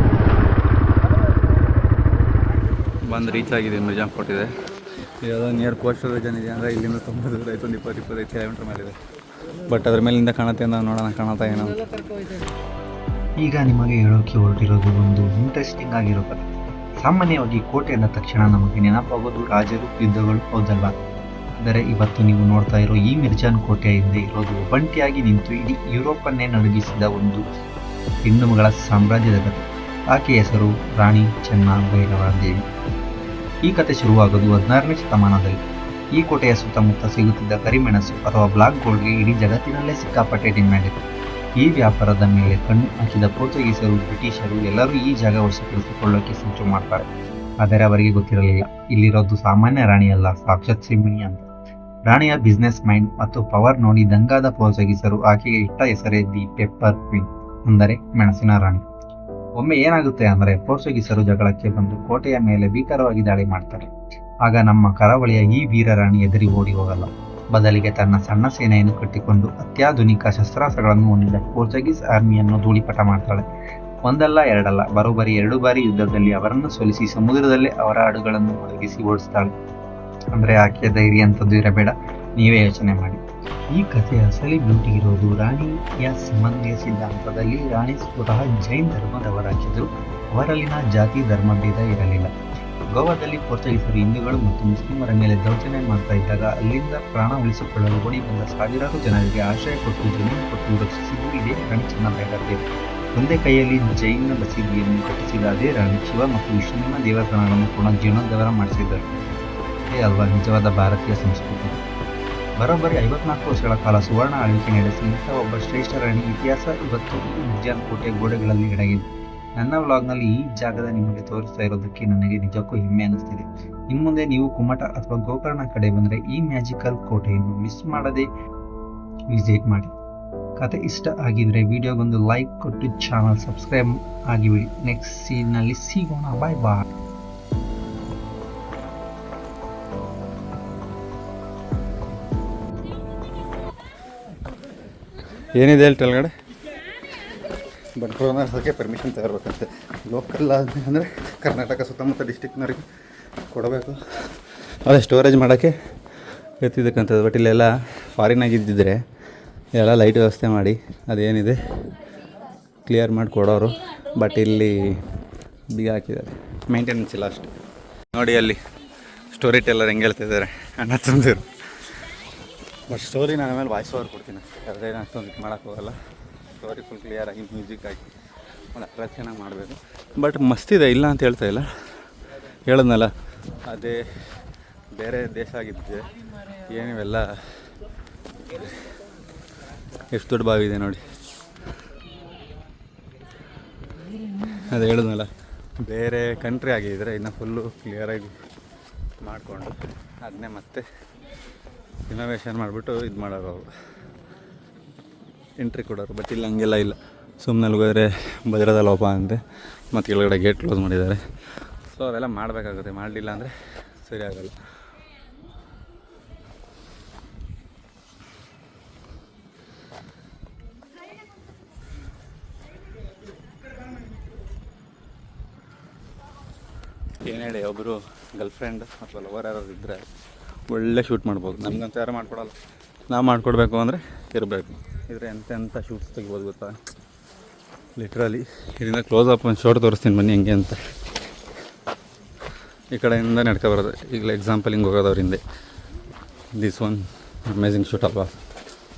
ಬಂದು ರೀಚ್ ಆಗಿದೆ, ಮಿರ್ಜಾನ್ ಫೋರ್ಟ್ ಇದೆ. ಯಾವುದೋ ನಿಯರ್ ಕೋಸ್ಟಲ್ ರೀಜನ್ ಇದೆ ಅಂದರೆ ಇಲ್ಲಿಂದ ತುಂಬ ದೂರ ಆಯಿತು, ಒಂದು 20-25 ಕಿಲೋಮೀಟ್ರ್ ಮೇಲಿದೆ. ಬಟ್ ಅದ್ರ ಮೇಲಿಂದ ಕಾಣುತ್ತೆ ಅಂತ ನೋಡೋಣ, ಕಾಣುತ್ತಾ ಏನೋ. ಈಗ ನಿಮಗೆ ಹೇಳೋಕೆ ಹೊರಟಿರೋದು ಒಂದು ಇಂಟ್ರೆಸ್ಟಿಂಗ್ ಆಗಿರೋ ಕಥೆ. ಸಾಮಾನ್ಯವಾಗಿ ಕೋಟೆ ಅಂದ ತಕ್ಷಣ ನಮಗೆ ನೆನಪಾಗೋದು ರಾಜರು, ಯುದ್ಧಗಳು, ಹೌದಲ್ವಾ? ಆದರೆ ಇವತ್ತು ನೀವು ನೋಡ್ತಾ ಇರೋ ಈ ಮಿರ್ಜಾನ್ ಕೋಟೆಯ ಹಿಂದೆ ಇರೋದು ಒಬ್ಬಂಟಿಯಾಗಿ ನಿಂತು ಇಡೀ ಯುರೋಪನ್ನೇ ನಡುಗಿಸಿದ ಒಂದು ಹೆಣ್ಣುಮಗಳ ಸಾಮ್ರಾಜ್ಯದ ಕಥೆ. ಆಕೆಯ ಹೆಸರು ರಾಣಿ ಚೆನ್ನಭೈರವಾದೇವಿ. ಈ ಕಥೆ ಶುರುವಾಗೋದು 16ನೇ ಶತಮಾನದಲ್ಲಿ. ಈ ಕೋಟೆಯ ಸುತ್ತಮುತ್ತ ಸಿಗುತ್ತಿದ್ದ ಕರಿಮೆಣಸು ಅಥವಾ ಬ್ಲಾಕ್ ಗೋಲ್ಡ್ಗೆ ಇಡೀ ಜಗತ್ತಿನಲ್ಲೇ ಸಿಕ್ಕಾಪಟ್ಟೆ ಡಿಮ್ಯಾಂಡ್ ಇತ್ತು. ಈ ವ್ಯಾಪಾರದ ಮೇಲೆ ಕಣ್ಣು ಹಾಕಿದ ಪೋರ್ಚುಗೀಸರು, ಬ್ರಿಟಿಷರು ಎಲ್ಲರೂ ಈ ಜಾಗ ವಶಪಡಿಸಿಕೊಳ್ಳೋಕೆ ಸಂಚು ಮಾಡ್ತಾರೆ. ಆದರೆ ಅವರಿಗೆ ಗೊತ್ತಿರಲಿಲ್ಲ, ಇಲ್ಲಿರೋದು ಸಾಮಾನ್ಯ ರಾಣಿಯಲ್ಲ, ಸಾಕ್ಷಾತ್ ಸಿಂಹಿಣಿ ಅಂತ. ರಾಣಿಯ ಬಿಸ್ನೆಸ್ ಮೈಂಡ್ ಮತ್ತು ಪವರ್ ನೋಡಿ ದಂಗಾದ ಪೋರ್ಚುಗೀಸರು ಆಕೆಗೆ ಇಟ್ಟ ಹೆಸರೇ ದಿ ಪೆಪ್ಪರ್ ಕ್ವೀನ್, ಅಂದರೆ ಮೆಣಸಿನ ರಾಣಿ. ಒಮ್ಮೆ ಏನಾಗುತ್ತೆ ಅಂದರೆ ಪೋರ್ಚುಗೀಸರು ಜಗಳಕ್ಕೆ ಬಂದು ಕೋಟೆಯ ಮೇಲೆ ಭೀಕರವಾಗಿ ದಾಳಿ ಮಾಡ್ತಾರೆ. ಆಗ ನಮ್ಮ ಕರಾವಳಿಯ ಈ ವೀರ ರಾಣಿ ಎದುರಿ ಓಡಿ ಹೋಗಲ್ಲ. ಬದಲಿಗೆ ತನ್ನ ಸಣ್ಣ ಸೇನೆಯನ್ನು ಕಟ್ಟಿಕೊಂಡು ಅತ್ಯಾಧುನಿಕ ಶಸ್ತ್ರಾಸ್ತ್ರಗಳನ್ನು ಹೊಂದಿದ ಪೋರ್ಚುಗೀಸ್ ಆರ್ಮಿಯನ್ನು ಧೂಳಿಪಟ ಮಾಡ್ತಾಳೆ. ಒಂದಲ್ಲ ಎರಡಲ್ಲ, ಬರೋಬ್ಬರಿ 2 ಬಾರಿ ಯುದ್ಧದಲ್ಲಿ ಅವರನ್ನು ಸೋಲಿಸಿ ಸಮುದ್ರದಲ್ಲೇ ಅವರ ಹಡಗುಗಳನ್ನು ಮುಳುಗಿಸಿ ಓಡಿಸ್ತಾಳೆ. ಅಂದರೆ ಆಕೆಯ ಧೈರ್ಯ ಅಂಥದ್ದು ಇರಬೇಡ, ನೀವೇ ಯೋಚನೆ ಮಾಡಿ. ಈ ಕಥೆಯ ಅಸಲಿ ಬ್ಯೂಟಿ ಇರೋದು ರಾಣಿಯ ಸಮನ್ವಯ ಸಿದ್ಧಾಂತದಲ್ಲಿ. ರಾಣಿ ಸ್ವತಃ ಜೈನ್ ಧರ್ಮದವರಾಗಿದ್ದರು. ಅವರಲ್ಲಿನ ಜಾತಿ ಧರ್ಮಭೇದ ಇರಲಿಲ್ಲ. ಗೋವಾದಲ್ಲಿ ಪೋರ್ಚುಗೀಸರು ಹಿಂದೂಗಳು ಮತ್ತು ಮುಸ್ಲಿಮರ ಮೇಲೆ ದೌರ್ಜನ್ಯ ಮಾಡ್ತಾ ಇದ್ದಾಗ ಅಲ್ಲಿಂದ ಪ್ರಾಣ ಉಳಿಸಿಕೊಳ್ಳಲು ಓಡಿ ಬಂದ ಸಾವಿರಾರು ಜನರಿಗೆ ಆಶ್ರಯ ಕೊಟ್ಟು ಜಮೀನು ಕೊಟ್ಟು ರಕ್ಷಿಸಿದ್ದು ಇದೇ ರಾಣಿ ಚೆನ್ನಭೈರದೇವಿ. ಒಂದೇ ಕೈಯಲ್ಲಿ ಜೈನ ಬಸದಿಯನ್ನು ಕಟ್ಟಿಸಿದ ಅದೇ ರಾಣಿ ಶಿವ ಮತ್ತು ವಿಷ್ಣುವಿನ ದೇವಸ್ಥಾನಗಳನ್ನು ಕೂಡ ಜೀರ್ಣೋದ್ಧಾರ ಮಾಡಿಸಿದ್ದರು. ಇದೇ ಅಲ್ವಾ ನಿಜವಾದ ಭಾರತೀಯ ಸಂಸ್ಕೃತಿ. ಬರೋಬ್ಬರಿ 54 ವರ್ಷಗಳ ಕಾಲ ಸುವರ್ಣ ಆಳ್ವಿಕೆ ನಡೆಸಿ ಇಂಥ ಒಬ್ಬ ಶ್ರೇಷ್ಠ ರಾಣಿ ಇತಿಹಾಸ ಇವತ್ತು ಈ ಮಿರ್ಜಾನ್ ಕೋಟೆ ಗೋಡೆಗಳಲ್ಲಿ ಅಡಗಿದೆ. ನನ್ನ ವ್ಲಾಗ್ನಲ್ಲಿ ಈ ಜಾಗದ ನಿಮಗೆ ತೋರಿಸ್ತಾ ಇರೋದಕ್ಕೆ ನನಗೆ ನಿಜಕ್ಕೂ ಹೆಮ್ಮೆ ಅನ್ನಿಸ್ತಿದೆ. ಇನ್ನು ಮುಂದೆ ನೀವು ಕುಮಟ ಅಥವಾ ಗೋಕರ್ಣ ಕಡೆ ಬಂದರೆ ಈ ಮ್ಯಾಜಿಕಲ್ ಕೋಟೆಯನ್ನು ಮಿಸ್ ಮಾಡದೆ ವಿಸಿಟ್ ಮಾಡಿ. ಕತೆ ಇಷ್ಟ ಆಗಿದ್ರೆ ವಿಡಿಯೋಗೊಂದು ಲೈಕ್ ಕೊಟ್ಟು ಚಾನಲ್ ಸಬ್ಸ್ಕ್ರೈಬ್ ಆಗಿಬಿಡಿ. ನೆಕ್ಸ್ಟ್ ಸೀನ್ನಲ್ಲಿ ಸಿಗೋಣ. ಬಾಯ್ ಬಾಯ್. ಏನಿದೆ ಹೇಳಿ ಕೆಳಗಡೆ ಬಂಟ್ವಾಳ ಅದಕ್ಕೆ ಪರ್ಮಿಷನ್ ತಗೋಬೇಕಂತೆ. ಲೋಕಲ್ ಅಂದರೆ ಕರ್ನಾಟಕ ಸುತ್ತಮುತ್ತ ಡಿಸ್ಟಿಕ್ನವ್ರಿಗೆ ಕೊಡಬೇಕು. ಅದೇ ಸ್ಟೋರೇಜ್ ಮಾಡೋಕ್ಕೆ ಎತ್ತಿದ್ದಕ್ಕಂಥದ್ದು. ಬಟ್ ಇಲ್ಲೆಲ್ಲ ಫಾರಿನಾಗಿದ್ದಿದ್ರೆ ಎಲ್ಲ ಲೈಟ್ ವ್ಯವಸ್ಥೆ ಮಾಡಿ ಅದೇನಿದೆ ಕ್ಲಿಯರ್ ಮಾಡಿ ಕೊಡೋರು. ಬಟ್ ಇಲ್ಲಿ ಬೀಗ ಹಾಕಿದ್ದಾರೆ, ಮೇಂಟೆನೆನ್ಸ್ ಇಲ್ಲ ಅಷ್ಟು. ನೋಡಿ ಅಲ್ಲಿ ಸ್ಟೋರಿ ಟೆಲ್ಲರ್ ಹೆಂಗೆ ಹೇಳ್ತಿದ್ದಾರೆ, ಅಣ್ಣ ತಂದಿರು. ಬಟ್ ಸ್ಟೋರಿ ನಾನು ಆಮೇಲೆ ವಾಯ್ಸ್ ಓವರ್ ಕೊಡ್ತೀನಿ. ಅದೇನು ಅಷ್ಟೊಂದು ಇದು ಮಾಡೋಕ್ಕೋಗಲ್ಲ. ಸ್ಟೋರಿ ಫುಲ್ ಕ್ಲಿಯರಾಗಿ ಮ್ಯೂಸಿಕ್ ಹಾಕಿ ಒಂದು ಅಟ್ರಾಕ್ಷನಾಗಿ ಮಾಡಬೇಕು. ಬಟ್ ಮಸ್ತಿದೆ, ಇಲ್ಲ ಅಂತ ಹೇಳ್ತಾ ಇಲ್ಲ. ಹೇಳಿದ್ನಲ್ಲ, ಅದೇ ಬೇರೆ ದೇಶ ಆಗಿದ್ದೆ ಏನಿವೆಲ್ಲ ಎಷ್ಟು ದೊಡ್ಡ ಬಾವಿ ಇದೆ ನೋಡಿ. ಅದು ಹೇಳಿದ್ನಲ್ಲ, ಬೇರೆ ಕಂಟ್ರಿ ಆಗಿದ್ದರೆ ಇನ್ನು ಫುಲ್ಲು ಕ್ಲಿಯರಾಗಿ ಮಾಡಿಕೊಂಡು ಅದನ್ನೇ ಮತ್ತೆ ಇನೋವೇಷನ್ ಮಾಡಿಬಿಟ್ಟು ಇದು ಮಾಡೋರು, ಅವರು ಎಂಟ್ರಿ ಕೊಡೋರು. ಬಟ್ ಇಲ್ಲಿ ಹಂಗೆಲ್ಲ ಇಲ್ಲ. ಸುಮ್ಮನೆ ಹೋದರೆ ಭದ್ರದ ಲೋಪ ಅಂತೆ, ಮತ್ತು ಕೆಳಗಡೆ ಗೇಟ್ ಕ್ಲೋಸ್ ಮಾಡಿದ್ದಾರೆ. ಸೊ ಅವೆಲ್ಲ ಮಾಡಬೇಕಾಗುತ್ತೆ, ಮಾಡಲಿಲ್ಲ ಅಂದರೆ ಸರಿ ಆಗಲ್ಲ. ಏನು ಹೇಳಿ, ಒಬ್ಬರು ಗರ್ಲ್ಫ್ರೆಂಡ್ ಅಥವಾ ಲವರ್ ಯಾರಾದ್ರು ಇದ್ದರೆ ಒಳ್ಳೆ ಶೂಟ್ ಮಾಡ್ಬೋದು. ನಮಗಂತ ಯಾರು ಮಾಡ್ಕೊಡಲ್ಲ. ನಾವು ಮಾಡಿಕೊಡ್ಬೇಕು ಅಂದರೆ ಇರಬೇಕು. ಇದ್ರೆ ಎಂತೆಂಥ ಶೂಟ್ಸ್ ತೆಗಿಬೋದು ಗೊತ್ತಾ, ಲಿಟ್ರಲಿ. ಇದರಿಂದ ಕ್ಲೋಸ್ ಅಪ್ ಒಂದು ಶೋಟ್ ತೋರಿಸ್ತೀನಿ ಬನ್ನಿ ಹೆಂಗೆ ಅಂತ. ಈ ಕಡೆಯಿಂದ ನಡ್ಕೊ ಬರೋದು. ಈಗ ಎಕ್ಸಾಂಪಲ್ ಹಿಂಗೆ ಹೋಗೋದವ್ರ ಹಿಂದೆ. ದಿಸ್ ಒನ್ ಅಮೇಝಿಂಗ್ ಶೂಟ್ ಅಲ್ವಾ.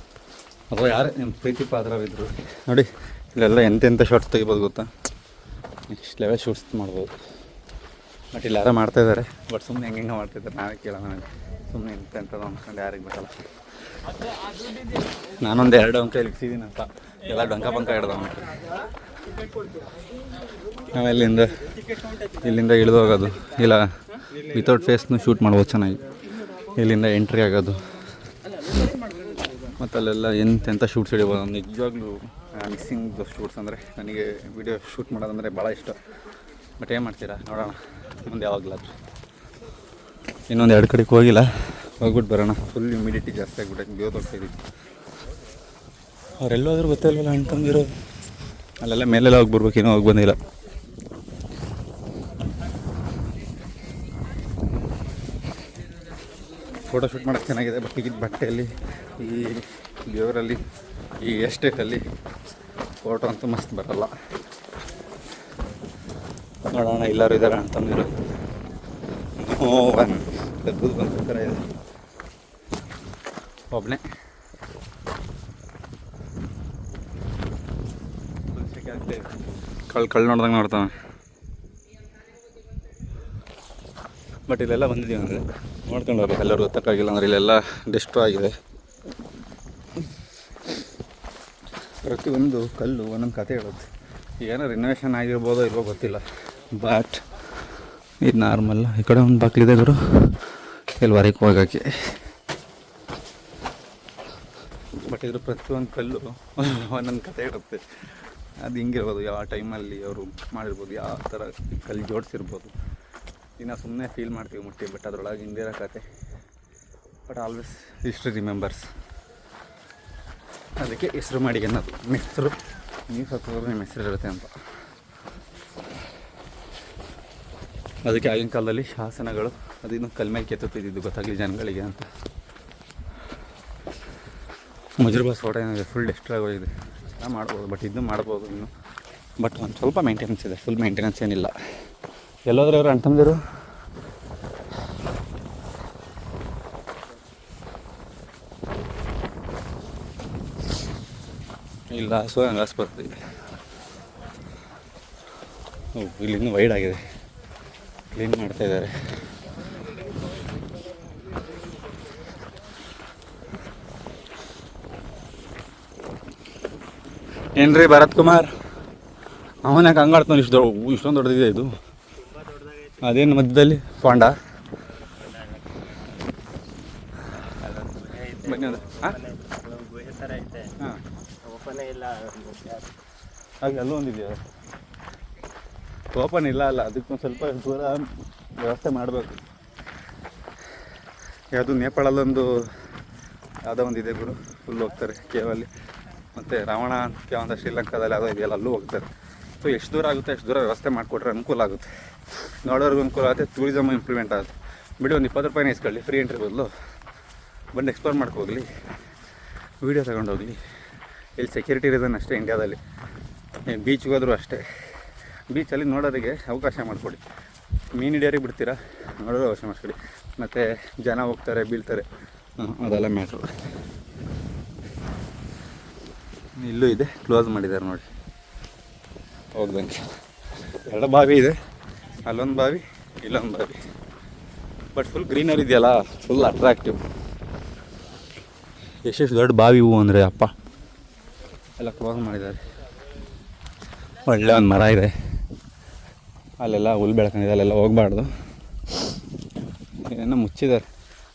ಅಥವಾ ಯಾರು ನಿಮ್ಮ ಪ್ರೀತಿ ಪಾತ್ರವಿದ್ರು ನೋಡಿ, ಇಲ್ಲೆಲ್ಲ ಎಂತೆಂಥ ಶಾರ್ಟ್ಸ್ ತೆಗಿಬೋದು ಗೊತ್ತಾ. ನೆಕ್ಸ್ಟ್ ಲೆವೆಲ್ ಶೂಟ್ಸ್ ಮಾಡ್ಬೋದು. ಬಟ್ ಇಲ್ಲಿ ಯಾರೋ ಮಾಡ್ತಾಯಿದ್ದಾರೆ. ಬಟ್ ಸುಮ್ಮನೆ ಹೆಂಗೆ ಮಾಡ್ತಾಯಿದ್ದಾರೆ ನಾವೇ ಕೇಳೋಣ. ಸುಮ್ಮನೆ ಎಂತೆಂಥದ್ದು ಅಂದ್ಕೊಂಡು ಯಾರಿಗೆ ಬೇಕಲ್ಲ. ನಾನೊಂದು 2 ಅಂಕ ಇಲ್ಲಿಸಿದ್ದೀನಿ ಅಂತ ಎಲ್ಲ ಡೊಂಕ ಬಂಕ ಹಿಡ್ದವ. ನಾವು ಇಲ್ಲಿಂದ ಇಳಿದು ಹೋಗೋದು, ಇಲ್ಲ ವಿತೌಟ್ ಫೇಸ್ನು ಶೂಟ್ ಮಾಡ್ಬೋದು ಚೆನ್ನಾಗಿ. ಇಲ್ಲಿಂದ ಎಂಟ್ರಿ ಆಗೋದು, ಮತ್ತು ಅಲ್ಲೆಲ್ಲ ಎಂತೆಂಥ ಶೂಟ್ಸ್ ಹಿಡಿಬೋದು. ನಿಜವಾಗ್ಲೂ ಮಿಕ್ಸಿಂಗ್ ಶೂಟ್ಸ್ ಅಂದರೆ ನನಗೆ ವಿಡಿಯೋ ಶೂಟ್ ಮಾಡೋದಂದರೆ ಭಾಳ ಇಷ್ಟ. ಬಟ್ ಏನು ಮಾಡ್ತೀರಾ, ನೋಡೋಣ ಮುಂದೆ ಯಾವಾಗಲಾದ್ರು. ಇನ್ನೊಂದು 2 ಕಡೆಗೆ ಹೋಗಿಲ್ಲ, ಹೋಗ್ಬಿಟ್ಟು ಬರೋಣ. ಫುಲ್ ಹ್ಯುಮಿಡಿಟಿ ಜಾಸ್ತಿ ಆಗಿಬಿಟ್ಟೈತೆ, ಬೇವತ್ತೋಗ್ತಾಯಿದ್ದೀವಿ. ಅವರೆಲ್ಲೋದ್ರೂ ಗೊತ್ತಿಲ್ವಲ್ಲ ಅಣ್ತಂದಿರೋದು. ಅಲ್ಲೆಲ್ಲ ಮೇಲೆಲ್ಲ ಹೋಗಿ ಬರ್ಬೇಕು, ಏನೋ ಹೋಗಿ ಬಂದಿಲ್ಲ. ಫೋಟೋ ಶೂಟ್ ಮಾಡೋಕ್ಕೆ ಚೆನ್ನಾಗಿದೆ. ಬಟ್ ಈಗ ಬಟ್ಟೆಯಲ್ಲಿ ಈ ದೇವರಲ್ಲಿ ಈ ಎಸ್ಟೇಟಲ್ಲಿ ಫೋಟೋ ಅಂತೂ ಮಸ್ತ್ ಬರಲ್ಲ. ನೋಡೋಣ ಎಲ್ಲರೂ ಇದ್ದಾರೆ ಅಂತಂದಿರು. ಗದ್ದೂರು ಬಂದ ಥರ ಇದೆ. ಒಬ್ಬನೇ ಕಳ್ಳು ನೋಡ್ದಂಗೆ ನೋಡ್ತಾವೆ. ಬಟ್ ಇಲ್ಲೆಲ್ಲ ಬಂದಿದ್ದೀವಿ ಅಂದರೆ ನೋಡ್ಕೊಂಡು ಹೋಗ್ಬೇಕು. ಎಲ್ಲರೂ ಗೊತ್ತಾಗಿಲ್ಲ ಅಂದರೆ ಇಲ್ಲೆಲ್ಲ ಡೆಸ್ಟ್ರೋ ಆಗಿದೆ. ಪ್ರತಿಯೊಂದು ಕಲ್ಲು ಒಂದೊಂದು ಕತೆ ಹೇಳುತ್ತೆ. ಏನೋ ರಿನೋವೇಷನ್ ಆಗಿರ್ಬೋದೋ ಇಲ್ವೋ ಗೊತ್ತಿಲ್ಲ. ಬಟ್ ಇದು ನಾರ್ಮಲ್. ಈ ಕಡೆ ಒಂದು ಬಾಗಿಲಿದೆ ಗುರು, ಇಲ್ಲಿ ಹೊರಗೆ ಹೋಗೋಕ್ಕೆ. ಬಟ್ ಇದ್ರ ಪ್ರತಿಯೊಂದು ಕಲ್ಲು ಒಂದೊಂದು ಕತೆ ಹೇಳುತ್ತೆ. ಅದು ಹಿಂಗಿರ್ಬೋದು, ಯಾವ ಟೈಮಲ್ಲಿ ಅವರು ಮಾಡಿರ್ಬೋದು, ಯಾವ ಥರ ಕಲ್ಲು ಜೋಡಿಸಿರ್ಬೋದು. ಇನ್ನು ಸುಮ್ಮನೆ ಫೀಲ್ ಮಾಡ್ತೀವಿ ಮುಟ್ಟಿ. ಬಟ್ ಅದರೊಳಗೆ ಹಿಂದಿರೋ ಕತೆ. But always history remembers. ಅದಕ್ಕೆ ಹೆಸರು ಮಾಡಿ ಅನ್ನೋದು. ನಿಮ್ಮ ಹೆಸರು ನೀವು ಸತ್ತೋದ್ರೆ ನಿಮ್ಮ ಹೆಸರು ಇರುತ್ತೆ ಅಂತ. ಅದಕ್ಕೆ ಆಗಿನ ಕಾಲದಲ್ಲಿ ಶಾಸನಗಳು ಅದಿನ್ನು ಕಲ್ಮೇಲೆ ಕೆತ್ತುತ್ತಿದ್ದು ಗೊತ್ತಾಗಲಿ ಜನಗಳಿಗೆ ಅಂತ. ಮುಜರ್ಬಾಸ್ ಫೋಟೋ ಏನಿದೆ ಫುಲ್ ಡಿಸ್ಟ್ರಾಯ್ ಆಗೋಗಿದೆ. ಎಲ್ಲ ಮಾಡ್ಬೋದು, ಬಟ್ ಇದು ಮಾಡ್ಬೋದು ಇನ್ನು. ಬಟ್ ಒಂದು ಸ್ವಲ್ಪ ಮೇಂಟೆನೆನ್ಸ್ ಇದೆ, ಫುಲ್ ಮೇಂಟೆನೆನ್ಸ್ ಏನಿಲ್ಲ. ಎಲ್ಲೋದ್ರೆ ಅವ್ರು ಅಣ್ತಂದಿರು ಇಲ್ಲ. ಸೊ ಹಂಗಾಸ್ ಬರ್ತೀವಿ. ಇಲ್ಲಿ ಇನ್ನೂ ವೈಡ್ ಆಗಿದೆ, ಕ್ಲೀನ್ ಮಾಡ್ತಾಯಿದ್ದಾರೆ. ಏನ್ರಿ ಭರತ್ ಕುಮಾರ್, ಅವನ್ಯಾಕೆ ಹಂಗಾಡ್ತಾನೆ? ಇಷ್ಟೊಂದು ದೊಡ್ಡದಿದೆ ಇದು. ಅದೇನು ಮಧ್ಯದಲ್ಲಿ ಫಾಂಡ ಬನ್ನಿ. ಅದು ಹಾಂ ಹಾಗೆ ಅಲ್ಲೂ ಒಂದಿದೆಯಾ? ಓಪನ್ ಇಲ್ಲ ಅಲ್ಲ, ಅದಕ್ಕೊಂದು ಸ್ವಲ್ಪ ದೂರ ವ್ಯವಸ್ಥೆ ಮಾಡಬೇಕು. ಯಾವುದು ನೇಪಾಳಲ್ಲೊಂದು ಯಾವುದೋ ಒಂದು ಇದೆ ಗುರು, ಫುಲ್ ಹೋಗ್ತಾರೆ ಕೇವಲ್ಲಿ. ಮತ್ತು ರಾವಣ ಒಂದು ಶ್ರೀಲಂಕಾದಲ್ಲಿ ಯಾವುದೋ ಇದೆಯಲ್ಲ, ಅಲ್ಲೂ ಹೋಗ್ತಾರೆ. ಸೊ ಎಷ್ಟು ದೂರ ಆಗುತ್ತೆ ಅಷ್ಟು ದೂರ ವ್ಯವಸ್ಥೆ ಮಾಡಿಕೊಟ್ರೆ ಅನುಕೂಲ ಆಗುತ್ತೆ. ನೋಡೋರ್ಗೂ ಅನುಕೂಲ ಆಗುತ್ತೆ, ಟೂರಿಸಮ್ ಇಂಪ್ರೂವ್ಮೆಂಟ್ ಆಗುತ್ತೆ. ಬಿಡಿ ಒಂದು 20 ರೂಪಾಯಿನ ಇಸ್ಕೊಳ್ಳಿ, ಫ್ರೀ ಎಂಟ್ರಿ ಬದಲು ಬಂದು ಎಕ್ಸ್ಪ್ಲೋರ್ ಮಾಡ್ಕೋಗ್ಲಿ, ವೀಡಿಯೋ ತಗೊಂಡೋಗ್ಲಿ. ಇಲ್ಲಿ ಸೆಕ್ಯೂರಿಟಿ ರೀಸನ್ ಅಷ್ಟೇ ಇಂಡಿಯಾದಲ್ಲಿ. ಬೀಚ್ಗೆ ಹೋದರೂ ಅಷ್ಟೇ. ಬೀಚಲ್ಲಿ ನೋಡೋರಿಗೆ ಅವಕಾಶ ಮಾಡಿಕೊಡಿ. ಮೀನು ಹಿಡಿಯೋರಿಗೆ ಬಿಡ್ತೀರಾ, ನೋಡೋರು ಅವಕಾಶ ಮಾಡಿಕೊಡಿ. ಮತ್ತು ಜನ ಹೋಗ್ತಾರೆ ಬೀಳ್ತಾರೆ, ಅದೆಲ್ಲ ಮ್ಯಾಟ್ರು. ಇಲ್ಲೂ ಇದೆ, ಕ್ಲೋಸ್ ಮಾಡಿದ್ದಾರೆ ನೋಡಿ ಹೋಗ್ದಂಗೆ. ಎರಡು ಬಾವಿ ಇದೆ, ಅಲ್ಲೊಂದು ಬಾವಿ ಇಲ್ಲೊಂದು ಬಾವಿ. ಬಟ್ ಫುಲ್ ಗ್ರೀನರಿ ಇದೆಯಲ್ಲ, ಫುಲ್ ಅಟ್ರಾಕ್ಟಿವ್. ಎಷ್ಟೆಷ್ಟು ದೊಡ್ಡ ಬಾವಿ ಹೂವು ಅಂದರೆ ಅಪ್ಪ. ಎಲ್ಲ ಕ್ಲೋಸ್ ಮಾಡಿದ್ದಾರೆ. ಒಳ್ಳೆ ಒಂದು ಮರ ಇದೆ, ಅಲ್ಲೆಲ್ಲ ಹುಲ್ ಬೆಳ್ಕೊಂಡಿದೆ, ಅಲ್ಲೆಲ್ಲ ಹೋಗಬಾರ್ದು. ಏನೋ ಮುಚ್ಚಿದ್ದಾರೆ.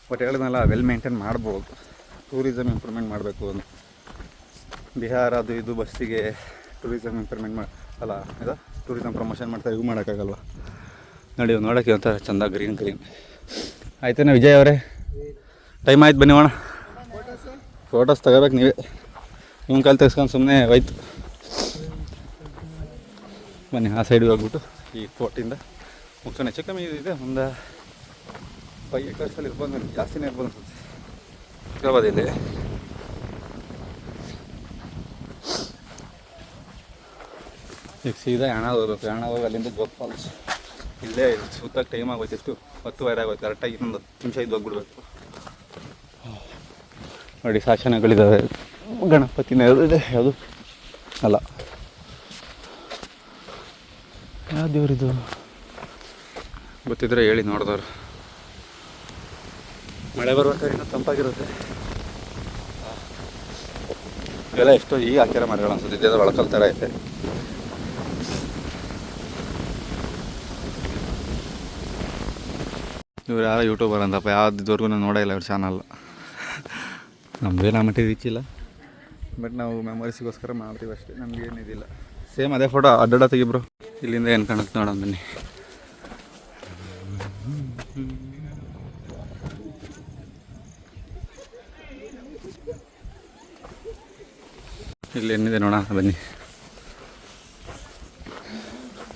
ಬಟ್ ಹೇಳಿದ್ನಲ್ಲ, ವೆಲ್ ಮೇಂಟೈನ್ ಮಾಡ್ಬೋದು. ಟೂರಿಸಮ್ ಇಂಪ್ರೂವ್ಮೆಂಟ್ ಮಾಡಬೇಕು ಅಂತ. ಬಿಹಾರ ಅದು ಇದು ಬಸ್ಸಿಗೆ ಟೂರಿಸಮ್ ಇಂಪ್ರೂವ್ಮೆಂಟ್ ಅಲ್ಲ, ಇದು ಟೂರಿಸಮ್ ಪ್ರಮೋಷನ್ ಮಾಡ್ತಾರೆ. ಇವು ಮಾಡೋಕ್ಕಾಗಲ್ವ ನೋಡಿ. ನೋಡೋಕ್ಕೆ ಒಂಥರ ಚಂದ ಗ್ರೀನ್ ಆಯ್ತೇನೋ ವಿಜಯ್ ಅವರೇ? ಟೈಮ್ ಆಯ್ತು, ಬನ್ನಿ ಹೋಣ. ಫೋಟೋಸ್ ತಗೋಬೇಕು ನೀವೇ. ಇವನ್ ಕಾಲು ತೆಗೆಸ್ಕೊಂಡು ಸುಮ್ಮನೆ ಹೋಯ್ತು. ಬನ್ನಿ ಆ ಸೈಡ್ಗೆ ಹೋಗ್ಬಿಟ್ಟು ಈ ಫೋರ್ಟಿಂದ ಮುಗಿಸೋಣ. ಹೆಚ್ಚು ಕಮ್ಮಿ ಇದೆ, ಒಂದು 5 acres ಇರ್ಬೋದು, ನನಗೆ ಜಾಸ್ತಿನೇ ಇರ್ಬೋದು ಅನ್ಸುತ್ತೆ. ಇಲ್ಲಿ ಈಗ ಸೀದಾ ಯಾಣ ಹೋಗ್ಬೇಕು. ಯಾಣ ಹೋಗಿ ಅಲ್ಲಿಂದ ಜೋಗ್ ಫಾಲ್ಸ್. ಇಲ್ಲೇ ಸುತ್ತ ಟೈಮ್ ಆಗೋಯ್ತು. ಎಷ್ಟು 10:15 ಆಗೋಯ್ತು. ಕರೆಕ್ಟಾಗಿ ಇನ್ನೊಂದು 10 ನಿಮಿಷ ಇದು ಹೋಗ್ಬಿಡ್ಬೇಕು. ನೋಡಿ ಶಾಸನಗಳಿದ್ದಾವೆ. ಗಣಪತಿನ ಇದೆ, ಯಾವುದು ಅಲ್ಲ, ಯಾವ ದೇವರಿದು ಗೊತ್ತಿದ್ರೆ ಹೇಳಿ ನೋಡಿದವರು. ಮಳೆ ಬರುವಂಥ ಇನ್ನೂ ತಂಪಾಗಿರುತ್ತೆ. ಇವೆಲ್ಲ ಎಷ್ಟೋ ಈಗ ಹಾಕಿರೋ ಮರಗಳು ಅನ್ಸುತ್ತೆ. ಇದೆಲ್ಲ ಒಳಕಲ್ ಥರ ಐತೆ. ಇವ್ರು ಯಾರೋ ಯೂಟ್ಯೂಬರ್ ಅಂತಪ್ಪ, ಯಾವುದಿದ್ವರೆಗೂ ನಾನು ನೋಡೋಲ್ಲ ಇವ್ರ ಚಾನಲ್. ನಮ್ಮದೇನು ಆ ಮಟ್ಟಿಗೆ ರೀಚ್ ಇಲ್ಲ. ಬಟ್ ನಾವು ಮೆಮೊರೀಸಿಗೋಸ್ಕರ ಮಾಡ್ತೀವಿ ಅಷ್ಟೇ, ನಮಗೇನಿದಿಲ್ಲ. ಸೇಮ್ ಅದೇ ಫೋಟೋ ಅಡ್ಡಾಡ ತೆಗಿಬ್ರು. ಇಲ್ಲಿಂದ ಏನು ಕಾಣುತ್ತೆ ನೋಡೋಣ ಬನ್ನಿ. ಇಲ್ಲಿ ಏನಿದೆ ನೋಡೋಣ ಬನ್ನಿ.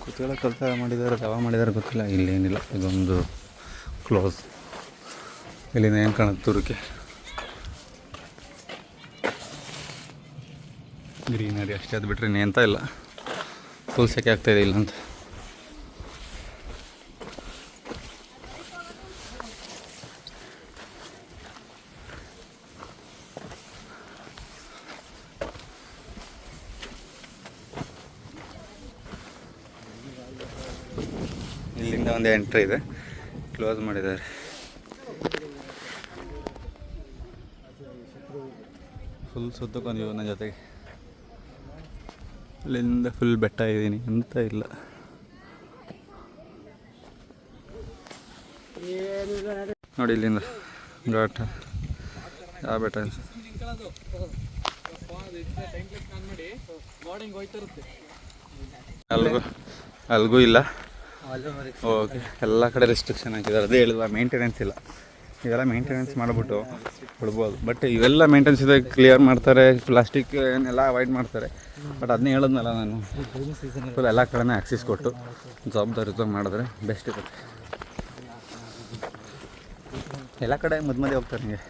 ಕೂತ್ಕೊಳ್ಳೋ ಕೆಲಸ ಮಾಡಿದ್ದಾರೆ, ಯಾವ ಮಾಡಿದ್ದಾರೆ ಗೊತ್ತಿಲ್ಲ. ಇಲ್ಲೇನಿಲ್ಲ, ಇದೊಂದು ಕ್ಲೋಸ್. ಇಲ್ಲಿಂದ ಏನು ಕಾಣುತ್ತೆ ದೂರಕ್ಕೆ ಗ್ರೀನರಿ ಅಷ್ಟೇ, ಅದು ಬಿಟ್ಟರೆ ಇನ್ನೇಂತ ಇಲ್ಲ. ಫುಲ್ ಸೆಕೆ ಆಗ್ತಾಯಿದೆ ಇಲ್ಲಂತ. ಇಲ್ಲಿಂದ ಒಂದು ಎಂಟ್ರಿ ಇದೆ, ಕ್ಲೋಸ್ ಮಾಡಿದ್ದಾರೆ. ಫುಲ್ ಸುತ್ತಕೊಂಡು ನನ್ನ ಜೊತೆಗೆ. ಅಲ್ಲಿಂದ ಫುಲ್ ಬೆಟ್ಟ ಇದ್ದೀನಿ ಅಂತ ಇಲ್ಲ. ನೋಡಿ ಇಲ್ಲಿಂದ ಘಾಟ ಯಾವ ಬೆಟ್ಟ ಇದೆ. ಅಲ್ಗೂ ಇಲ್ಲ. ಓಕೆ, ಎಲ್ಲ ಕಡೆ ರೆಸ್ಟ್ರಿಕ್ಷನ್ ಹಾಕಿದ್ದಾರೆ. ಅದೇ ಹೇಳಿದ್ವ, ಮೇಂಟೆನೆನ್ಸ್ ಇಲ್ಲ. ಇದೆಲ್ಲ ಮೇಂಟೆನೆನ್ಸ್ ಮಾಡಿಬಿಟ್ಟು ಬಿಡ್ಬೋದು. ಬಟ್ ಇವೆಲ್ಲ ಮೇಂಟೆನೆನ್ಸ್ ಇದೆ, ಕ್ಲಿಯರ್ ಮಾಡ್ತಾರೆ, ಪ್ಲಾಸ್ಟಿಕ್ ಏನೆಲ್ಲ ಅವಾಯ್ಡ್ ಮಾಡ್ತಾರೆ. ಬಟ್ ಅದನ್ನೇ ಹೇಳಿದ್ನಲ್ಲ ನಾನು, ಫುಲ್ ಎಲ್ಲ ಕಡೆನೇ ಆಕ್ಸಿಸ್ ಕೊಟ್ಟು ಜವಾಬ್ದಾರಿಯುತ ಮಾಡಿದ್ರೆ ಬೆಸ್ಟ್ ಇರುತ್ತೆ. ಎಲ್ಲ ಕಡೆ ಮಧ್ಯೆ ಹೋಗ್ತಾರೆ ನಿಮಗೆ.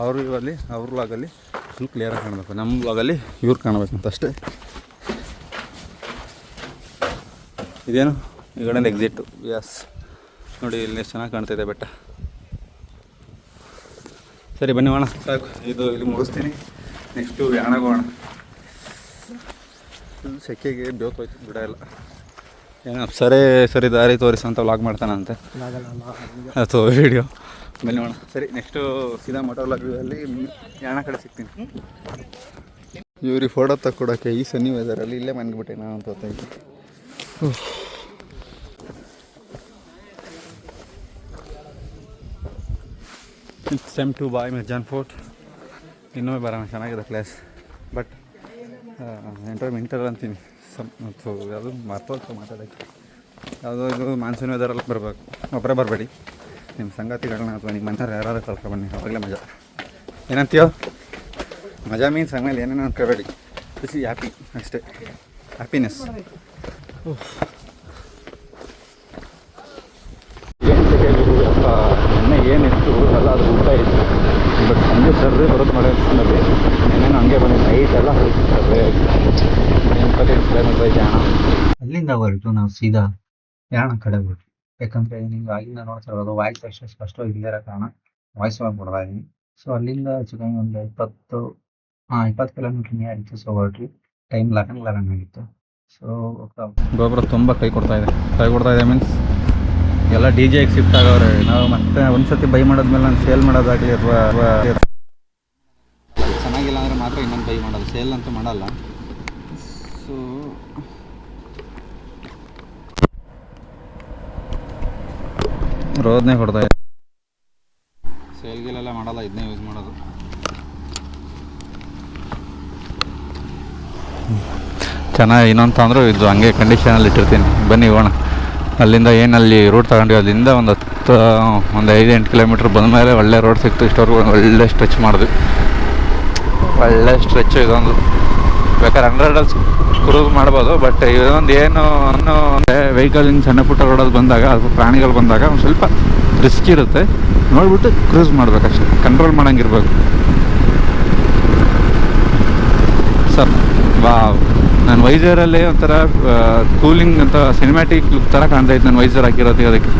ಅವರು ಇವಲ್ಲಿ ಅವ್ರ ವ್ಲಾಗಲ್ಲಿ ಫುಲ್ ಕ್ಲಿಯರಾಗಿ ಕಾಣಬೇಕು, ನಮ್ಮ ವ್ಲಾಗಲ್ಲಿ ಇವ್ರು ಕಾಣಬೇಕಂತ ಅಷ್ಟೇ. ಇದೇನು ಈ ಕಡೆಯಿಂದ ಎಕ್ಸಿಟ್ಟು. ಯಸ್, ನೋಡಿ ಇಲ್ಲಿ ಎಷ್ಟು ಚೆನ್ನಾಗಿ ಕಾಣ್ತಿದೆ ಬೆಟ್ಟ. ಸರಿ ಬನ್ನಿ ಹೋಣ, ಸಾಕು ಇದು ಇಲ್ಲಿ ಮುಗಿಸ್ತೀನಿ. ನೆಕ್ಸ್ಟು ಯಾಣಗೆ ಹೋಗೋಣ. ಫುಲ್ ಸೆಕೆಗೆ ಬೇಕೋಯ್ತು, ಬಿಡ ಇಲ್ಲ. ಏನೋ ಸರಿ ದಾರಿ ತೋರಿಸಂತ ವ್ಲಾಗ್ ಮಾಡ್ತಾನಂತೆ, ಅಥವಾ ವಿಡಿಯೋ. ಬನ್ನಿ ಹೋಣ. ಸರಿ, ನೆಕ್ಸ್ಟು ಸೀದಾ ಮೋಟೋ ವ್ಲಾಗಲ್ಲಿ ಯಾಣ ಕಡೆ ಸಿಗ್ತೀನಿ. ಇವ್ರಿಗೆ ಫೋಟೋ ತಕ್ಕೊಡೋಕ್ಕೆ ಈ ಸನ್ನಿ ವೆದರಲ್ಲಿ ಇಲ್ಲೇ ಮನ್ಗಿಬಿಟ್ಟೆ ನಾನು ಅಂತ ಗೊತ್ತಾಯ್ತು. It's time to bye Mirjan Fort. ಇನ್ನೊಮ್ಮೆ ಬರೋಣ, ಚೆನ್ನಾಗಿದೆ ಪ್ಲೇಸ್. ಬಟ್ ಇಂಟರ್ ಅಂತೀನಿ ಯಾವುದು ಮರ್ತೋಗ್ತು ಮಾತಾಡೋಕ್ಕೆ. ಯಾವುದೋ ಇದು ಮಾನ್ಸೂನ್ ವೆದರಲ್ಲಿ ಬರಬೇಕು. ಒಬ್ಬರೇ ಬರಬೇಡಿ, ನಿಮ್ಮ ಸಂಗಾತಿಗಳನ್ನ ಅಥವಾ ನಿಮ್ಮ ಮನೆಯವ್ರು ಯಾರಾದ್ರೂ ಕಳ್ಕೊಬನ್ನಿ, ಅವಾಗಲೇ ಮಜಾ. ಏನಂತೀಯೋ? ಮಜಾ ಮೀನ್ಸ್ ಆಮೇಲೆ ಏನೇನು ಅನ್ಕೋಬೇಡಿ, ಖುಷಿ, ಹ್ಯಾಪಿ ಅಷ್ಟೇ, ಹ್ಯಾಪಿನೆಸ್. ನೆನ್ನೆ ಏನಿತ್ತು ಎಲ್ಲ ಅದು ಊಟ ಇತ್ತು. ಬಟ್ ಸಂಜೆ ಸರ್ರೆ ಬರೋದು ಮಳೆ ಅನ್ಸ್ಕೊಂಡಲ್ಲಿ ನೆನ್ನೆನೂ ಹಂಗೆ ಬಂದಿದ್ದು. ನೈಟ್ ಎಲ್ಲ ಹೊಳಿತಾರೆ 25 ಕಿಲೋಮೀಟರ್ ಐತೆ ಯಾಣ. ಅಲ್ಲಿಂದ ಹೊರಟು ನಾವು ಸೀದಾ ಯಾಣ ಕಡೆ ಬಿಟ್ವಿ. ಯಾಕಂದರೆ ನೀವು ಆಗಿಂದ ನೋಡ್ತಿರೋದು ವಾಯ್ಸ್ ಅಷ್ಟೇ ಸ್ಪಷ್ಟವಾಗಿ ಇಲ್ಲದಿರೋ ಕಾರಣ ವಾಯ್ಸ್ ಒಳಗೆ ಕೊಡ್ತಾ ಇದ್ದೀನಿ. ಸೊ ಅಲ್ಲಿಂದ ಚಿಕನ್ ಒಂದು 20 ಕಿಲೋಮೀಟ್ರ್ ಆಯಿತು. ಸೊ ಹೊರಟ್ವಿ, ಟೈಮ್ 11 ಆಗಿತ್ತು. ಸೊ ಗೊಬ್ಬರ ತುಂಬ ಕೈ ಕೊಡ್ತಾ ಇದೆ ಮೀನ್ಸ್ ಎಲ್ಲ DJ-ಗೆ ಶಿಫ್ಟ್ ಆಗೋರೆ. ನಾವು ಮತ್ತೆ ಒಂದ್ಸತಿ ಬೈ ಮಾಡೋದ್ಮೇಲೆ ನಾನು ಸೇಲ್ ಮಾಡೋದಾಗಲಿ ಅಥವಾ ಚೆನ್ನಾಗಿಲ್ಲ ಅಂದರೆ ಮಾತ್ರ ಇನ್ನೊಂದು ಬೈ ಮಾಡೋದು, ಸೇಲ್ ಅಂತೂ ಮಾಡಲ್ಲ. ಸೊ ರೋದನೆ ಕೊಡ್ತಾ ಇದೆ. ಸೇಲ್ಗಿಲೆಲ್ಲ ಮಾಡಲ್ಲ, ಇದನ್ನೇ ಯೂಸ್ ಮಾಡೋದು. ಚೆನ್ನಾಗಿ ಇನ್ನೊಂದು ಅಂದರೂ ಇದು ಹಂಗೆ ಕಂಡೀಷನಲ್ಲಿ ಇಟ್ಟಿರ್ತೀನಿ. ಬನ್ನಿ ಹೋಗೋಣ. ಅಲ್ಲಿಂದ ಏನಲ್ಲಿ ರೂಟ್ ತಗೊಂಡ್ವಿ, ಅಲ್ಲಿಂದ ಒಂದು 5-8 ಕಿಲೋಮೀಟ್ರ್ ಬಂದಮೇಲೆ ಒಳ್ಳೆ ರೋಡ್ ಸಿಕ್ತು. ಇಷ್ಟವರೆಗೂ ಒಳ್ಳೆ ಸ್ಟ್ರೆಚ್ ಮಾಡಿದ್ವಿ, ಒಳ್ಳೆ ಸ್ಟ್ರೆಚ್ಚು ಇದೊಂದು. ಬೇಕಾದ್ರೆ 100 ಕ್ರೂಸ್ ಮಾಡ್ಬೋದು. ಬಟ್ ಇದೊಂದು ಏನು ಅಂದರೆ ವೆಹಿಕಲ್ ಹಿಂಗೆ ಸಣ್ಣ ಪುಟ್ಟ ರೋಡಲ್ಲಿ ಬಂದಾಗ ಅಥವಾ ಪ್ರಾಣಿಗಳು ಬಂದಾಗ ಒಂದು ಸ್ವಲ್ಪ ರಿಸ್ಕ್ ಇರುತ್ತೆ. ನೋಡ್ಬಿಟ್ಟು ಕ್ರೂಸ್ ಮಾಡ್ಬೇಕಷ್ಟೆ, ಕಂಟ್ರೋಲ್ ಮಾಡೋಂಗಿರ್ಬೇಕು. ಸರ್ ವಾವ್, ನಾನು ವೈಸರಲ್ಲಿ ಒಂಥರ ಕೂಲಿಂಗ್ ಅಂತ ಸಿನಿಮ್ಯಾಟಿಕ್ ಲುಕ್ ಥರ ಕಾಣ್ತಾ ಇತ್ತು ನಾನು ವೈಸರ್ ಹಾಕಿರೋದು. ಅದಕ್ಕೆ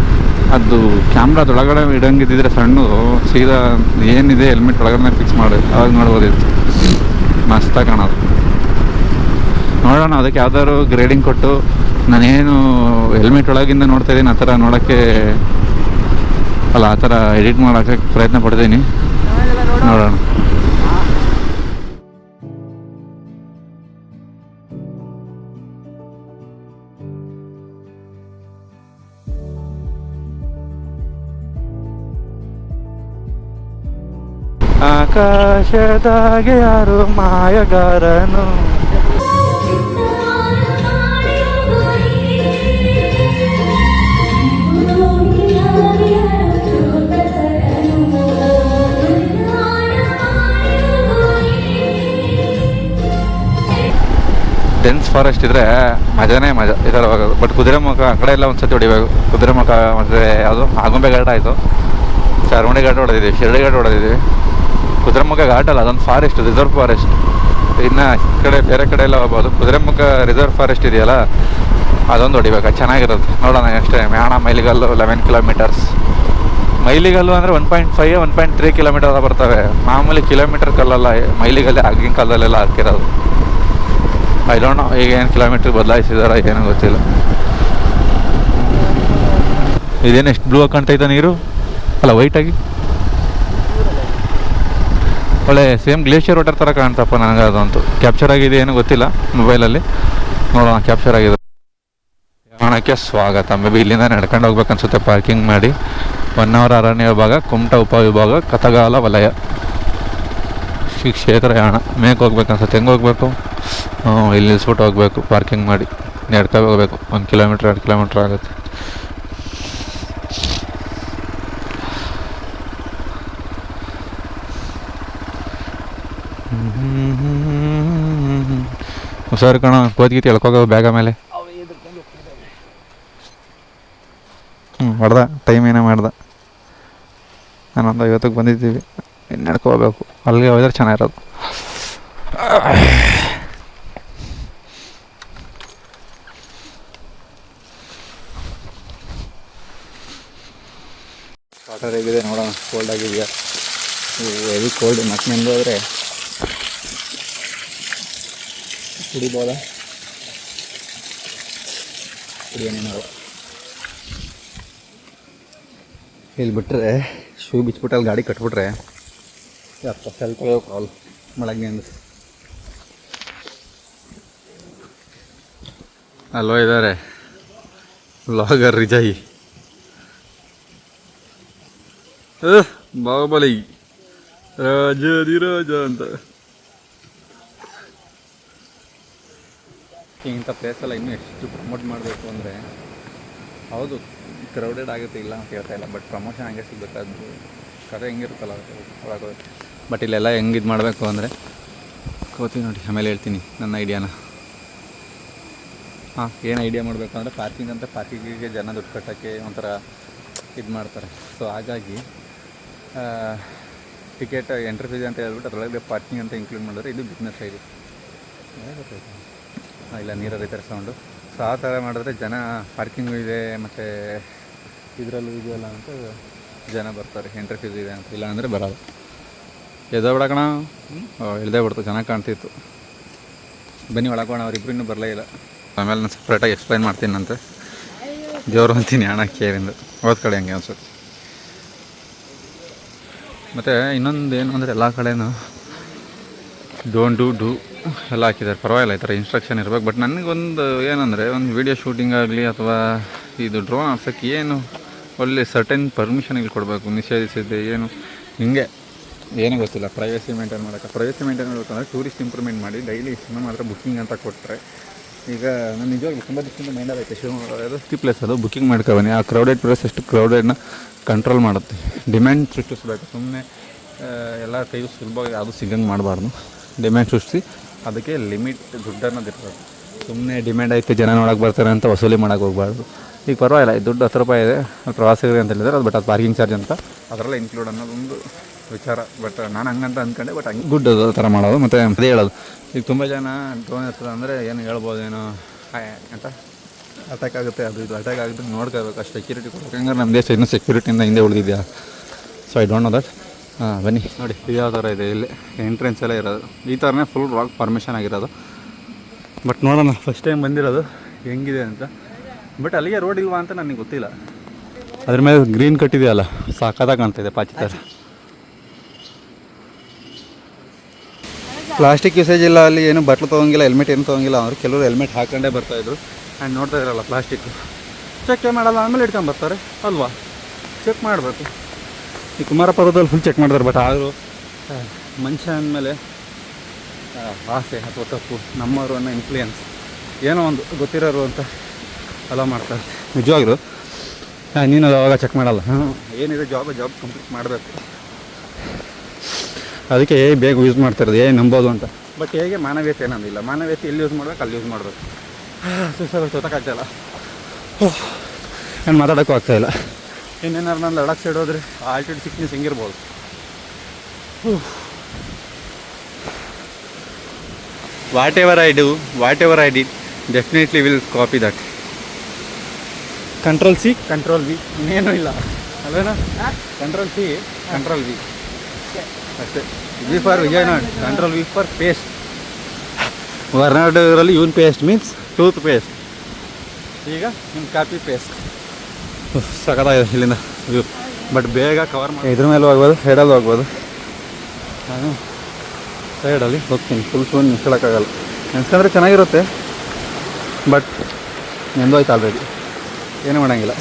ಅದು ಕ್ಯಾಮ್ರಾದೊಳಗಡೆ ಇಡಂಗಿದ್ದಿದ್ರೆ ಸಣ್ಣ ಸೀದಾ ಏನಿದೆ ಹೆಲ್ಮೆಟ್ ಒಳಗಡೆ ಫಿಕ್ಸ್ ಮಾಡಿ ಅವಾಗ ನೋಡ್ಬೋದಿತ್ತು, ಮಸ್ತಾಗಿ ಕಾಣೋದು. ನೋಡೋಣ, ಅದಕ್ಕೆ ಯಾವ್ದಾದ್ರು ಗ್ರೇಡಿಂಗ್ ಕೊಟ್ಟು ನಾನೇನು ಹೆಲ್ಮೆಟ್ ಒಳಗಿಂದ ನೋಡ್ತಾ ಇದ್ದೀನಿ ಆ ಥರ ನೋಡೋಕ್ಕೆ ಅಲ್ಲ, ಆ ಥರ ಎಡಿಟ್ ಮಾಡೋಕ್ಕೆ ಪ್ರಯತ್ನ ಪಡ್ತೀನಿ. ನೋಡೋಣ. ಆಕಾಶದಾಗೆ ಯಾರು ಮಾಯಗಾರನು, ಡೆನ್ಸ್ ಫಾರೆಸ್ಟ್ ಇದ್ರೆ ಮಜಾನೇ ಮಜಾ ಈ ಥರ ಹೋಗೋದು. ಬಟ್ ಕುದುರೆಮುಖ ಆ ಕಡೆ ಎಲ್ಲ ಒಂದು ಸತಿ ಹೊಡಿಬೇಕು. ಕುದುರೆಮುಖ ಮತ್ತು ಯಾವುದು ಆಗುಂಬೆ ಘಾಟ ಆಯಿತು, ಚಾರ್ಮಡಿ ಘಾಟ್ ಹೊಡೆದಿದ್ದೀವಿ, ಶಿರಡಿ ಘಾಟ್ ಹೊಡೆದಿದ್ದೀವಿ. ಕುದುರೆಮುಖ ಘಾಟ್ ಅಲ್ಲ, ಅದೊಂದು ಫಾರೆಸ್ಟ್, ರಿಸರ್ವ್ ಫಾರೆಸ್ಟ್. ಇನ್ನು ಈ ಕಡೆ ಬೇರೆ ಕಡೆ ಎಲ್ಲ ಹೋಗ್ಬೋದು. ಕುದುರೆಮುಖ ರಿಸರ್ವ್ ಫಾರೆಸ್ಟ್ ಇದೆಯಲ್ಲ, ಅದೊಂದು ಹೊಡಿಬೇಕು, ಚೆನ್ನಾಗಿರುತ್ತೆ. ನೋಡೋಣ ನೆಕ್ಸ್ಟ್ ಟೈಮ್. ಯಾಣ ಮೈಲಿಗಲ್ಲು 11 ಕಿಲೋಮೀಟರ್ಸ್. ಮೈಲಿಗಲ್ಲು ಅಂದರೆ 1.5 1.3 ಕಿಲೋಮೀಟರ್ ಬರ್ತವೆ. ಮಾಮೂಲಿ ಕಿಲೋಮೀಟರ್ ಕಲ್ಲಲ್ಲ, ಮೈಲಿಗಲ್ಲೇ ಆಗಿನ ಕಾಲದಲ್ಲೆಲ್ಲ ಹಾಕಿರೋದು. ಐ ಡೋಂಟ್ ನೋ ಈಗ ಏನು ಕಿಲೋಮೀಟ್ರ್ ಬದಲಾಯಿಸಿದಾರ ಏನೋ ಗೊತ್ತಿಲ್ಲ. ಇದೇನು ಎಷ್ಟು ಬ್ಲೂ ಕಾಣ್ತೈತೆ ನೀರು, ಅಲ್ಲ ವೈಟಾಗಿ, ಒಳ್ಳೆ ಸೇಮ್ ಗ್ಲೇಷಿಯರ್ ವಾಟರ್ ಥರ ಕಾಣ್ತಪ್ಪ ನನಗೆ. ಅದಂತೂ ಕ್ಯಾಪ್ಚರ್ ಆಗಿದೆ ಏನೋ ಗೊತ್ತಿಲ್ಲ ಮೊಬೈಲಲ್ಲಿ, ನೋಡೋಣ ಕ್ಯಾಪ್ಚರ್ ಆಗಿದೆ. ಯಾಣಕ್ಕೆ ಸ್ವಾಗತ. ಮೇ ಬಿ ಇಲ್ಲಿಂದ ನಡ್ಕೊಂಡು ಹೋಗ್ಬೇಕು ಅನ್ಸುತ್ತೆ, ಪಾರ್ಕಿಂಗ್ ಮಾಡಿ. 1 ಅವರ್ ಅರಣ್ಯ ವಿಭಾಗ, ಕುಮಟಾ ಉಪವಿಭಾಗ, ಕಥಗಾಲ ವಲಯ, ಶ್ರೀ ಕ್ಷೇತ್ರ ಯಾಣ. ಮೇಕ್ಕೆ ಹೋಗ್ಬೇಕು ಅನ್ಸುತ್ತೆ. ಹೆಂಗೆ ಹೋಗ್ಬೇಕು? ಇಲ್ಲಿ ನಿಲ್ಲಿಸ್ಬಿಟ್ಟು ಹೋಗ್ಬೇಕು, ಪಾರ್ಕಿಂಗ್ ಮಾಡಿ ನಡ್ಕೊಂಡು ಹೋಗ್ಬೇಕು. 1 ಕಿಲೋಮೀಟ್ರ್ 2 ಕಿಲೋಮೀಟ್ರ್ ಆಗುತ್ತೆ. ಹುಷಾರು ಕಣ, ಕೋದ್ಗೀತಿ ಎಳ್ಕೋಗ ಬ್ಯಾಗ ಮೇಲೆ. ಹೊಡೆದ ಟೈಮ್ ಏನೋ ಮಾಡ್ದೆ. 11:50 ಬಂದಿದ್ದೀವಿ, ಇನ್ನು ನಡ್ಕೋಬೇಕು. ಅಲ್ಲಿಗೆ ಹೋದ್ರೆ ಚೆನ್ನಾಗಿರೋದು. ವಾಟರ್ ಹೇಗಿದೆ ನೋಡೋಣ, ಕೋಲ್ಡ್ ಆಗಿದೆಯಾ? Heavy cold. ಮಕ್ಕಳಿಂದ ಹೋದರೆ ಕುಡಿಬೋದಾ? ಕುಡಿಯೋನೇನೋ. ಇಲ್ಲಿ ಬಿಟ್ಟರೆ ಶೂ ಬಿಚ್ಬಿಟ್ಟು ಅಲ್ಲಿ ಗಾಡಿ ಕಟ್ಬಿಟ್ರೆ ಸ್ವಲ್ಪ ಕಾಲ್ ಮಳಗಿಂದ. ಅಲ್ವ ಇದ್ದಾರೆ ವ್ಲಾಗರ್ ರಿಜಾಯಿ, ಬಾಹುಬಲಿ ರಾಜ ಅಂತ. ಇಂಥ ಪ್ಲೇಸೆಲ್ಲ ಇನ್ನೂ ಎಷ್ಟು ಪ್ರಮೋಟ್ ಮಾಡಬೇಕು ಅಂದರೆ, ಹೌದು ಕ್ರೌಡೆಡ್ ಆಗುತ್ತೆ, ಇಲ್ಲ ಅಂತ ಹೇಳ್ತಾ ಇಲ್ಲ, ಬಟ್ ಪ್ರಮೋಷನ್ ಹಂಗೆ ಸಿಗಬೇಕಾದ್ದು. ಕಥೆ ಹೆಂಗಿರುತ್ತಲ್ಲ ಒಳಗೆ. ಬಟ್ ಇಲ್ಲೆಲ್ಲ ಹೆಂಗೆ ಇದು ಮಾಡಬೇಕು ಅಂದರೆ ಕೋತಿ ನೋಡಿ. ಆಮೇಲೆ ಹೇಳ್ತೀನಿ ನನ್ನ ಐಡಿಯಾನ. ಏನು ಐಡಿಯಾ ಮಾಡಬೇಕು ಅಂದರೆ, ಪಾರ್ಕಿಂಗ್ ಅಂತ ಪಾರ್ಕಿಂಗಿಗೆ ಜನ ದುಡ್ಡು ಕಟ್ಟೋಕ್ಕೆ ಒಂಥರ ಇದು ಮಾಡ್ತಾರೆ. ಸೊ ಹಾಗಾಗಿ ಟಿಕೆಟ್ ಎಂಟ್ರಿ ಫೀಸ್ ಅಂತ ಹೇಳ್ಬಿಟ್ಟು ಅದರೊಳಗೆ ಪಾರ್ಕಿಂಗ್ ಅಂತ ಇನ್ಕ್ಲೂಡ್ ಮಾಡಿದ್ರೆ ಇದು ಬಿಸ್ನೆಸ್ ಐಡಿ. ಗೊತ್ತಾಯ್ತು? ಇಲ್ಲ ನೀರು ರೀತಿ ಸೌಂಡು. ಸೊ ಆ ಥರ ಮಾಡಿದ್ರೆ ಜನ ಪಾರ್ಕಿಂಗು ಇದೆ ಮತ್ತು ಇದರಲ್ಲೂ ಇದೆಯಲ್ಲ ಅಂತ ಜನ ಬರ್ತಾರೆ, ಎಂಟ್ರಿ ಫೀಸ್ ಇದೆ ಅಂತ. ಇಲ್ಲ ಅಂದರೆ ಬರೋದು. ಎದೋ ಬಿಡೋಣ, ಇಳ್ದೇ ಬಿಡ್ತು, ಚೆನ್ನಾಗಿ ಕಾಣ್ತಿತ್ತು. ಬನ್ನಿ ಒಳಗೋಣ. ಅವ್ರಿಬ್ರು ಇನ್ನೂ ಬರಲೇ ಇಲ್ಲ. ಆಮೇಲೆ ನಾನು ಸಪ್ರೇಟಾಗಿ ಎಕ್ಸ್ಪ್ಲೈನ್ ಮಾಡ್ತೀನಂತೆ. ದೇವರು ಅಂತೀನಿ ಹಣ ಕೇರಿಂದ ಹೋದ ಕಡೆ ಹಂಗೆ ಅನ್ಸುತ್ತೆ. ಮತ್ತು ಇನ್ನೊಂದು ಏನು ಅಂದರೆ, ಎಲ್ಲ ಕಡೆನೂ ಡೋಂಟ್ ಡೂ ಎಲ್ಲ ಹಾಕಿದ್ದಾರೆ. ಪರವಾಗಿಲ್ಲ, ಈ ಥರ ಇನ್ಸ್ಟ್ರಕ್ಷನ್ ಇರಬೇಕು. ಬಟ್ ನನಗೊಂದು ಏನಂದರೆ, ಒಂದು ವೀಡಿಯೋ ಶೂಟಿಂಗ್ ಆಗಲಿ ಅಥವಾ ಇದು ಡ್ರೋನ್ ಹಾರ್ಸೋಕ್ಕೆ ಏನು ಒಳ್ಳೆ ಸರ್ಟೆನ್ ಪರ್ಮಿಷನ್ಗಳು ಕೊಡಬೇಕು. ನಿಷೇಧಿಸಿದ್ದೆ ಏನು ಹಿಂಗೆ ಏನೂ ಗೊತ್ತಿಲ್ಲ. ಪ್ರೈವಸಿ ಮೇಂಟೈನ್ ಮಾಡೋಕ್ಕೆ ಮಾಡಬೇಕಂದ್ರೆ ಟೂರಿಸ್ಟ್ ಇಂಪ್ರೂವ್ಮೆಂಟ್ ಮಾಡಿ ಡೈಲಿ ಸಿನಿಮಾ ಮಾತ್ರ ಬುಕ್ಕಿಂಗ್ ಅಂತ ಕೊಟ್ಟರೆ. ಈಗ ನಾನು ನಿಜವಾಗ್ಲೂ ತುಂಬ ದಿವಸದಿಂದ ಮೈಂಡಲ್ಲಿ ಐತೆ, ಶಿವಮೊಗ್ಗ ಪ್ಲೇಸ್ ಅದು ಬುಕ್ಕಿಂಗ್ ಮಾಡ್ಕೊಬನ್ನಿ. ಆ ಕ್ರೌಡೆಡ್ ಪ್ಲೇಸ್ ಎಷ್ಟು ಕ್ರೌಡೆಡ್ನ ಕಂಟ್ರೋಲ್ ಮಾಡುತ್ತೆ. ಡಿಮ್ಯಾಂಡ್ ಸೃಷ್ಟಿಸ್ಬೇಕು. ಸುಮ್ಮನೆ ಎಲ್ಲ ಕೈಗೂ ಸುಲಭವಾಗಿ ಯಾವುದು ಸಿಗಂಗೆ ಮಾಡಬಾರ್ದು. ಡಿಮ್ಯಾಂಡ್ ಸೃಷ್ಟಿಸಿ ಅದಕ್ಕೆ ಲಿಮಿಟ್ ದುಡ್ಡು ಅನ್ನೋದಿರ್ತದೆ. ಸುಮ್ಮನೆ ಡಿಮ್ಯಾಂಡ್ ಐತೆ ಜನ ನೋಡೋಕೆ ಬರ್ತಾರೆ ಅಂತ ವಸೂಲಿ ಮಾಡೋಕೆ ಹೋಗಬಾರ್ದು. ಈಗ ಪರವಾಗಿಲ್ಲ, ಈ ದುಡ್ಡು 10 ರೂಪಾಯಿ ಇದೆ ಪ್ರವಾಸಿಗರಿಗೆ ಅಂತ ಹೇಳಿದರೆ, ಅದು ಬಟ್ ಅದು ಪಾರ್ಕಿಂಗ್ ಚಾರ್ಜ್ ಅಂತ ಅದರಲ್ಲೇ ಇನ್ಕ್ಲೂಡ್ ಅನ್ನೋದೊಂದು ವಿಚಾರ. ಬಟ್ ನಾನು ಹಂಗಂತ ಅಂದ್ಕೊಂಡೆ, ಬಟ್ ಹಂಗೆ ಗುಡ್ ಅದು ಥರ ಮಾಡೋದು. ಮತ್ತು ಅದೇ ಹೇಳೋದು, ಈಗ ತುಂಬ ಜನ ಡ್ರೋನ್ ಇರ್ತದೆ ಅಂದರೆ ಏನು ಹೇಳ್ಬೋದೇನೋ ಅಂತ ಅಟ್ಯಾಕ್ ಆಗುತ್ತೆ, ಅದು ಇದು ಅಟ್ಯಾಕ್ ಆಗುತ್ತೆ ನೋಡ್ಕೋಬೇಕು. ಅಷ್ಟು ಸೆಕ್ಯೂರಿಟಿ ಕೊಡಬೇಕು. ಹಂಗಾರೆ ನಮ್ಮ ದೇಶ ಇನ್ನೂ ಸೆಕ್ಯೂರಿಟಿಯಿಂದ ಹಿಂದೆ ಉಳಿದಿದೆಯಾ? So I don't know that. ಬನ್ನಿ ನೋಡಿ, ಇದು ಯಾವ ಥರ ಇದೆ. ಇಲ್ಲಿ ಎಂಟ್ರೆನ್ಸ್ ಎಲ್ಲ ಇರೋದು ಈ ಥರನೇ ಫುಲ್ ರಾಕ್ ಪರ್ಮಿಷನ್ ಆಗಿರೋದು. ಬಟ್ ನೋಡೋಣ, ಫಸ್ಟ್ ಟೈಮ್ ಬಂದಿರೋದು ಹೆಂಗಿದೆ ಅಂತ. ಬಟ್ ಅಲ್ಲಿಗೆ ರೋಡ್ ಇಲ್ವಾ ಅಂತ ನನಗೆ ಗೊತ್ತಿಲ್ಲ. ಅದ್ರ ಮೇಲೆ ಗ್ರೀನ್ ಕಟ್ಟಿದೆಯಲ್ಲ, ಸಾಕಾದಾಗ ಕಾಣ್ತಿದೆ ಪಾಚಿ ಥರ. ಪ್ಲಾಸ್ಟಿಕ್ ಯೂಸೇಜ್ ಇಲ್ಲ ಅಲ್ಲಿ, ಏನು ಬಟ್ಲು ತೊಗೊಂಗಿಲ್ಲ, ಹೆಲ್ಮೆಟ್ ಏನು ತೊಗೊಂಗಿಲ್ಲ. ಅವರು ಕೆಲವರು ಹೆಲ್ಮೆಟ್ ಹಾಕೊಂಡೇ ಬರ್ತಾಯಿದ್ರು. ಆ್ಯಂಡ್ ನೋಡ್ತಾ ಇರಲ್ಲ ಪ್ಲಾಸ್ಟಿಕ್ಕು ಚೆಕ್ ಮಾಡಲ್ಲ, ಆಮೇಲೆ ಇಟ್ಕೊಂಬರ್ತಾರೆ ಅಲ್ವಾ? ಚೆಕ್ ಮಾಡಬೇಕು. ಈ ಕುಮಾರ ಪರ್ವತದಲ್ಲಿ ಫುಲ್ ಚೆಕ್ ಮಾಡ್ತಾರೆ. ಬಟ್ ಆದರೂ ಮನುಷ್ಯ ಅಂದಮೇಲೆ ಆಸೆ ಅಥವಾ ತಪ್ಪು, ನಮ್ಮವರು ಅನ್ನೋ ಇನ್ಫ್ಲೂಯೆನ್ಸ್ ಏನೋ ಒಂದು ಗೊತ್ತಿರೋರು ಅಂತ ಅಲೋ ಮಾಡ್ತಾರೆ. ನಿಜವಾಗ್ಲೂ ನೀನು ಅದು ಅವಾಗ ಚೆಕ್ ಮಾಡಲ್ಲ. ಏನಿದೆ ಜಾಬ್ ಕಂಪ್ಲೀಟ್ ಮಾಡಬೇಕು. ಅದಕ್ಕೆ ಬೇಗ ಯೂಸ್ ಮಾಡ್ತಿರೋದು ನಂಬೋದು ಅಂತ. ಬಟ್ ಹೇಗೆ ಮಾನವೀಯತೆ ಏನಂದಿಲ್ಲ. ಮಾನವೀಯತೆ ಎಲ್ಲಿ ಯೂಸ್ ಮಾಡ್ಬೇಕು ಅಲ್ಲಿ ಯೂಸ್ ಮಾಡಬೇಕು. ಸುಸ್ತಾಗ್ತಾಯಿಲ್ಲ, ಏನು ಮಾತಾಡೋಕ್ಕೂ ಆಗ್ತಾಯಿಲ್ಲ. ಇನ್ನೇನಾರು ನಾನು ಲಡಾಖ್ ಸೈಡ್ ಹೋದರೆ ಆಲ್ಟಿಟ್ಯೂಡ್ ಸಿಕ್ನೆಸ್ ಹೆಂಗಿರ್ಬೋದು. Whatever I did definitely will copy that. Control C control V, ಇನ್ನೇನು ಇಲ್ಲ ಅಲ್ವೇನಾ? ಕಂಟ್ರೋಲ್ ಸಿ ಕಂಟ್ರೋಲ್ ವಿ ಅಷ್ಟೇ. V for Vijayanad, control V for paste. ಹೊರನಾಡಲ್ಲಿ ಯೂನ್ ಪೇಸ್ಟ್ ಮೀನ್ಸ್ ಟೂತ್ ಪೇಸ್ಟ್. ಈಗ ನಿಮ್ಮ ಕಾಪಿ ಪೇಸ್ಟ್. ಸಖತ್ತಾಗಿದೆ ಇಲ್ಲಿಂದ ವ್ಯೂ. ಬಟ್ ಬೇಗ ಕವರ್ ಮಾಡಿ ಇದ್ರ ಮೇಲೆ ಹೋಗ್ಬೋದು, ಸೈಡಲ್ಲಿ ಹೋಗ್ಬೋದು. ನಾನು ಸೈಡಲ್ಲಿ ಹೋಗ್ತೀನಿ, ಫುಲ್ ಫೋನ್ ನಿಲ್ಸೋಕ್ಕಾಗಲ್ಲ. ನೆನ್ಸ್ಕೊಂಡ್ರೆ ಚೆನ್ನಾಗಿರುತ್ತೆ, ಬಟ್ ನೆಂದೋಯ್ತು ಆಲ್ರೆಡಿ, ಏನೂ ಮಾಡೋಂಗಿಲ್ಲ.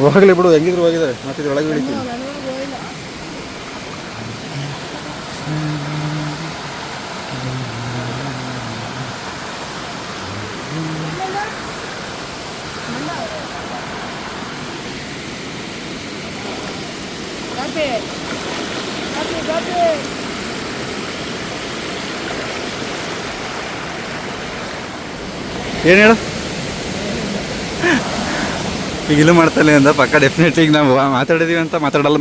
ಹೋಗಲಿ ಬಿಡು, ಹೆಂಗಿದ್ರು ಹೋಗಿದೆ, ಮತ್ತೆ ಇದ್ರೊಳಗೆ ಇಳಿತೀನಿ. ಏನು ಹೇಳು ಈಗ ಇಲ್ಲೂ ಮಾಡ್ತಾನೆ ಅಂತ ಪಕ್ಕ ಡೆಫಿನೆಟ್ಲಿ. ಈಗ ನಾವು ಮಾತಾಡಿದೀವಿ ಅಂತ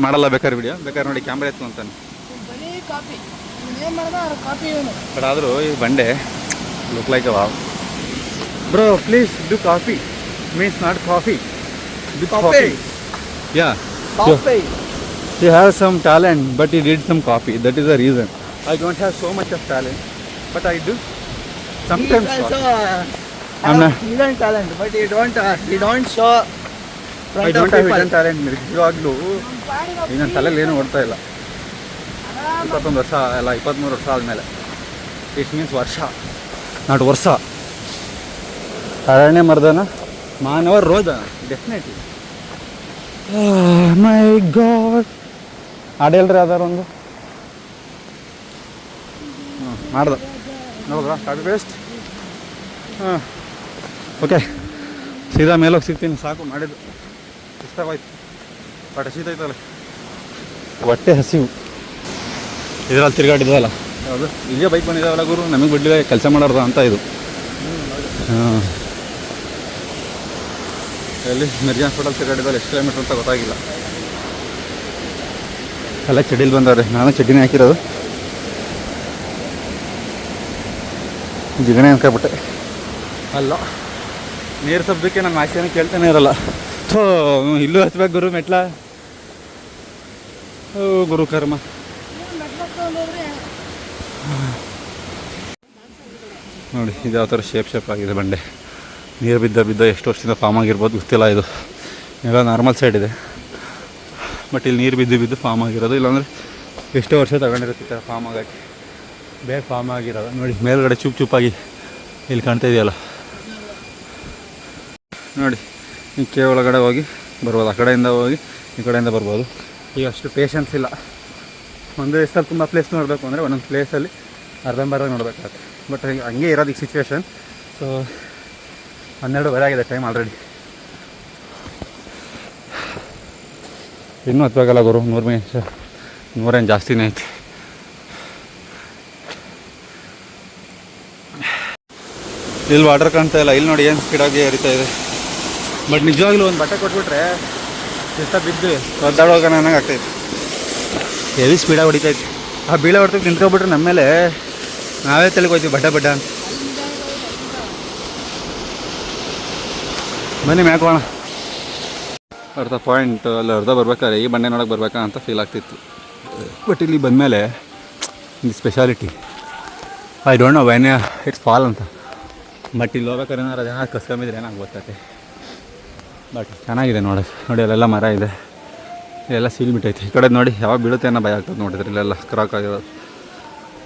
ಮಾಡಲ್ಲ ಬೇಕಾದ್ರೆ ವಿಡಿಯೋ, ಬೇಕಾದ್ರೆ ನೋಡಿ ಕ್ಯಾಮ್ರಾ ಎತ್ತು ಅಂತಾನೆ. ಬಟ್ ಆದರೂ ಈ ಬಂಡೆ look like wow. Bro please do coffee means not coffee, do coffee. Yeah, he has some talent but he did some copy, that is the reason. I don't have so much of talent but I do sometimes. He is also I'm not hidden talent, but he don't show front I of don't have people. hidden talent. ನಿಜವಾಗ್ಲೂ ಈಗ ನನ್ನ ತಲೆಯಲ್ಲಿ ಏನು ಓಡ್ತಾ ಇಲ್ಲ. 21 ವರ್ಷ ಅಲ್ಲ 23 ವರ್ಷ ಆದಮೇಲೆ, ಇಟ್ ಮೀನ್ಸ್ ವರ್ಷ ನಾಟ್ ವರ್ಷ. ಅರಣ್ಯ ಮರ್ದನ ಮಾನವ ರೋದ ಡೆಫಿನೆಟ್ಲಿ. ಮೈ ಗಾಡ್, ಆಡೇಳ್ರಿ ಯಾವ್ದಾರು ಒಂದು ಮಾಡ್ದೆ ನೋಡ್ರ ಕಾಪಿ ಪೇಸ್ಟ್. ಹಾಂ ಓಕೆ, ಸೀದಾ ಮೇಲೋಗಿ ಸಿಗ್ತೀನಿ. ಸಾಕು ಮಾಡಿದ್ದು, ಇಷ್ಟವಾಯ್ತು. ಬಟ್ ಹಸಿತೈತಲ್ಲ, ಹೊಟ್ಟೆ ಹಸಿವು. ಇದರಲ್ಲಿ ತಿರುಗಾಡಿದ್ವಲ್ಲ, ಯಾವುದು ಇಲ್ಲೇ ಬೈಕ್ ಬಂದಿದ್ದಾವಲ್ಲ ಗುರು, ನಮಗೆ ಬಿಡ್ಲಿಲ್ಲ ಕೆಲಸ ಮಾಡೋರ್ದು ಅಂತ ಇದು. ಹಾಂ, ಎಲ್ಲಿ ಮಿರ್ಜಾ ಹಾಸ್ಪಿಟಲ್ ತಿರುಗಾಡಿದ್ವಲ್ಲ, ಎಷ್ಟು ಕಿಲೋಮೀಟ್ರ್ ಅಂತ ಗೊತ್ತಾಗಿಲ್ಲ. ಎಲ್ಲ ಚಡಿಲಿ ಬಂದವ್ರೆ, ನಾನು ಚಡ್ಡಿನೇ ಹಾಕಿರೋದು. ಜಿಗಣೆ ಅನ್ಕೊಬಿಟ್ಟೆ. ಅಲ್ಲ, ನೀರು ಸಬ್ಬಕ್ಕೆ ನನ್ನ ಆಸೆಯನ್ನು ಕೇಳ್ತಾನೆ ಇರಲ್ಲ. ಥೋ, ಇಲ್ಲೂ ಹತ್ಬೇಕು ಗುರು ಮೆಟ್ಲ. ಓ ಗುರು ಕರ್ಮ. ನೋಡಿ ಇದು ಯಾವ ಥರ ಶೇಪ್ ಆಗಿದೆ ಬಂಡೆ. ನೀರು ಬಿದ್ದ ಎಷ್ಟು ವರ್ಷದಿಂದ ಫಾರ್ಮ್ ಆಗಿರ್ಬೋದು ಗೊತ್ತಿಲ್ಲ. ಇದು ಎಲ್ಲ ನಾರ್ಮಲ್ ಸೈಡ್ ಇದೆ, ಬಟ್ ಇಲ್ಲಿ ನೀರು ಬಿದ್ದು ಫಾರ್ಮ್ ಆಗಿರೋದು. ಇಲ್ಲಾಂದರೆ ಎಷ್ಟೋ ವರ್ಷ ತಗೊಂಡಿರುತ್ತೆ ಫಾರ್ಮ್ ಆಗೋಕ್ಕೆ, ಬೇಗ ಫಾರ್ಮ್ ಆಗಿರೋದು. ನೋಡಿ ಮೇಲ್ಗಡೆ ಚೂಪಾಗಿ ಇಲ್ಲಿ ಕಾಣ್ತಾ ಇದೆಯಲ್ಲ, ನೋಡಿ ಈ ಕೆ ಒಳಗಡೆ ಹೋಗಿ ಬರ್ಬೋದು, ಆ ಕಡೆಯಿಂದ ಹೋಗಿ ಈ ಕಡೆಯಿಂದ ಬರ್ಬೋದು. ಈಗ ಅಷ್ಟು ಪೇಷನ್ಸ್ ಇಲ್ಲ. ಒಂದು ದಿವಸದಲ್ಲಿ ತುಂಬ ಪ್ಲೇಸ್ ನೋಡಬೇಕು ಅಂದರೆ ಒಂದೊಂದು ಪ್ಲೇಸಲ್ಲಿ ಅರ್ಧಂಬರ್ಧ ನೋಡಬೇಕಾಗುತ್ತೆ. ಬಟ್ ಹಂಗೆ ಇರೋದು ಈಗ ಸಿಚುವೇಶನ್. ಸೊ 12:30 ಆಗಿದೆ ಟೈಮ್ ಆಲ್ರೆಡಿ. ಇನ್ನೂ ಹತ್ತಬೇಕಲ್ಲ ಗುರು, 100 ಜಾಸ್ತಿನೇ ಐತಿ. ಇಲ್ಲಿ ವಾಟರ್ ಕಾಣ್ತಾ ಇಲ್ಲ, ಇಲ್ಲಿ ನೋಡಿ ಏನು ಸ್ಪೀಡಾಗಿ ಹರಿತಾ ಇದೆ. ಬಟ್ ನಿಜವಾಗ್ಲೂ ಒಂದು ಬಟ್ಟೆ ಕೊಟ್ಬಿಟ್ರೆ ಇಷ್ಟ ಬಿದ್ದು ಒದ್ದಾಡೋಗೋಣ ಅನ್ನಂಗೆ ಆಗ್ತಾಯಿತ್ತು. ಹೆವಿ ಸ್ಪೀಡಾಗಿ ಹೊಡಿತೈತಿ. ಆ ಬೀಳ ಹೊಡ್ತಕ್ಕೆ ನಿಂತ್ಕೊಬಿಟ್ರೆ ನಮ್ಮ ಮೇಲೆ ನಾವೇ ತಲೆಗೋಯ್ತೀವಿ ಬಡ್ಡ ಅಂತ. ಬನ್ನಿ ಮ್ಯಾಕೋಣ. ಅರ್ಧ ಪಾಯಿಂಟ್ ಅಲ್ಲಿ ಅರ್ಧ ಬರ್ಬೇಕಾದ್ರೆ ಈ ಬಂಡೆ ನೋಡೋಕೆ ಬರ್ಬೇಕಾ ಅಂತ ಫೀಲ್ ಆಗ್ತಿತ್ತು. ಬಟ್ ಇಲ್ಲಿ ಬಂದಮೇಲೆ ಇದು speciality. I don't no when it's fall ಅಂತ. ಬಟ್ ಇಲ್ಲಿ ಹೋಗ್ಬೇಕಾದ್ರೆ ಏನಾರು ಅದೇನಾದ್ರು ಕಸ್ಕೊಂಬಿದ್ರೆ ಏನಾಗಿ ಗೊತ್ತೈತೆ. ಬಟ್ ಚೆನ್ನಾಗಿದೆ ನೋಡೋದು. ನೋಡಿ ಅಲ್ಲೆಲ್ಲ ಮರ ಇದೆ, ಇಲ್ಲೆಲ್ಲ ಸೀಲ್ ಬಿಟ್ಟೈತೆ. ಈ ಕಡೆ ನೋಡಿ ಯಾವಾಗ ಬೀಳುತ್ತೆ ಅನ್ನೋ ಭಯ ಆಗ್ತದೆ ನೋಡಿದ್ರೆ, ಇಲ್ಲೆಲ್ಲ ಕ್ರಾಕ್ ಆಗಿರೋದು.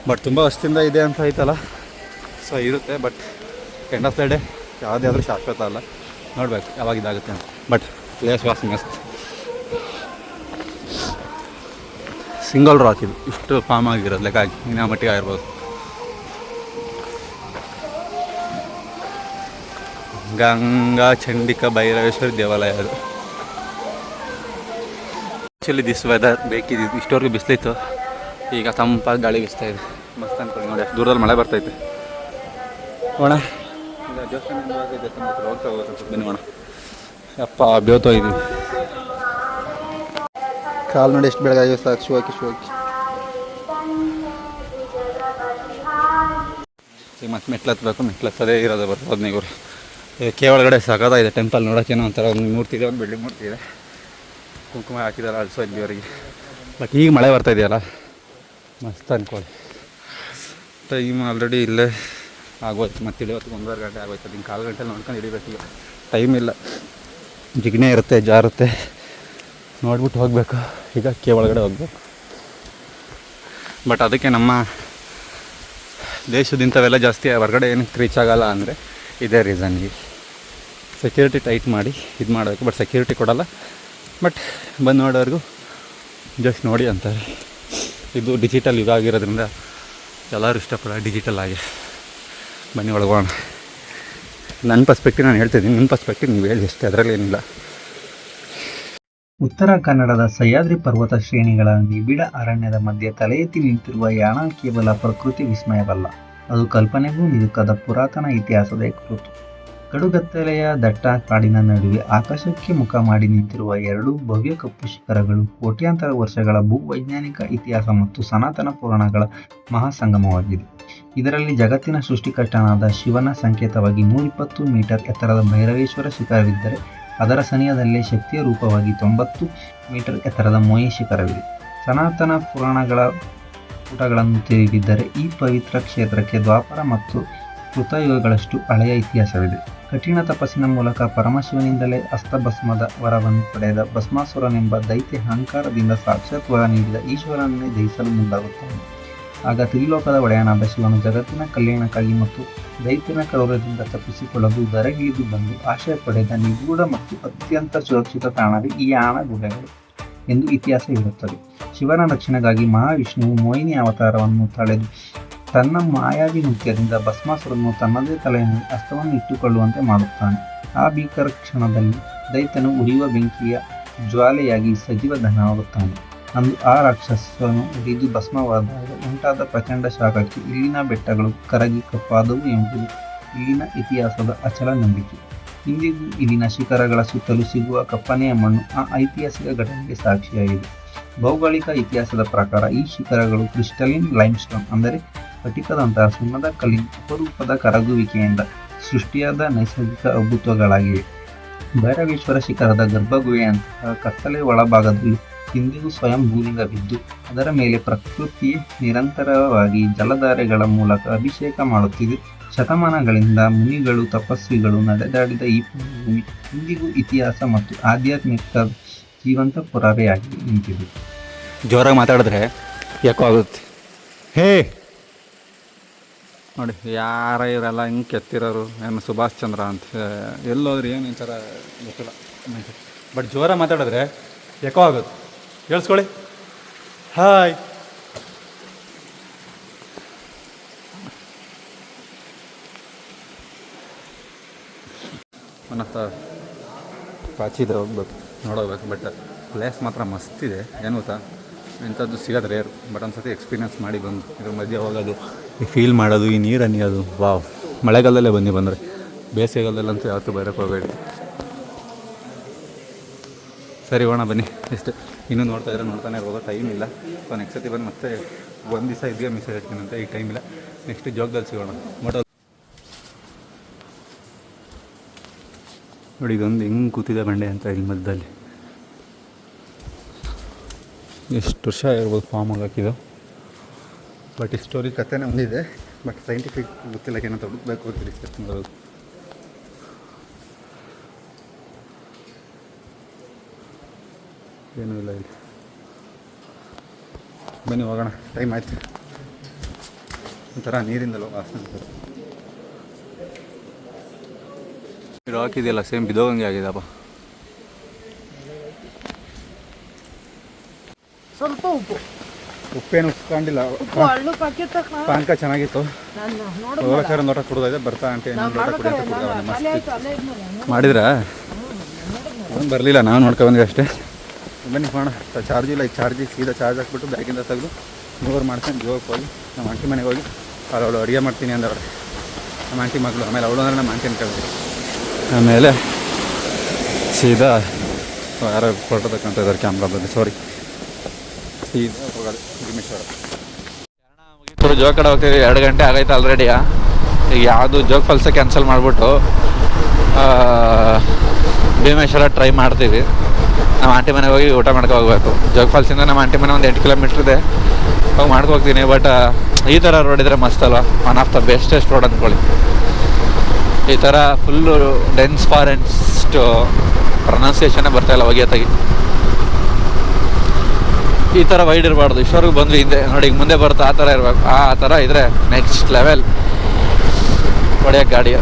ಬಟ್ ತುಂಬ ವರ್ಷದಿಂದ ಇದೆ ಅಂತ ಐತಲ್ಲ, ಸೊ ಇರುತ್ತೆ. But end of the day ಯಾವುದೇ ಆದರೂ ಶಾಶ್ವತ ಅಲ್ಲ, ನೋಡ್ಬೇಕು ಯಾವಾಗ ಇದಾಗುತ್ತೆ ಅಂತ. ಬಟ್ ಪ್ಲೇಸ್ ವಾಸ್ ಮಸ್ತ್. ಸಿಂಗಲ್ ರಾಕ್ ಇದು, ಇಷ್ಟು ಫಾರ್ಮ್ ಆಗಿರೋದು ಲೆಕ್ಕ ಆಗಿ ಇನ್ನು ಮಟ್ಟಿಗೆ ಆಗಿರ್ಬೋದು. ಗಂಗಾ ಚಂಡಿಕಾ ಭೈರವೇಶ್ವರಿ ದೇವಾಲಯ ಅದು. ಆ್ಯಕ್ಚುಲಿ ದಿಸ್ ವೆದರ್ ಬೇಕಿದ್ದು. ಇಷ್ಟವರೆಗೂ ಬಿಸಿಲಿತ್ತು, ಈಗ ತಂಪಾಗಿ ಗಾಳಿ ಬೀಸ್ತಾ ಇದೆ. ಮಸ್ತ್ ಅನ್ಕೊಳ್ಳಿ. ನೋಡಿ ಅಷ್ಟು ದೂರದಲ್ಲಿ ಮಳೆ ಬರ್ತೈತೆ. ಹೋಣ ಈಗ ದೇವಸ್ಥಾನ ಹೋಗ್ತಾ ಹೋಗುತ್ತೆ ಬನ್ನಿ ಮಾಡೋಣ. ಅಪ್ಪ ಬೇವ್ತಾ ಇದ್ದೀವಿ. ಕಾಲು ನೋಡಿ ಎಷ್ಟು ಬೆಳಗಾಗಿವೆ ಸಾಕು. ಶೂ ಹಾಕಿ ಈಗ ಮತ್ತೆ ಮೆಟ್ಲು ಹತ್ತಬೇಕು. ಮೆಟ್ಲು ಹತ್ತದೇ ಇರೋದು ಬರ್ತದೆ ಹದಿನೈದು. ಕೆ ಒಳಗಡೆ ಇದೆ ಟೆಂಪಲ್ ನೋಡೋಕ್ಕೇನೋ ಒಂಥರ ಒಂದು ಮೂರ್ತಿ ಇದೆ, ಒಂದು ಬಿಲ್ಡಿಂಗ್ ಮೂರ್ತಿ ಇದೆ. ಕುಂಕುಮ ಹಾಕಿದಾರೆ ಅಲ್ಸೋ ಇಲ್ಲಿವರೆಗೆ. ಬಟ್ ಈಗ ಮಳೆ ಬರ್ತಾ ಇದೆಯಲ್ಲ ಮಸ್ತ್ ಅನ್ಕೊಳ್ಳಿ. ಟೈಮ್ ಆಲ್ರೆಡಿ ಇಲ್ಲೇ ಆಗೋಯ್ತು. ಮತ್ತೆ ಇಳಿಯೋತ್ತು 1:30 ಗಂಟೆ ಆಗೋಯ್ತು. ಅದನ್ನು 1/4 ಗಂಟೆಲಿ ನೋಡ್ಕೊಂಡು ಇಳಿಬೇಕು. ಈಗ ಟೈಮ್ ಇಲ್ಲ, ಜಿಗ್ನೆ ಇರುತ್ತೆ, ಜಾರುತ್ತೆ, ನೋಡ್ಬಿಟ್ಟು ಹೋಗಬೇಕು. ಈಗ ಕೆ ಒಳಗಡೆ ಹೋಗ್ಬೇಕು. ಬಟ್ ಅದಕ್ಕೆ ನಮ್ಮ ದೇಶದಿಂಥವೆಲ್ಲ ಜಾಸ್ತಿ ಹೊರಗಡೆ ಏನಕ್ಕೆ ರೀಚ್ ಆಗೋಲ್ಲ ಅಂದರೆ ಇದೇ ರೀಸನ್ಗೆ. ಸೆಕ್ಯೂರಿಟಿ ಟೈಟ್ ಮಾಡಿ ಇದು ಮಾಡಬೇಕು. ಬಟ್ ಸೆಕ್ಯೂರಿಟಿ ಕೊಡೋಲ್ಲ. ಬಟ್ ಬಂದು ನೋಡೋರ್ಗೂ ಜಸ್ಟ್ ನೋಡಿ ಅಂತಾರೆ. ಇದು ಡಿಜಿಟಲ್ ಯುಗ ಆಗಿರೋದ್ರಿಂದ ಎಲ್ಲರೂ ಇಷ್ಟಪಡೋ ಡಿಜಿಟಲ್ ಆಗಿ. ಬನ್ನಿ ಒಳಗೋಣ. ನನ್ನ ಪರ್ಸ್ಪೆಕ್ಟಿವ್ ನಾನು ಹೇಳ್ತಿದ್ದೀನಿ, ನಿಮ್ಮ ಪರ್ಸ್ಪೆಕ್ಟಿವ್ ನೀವು ಹೇಳಿ ಅಷ್ಟೇ, ಅದರಲ್ಲಿ ಏನಿಲ್ಲ. ಉತ್ತರ ಕನ್ನಡದ ಸಹ್ಯಾದ್ರಿ ಪರ್ವತ ಶ್ರೇಣಿಗಳ ನಿಬಿಡ ಅರಣ್ಯದ ಮಧ್ಯೆ ತಲೆ ಎತ್ತಿ ನಿಂತಿರುವ ಯಾಣ ಕೇವಲ ಪ್ರಕೃತಿ ವಿಸ್ಮಯವಲ್ಲ, ಅದು ಕಲ್ಪನೆಗೂ ನಿಲುಕದ ಪುರಾತನ ಇತಿಹಾಸದ ಕುರಿತು. ಕಡುಗತ್ತಲೆಯ ದಟ್ಟ ಕಾಡಿನ ನಡುವೆ ಆಕಾಶಕ್ಕೆ ಮುಖ ಮಾಡಿ ನಿಂತಿರುವ 2 ಭವ್ಯ ಕಪ್ಪು ಶಿಖರಗಳು ಕೋಟ್ಯಾಂತರ ವರ್ಷಗಳ ಭೂವೈಜ್ಞಾನಿಕ ಇತಿಹಾಸ ಮತ್ತು ಸನಾತನ ಪುರಾಣಗಳ ಮಹಾಸಂಗಮವಾಗಿದೆ. ಇದರಲ್ಲಿ ಜಗತ್ತಿನ ಸೃಷ್ಟಿಕರ್ತನಾದ ಶಿವನ ಸಂಕೇತವಾಗಿ 120 ಮೀಟರ್ ಎತ್ತರದ ಭೈರವೇಶ್ವರ ಶಿಖರವಿದ್ದರೆ, ಅದರ ಸನಿಹದಲ್ಲೇ ಶಕ್ತಿಯ ರೂಪವಾಗಿ 90 ಮೀಟರ್ ಎತ್ತರದ ಮೋಯಿ ಶಿಖರವಿದೆ. ಸನಾತನ ಪುರಾಣಗಳ ಪುಟಗಳನ್ನು ತಿರುಗಿದ್ದರೆ ಈ ಪವಿತ್ರ ಕ್ಷೇತ್ರಕ್ಕೆ ದ್ವಾಪರ ಮತ್ತು ಕೃತಯುಗಗಳಷ್ಟು ಹಳೆಯ ಇತಿಹಾಸವಿದೆ. ಕಠಿಣ ತಪಸ್ಸಿನ ಮೂಲಕ ಪರಮಶಿವನಿಂದಲೇ ಅಸ್ತಭಸ್ಮದ ವರವನ್ನು ಪಡೆದ ಭಸ್ಮಾಸುರನೆಂಬ ದೈತ್ಯ ಅಹಂಕಾರದಿಂದ ಸಾಕ್ಷಾತ್ ವರ ನೀಡಿದ ಈಶ್ವರನನ್ನೇ ಜಯಿಸಲು ಮುಂದಾಗುತ್ತಾನೆ. ಆಗ ತ್ರಿಲೋಕದ ಒಡೆಯನಾದ ಶಿವನು ಜಗತ್ತಿನ ಕಲ್ಯಾಣಕ್ಕಾಗಿ ಮತ್ತು ದೈತ್ಯನ ಕ್ರೌರ್ಯದಿಂದ ತಪ್ಪಿಸಿಕೊಳ್ಳಲು ಧರೆಗಿಳಿದು ಬಂದು ಆಶಯ ಪಡೆದ ನಿಗೂಢ ಮತ್ತು ಅತ್ಯಂತ ಸುರಕ್ಷಿತ ತಾಣವೇ ಈ ಯಾಣ ಗುಹೆಗಳು ಎಂದು ಇತಿಹಾಸ ಇರುತ್ತದೆ. ಶಿವನ ರಕ್ಷಣೆಗಾಗಿ ಮಹಾವಿಷ್ಣುವು ಮೋಹಿನಿ ಅವತಾರವನ್ನು ತಳೆದು ತನ್ನ ಮಾಯಾವಿ ನೃತ್ಯದಿಂದ ಭಸ್ಮಾಸುರನ್ನು ತನ್ನದೇ ತಲೆಯ ಮೇಲೆ ಹಸ್ತವನ್ನು ಇಟ್ಟುಕೊಳ್ಳುವಂತೆ ಮಾಡುತ್ತಾನೆ. ಆ ಭೀಕರ ಕ್ಷಣದಲ್ಲಿ ದೈತ್ಯನು ಉರಿಯುವ ಬೆಂಕಿಯ ಜ್ವಾಲೆಯಾಗಿ ಸಜೀವಧನವಾಗುತ್ತಾನೆ. ಅಂದು ಆ ರಾಕ್ಷಸನು ಉರಿದು ಭಸ್ಮವಾದಾಗ ಉಂಟಾದ ಪ್ರಚಂಡ ಶಾಖಕ್ಕೆ ಇಲ್ಲಿನ ಬೆಟ್ಟಗಳು ಕರಗಿ ಕಪ್ಪಾದವು ಎಂಬುದು ಇಲ್ಲಿನ ಇತಿಹಾಸದ ಅಚಲ ನಂಬಿಕೆ. ಇಂದಿಗೂ ಇಲ್ಲಿನ ಶಿಖರಗಳ ಸುತ್ತಲೂ ಸಿಗುವ ಕಪ್ಪನೆಯ ಮಣ್ಣು ಆ ಐತಿಹಾಸಿಕ ಘಟನೆಗೆ ಸಾಕ್ಷಿಯಾಗಿದೆ. ಭೌಗೋಳಿಕ ಇತಿಹಾಸದ ಪ್ರಕಾರ ಈ ಶಿಖರಗಳು ಕ್ರಿಸ್ಟಲಿನ್ ಲೈಮ್ಸ್ಟೋನ್ ಅಂದರೆ ಸ್ಫಟಿಕದಂತಹ ಸುಣ್ಣದ ಕಲ್ಲಿನ ಅಪರೂಪದ ಕರಗುವಿಕೆಯಿಂದ ಸೃಷ್ಟಿಯಾದ ನೈಸರ್ಗಿಕ ಅದ್ಭುತಗಳಾಗಿವೆ. ಭೈರವೇಶ್ವರ ಶಿಖರದ ಗರ್ಭಗುಹೆಯಂತಹ ಕತ್ತಲೆ ಒಳಭಾಗದಲ್ಲಿ ಇಂದಿಗೂ ಸ್ವಯಂ ಭೂಲಿಂಗವಿದ್ದು ಅದರ ಮೇಲೆ ಪ್ರಕೃತಿಯೇ ನಿರಂತರವಾಗಿ ಜಲಧಾರೆಗಳ ಮೂಲಕ ಅಭಿಷೇಕ ಮಾಡುತ್ತಿದೆ. ಶತಮಾನಗಳಿಂದ ಮುನಿಗಳು ತಪಸ್ವಿಗಳು ನಡೆದಾಡಿದ ಈ ಭೂಮಿ ಇಂದಿಗೂ ಇತಿಹಾಸ ಮತ್ತು ಆಧ್ಯಾತ್ಮಿಕ ಜೀವಂತ ಪುರಾವೆಯಾಗಿ ನಿಂತಿದೆ. ಜೋರಾಗಿ ಮಾತಾಡಿದ್ರೆ ಯಾಕೋ ಆಗುತ್ತೆ. ಹೇ ನೋಡಿ ಯಾರ ಇವರೆಲ್ಲ ಹಿಂಗೆ ಕೆತ್ತಿರೋರು, ಏನು ಸುಭಾಷ್ ಚಂದ್ರ ಅಂತ ಎಲ್ಲೋದ್ರಿ ಏನು ಈ ಥರ ಗೊತ್ತಿಲ್ಲ. ಬಟ್ ಜೋರಾಗಿ ಮಾತಾಡಿದ್ರೆ ಯಾಕೋ ಆಗುತ್ತೆ. ಕೇಳಿಸ್ಕೊಳ್ಳಿ. ಹಾಯ್. ಮನಸ್ತ ಪಾಚಿದೆ ಹೋಗ್ಬೇಕು, ನೋಡೋಗ್ಬೇಕು. ಬಟ್ ಪ್ಲೇಸ್ ಮಾತ್ರ ಮಸ್ತಿದೆ. ಏನು ಗೊತ್ತಾ, ಇಂಥದ್ದು ಸಿಗೋದು ರೇರು. ಬಟ್ ಒಂದು ಸತಿ ಎಕ್ಸ್ಪೀರಿಯೆನ್ಸ್ ಮಾಡಿ ಬಂದು ಇದ್ರ ಮಧ್ಯೆ ಹೋಗೋದು, ಈ ಫೀಲ್ ಮಾಡೋದು, ಈ ನೀರು ಹನಿಯೋದು, ವಾವ್. ಮಳೆಗಾಲದಲ್ಲೇ ಬಂದರೆ ಬೇಸಿಗೆಗಾಲದಲ್ಲಂತೂ ಯಾವತ್ತೂ ಬರೋಕ್ಕೆ ಹೋಗಬೇಡಿ. ಸರಿ ಹೋಣ ಬನ್ನಿ. ಇಷ್ಟು ಇನ್ನೂ ನೋಡ್ತಾನೆ ಇರ್ಬೋದು. ಟೈಮ್ ಇಲ್ಲ. ಸೊ ನೆಕ್ಸ್ಟ್ ಸತಿ ಬಂದು ಮತ್ತೆ ಒಂದು ದಿವಸ ಇದ್ದೇ ಮಿಸ್ ಆಗಿರ್ತೀನಿ ಅಂತ. ಈಗ ಟೈಮ್ ಇಲ್ಲ. ನೆಕ್ಸ್ಟ್ ಜೋಗದಲ್ಲಿ ಸಿಗೋಣ. ನೋಡಿ ಇದೊಂದು ಹೆಂಗೆ ಕೂತಿದೆ ಬಂಡೆ ಅಂತ ಇಲ್ಲಿ ಮಧ್ಯದಲ್ಲಿ. ಎಷ್ಟು ವರ್ಷ ಇರ್ಬೋದು ಫಾರ್ಮ್ ಹಾಕಿದ್ದು. ಬಟ್ ಈ ಸ್ಟೋರಿ ಕಥೆನೇ ಒಂದಿದೆ. ಬಟ್ ಸೈಂಟಿಫಿಕ್ ಗೊತ್ತಿಲ್ಲ, ಏನಂತ ಹುಡುಕ್ಬೇಕು ಅಂತ ರಿಸರ್ಚ್ ಮಾಡೋದು. ಏನೂ ಇಲ್ಲ ಇಲ್ಲಿ. ಬನ್ನಿ ಹೋಗೋಣ, ಟೈಮ್ ಆಯ್ತು. ಒಂಥರ ನೀರಿಂದಲೋ ವಾಸನೆ ಸರ್. ಇದು ಹಾಕಿದೆಯಲ್ಲ ಸೇಮ್ ಬಿದೋಗಂಗೆ ಆಗಿದೆಪ್ಪ. ಸ್ವಲ್ಪ ಉಪ್ಪು, ಉಪ್ಪೇನು ಉಪ್ಕೊಂಡಿಲ್ಲ. ಪಾನಕ ಚೆನ್ನಾಗಿತ್ತು. ಹೋಗೋಕೆ ನೋಟ ಕುಡ್ದೈತೆ. ಬರ್ತಾ ಆಂಟಿ ಮಾಡಿದ್ರಾ? ಅವನು ಬರಲಿಲ್ಲ, ನಾವು ನೋಡ್ಕೊಬಂದ್ವಿ ಅಷ್ಟೇ. ಬನ್ನಿ ಹೋಣ. ಚಾರ್ಜ್ ಇಲ್ಲ, ಈಗ ಚಾರ್ಜಿಗೆ ಸೀದಾ ಚಾರ್ಜ್ ಹಾಕ್ಬಿಟ್ಟು ಬ್ಯಾಗಿಂದ ತೆಗೆದು ಜೋರು ಮಾಡ್ಕೊಂಡು ಜೋಗಕ್ಕೆ ಹೋಗಿ ನಮ್ಮ ಆಂಟಿ ಮನೆಗೆ ಹೋಗಿ ಅವಳು ಅಡುಗೆ ಮಾಡ್ತೀನಿ ಅಂದವ್ರೆ. ನಮ್ಮ ಆಂಟಿ ಮಗಳು. ಆಮೇಲೆ ಅವಳು ಅಂದ್ರೆ ನಮ್ಮ ಆಂಟಿ ಅನ್ಕೊಳ್ತೀವಿ. ಆಮೇಲೆ ಸೀದಾ ಯಾರೋ ಫೋಟೋ ತಗೊಂತ ಇದ್ದಾರೆ ಕ್ಯಾಮ್ರಾದಲ್ಲಿ. ಸಾರಿ, ಸೀದಾ ಹೋಗೋದು ಭೀಮೇಶ್ವರ. ಜೋಗ್ ಕಡೆ ಹೋಗ್ತೀವಿ. 2 ಗಂಟೆ ಆಗೈತೆ ಆಲ್ರೆಡಿ. ಈಗ ಯಾವುದು ಜೋಗ್ ಫಾಲ್ಸ ಕ್ಯಾನ್ಸಲ್ ಮಾಡಿಬಿಟ್ಟು ಭೀಮೇಶ್ವರ ಟ್ರೈ ಮಾಡ್ತೀವಿ. ನಮ್ಮ ಆಂಟಿ ಮನೆಗೆ ಹೋಗಿ ಊಟ ಮಾಡ್ಕೊ ಹೋಗ್ಬೇಕು. ಜೋಗ್ ಫಾಲ್ಸಿಂದ ನಮ್ಮ ಆಂಟಿ ಮನೆ ಒಂದು 8 ಕಿಲೋಮೀಟ್ರ್ ಇದೆ. ಹೋಗಿ ಮಾಡ್ಕೋಗ್ತೀನಿ. ಬಟ್ ಈ ಥರ ರೋಡ್ ಇದ್ದರೆ ಮಸ್ತ್ ಅಲ್ವಾ? One of the bestest road ಅಂದ್ಕೊಳ್ಳಿ. ಈ ಥರ ಫುಲ್ಲು ಡೆನ್ಸ್ ಫಾರೆಸ್ಟ್, ಪ್ರೊನೌನ್ಸಿಯೇಷನ್ನೇ ಬರ್ತಾಯಿಲ್ಲ ಒಗೆಯತ್ತಾಗಿ. ಈ ಥರ ವೈಡ್ ಇರಬಾರ್ದು. ಇಷ್ಟವರೆಗೂ ಬಂದ್ವಿ ಹಿಂದೆ ನೋಡಿ, ಈಗ ಮುಂದೆ ಬರುತ್ತೆ ಆ ಥರ ಇರಬೇಕು. ಆ ಥರ ಇದ್ದರೆ ನೆಕ್ಸ್ಟ್ ಲೆವೆಲ್ ಹೊಡೆಯೋಕ್ಕೆ ಗಾಡಿಯ.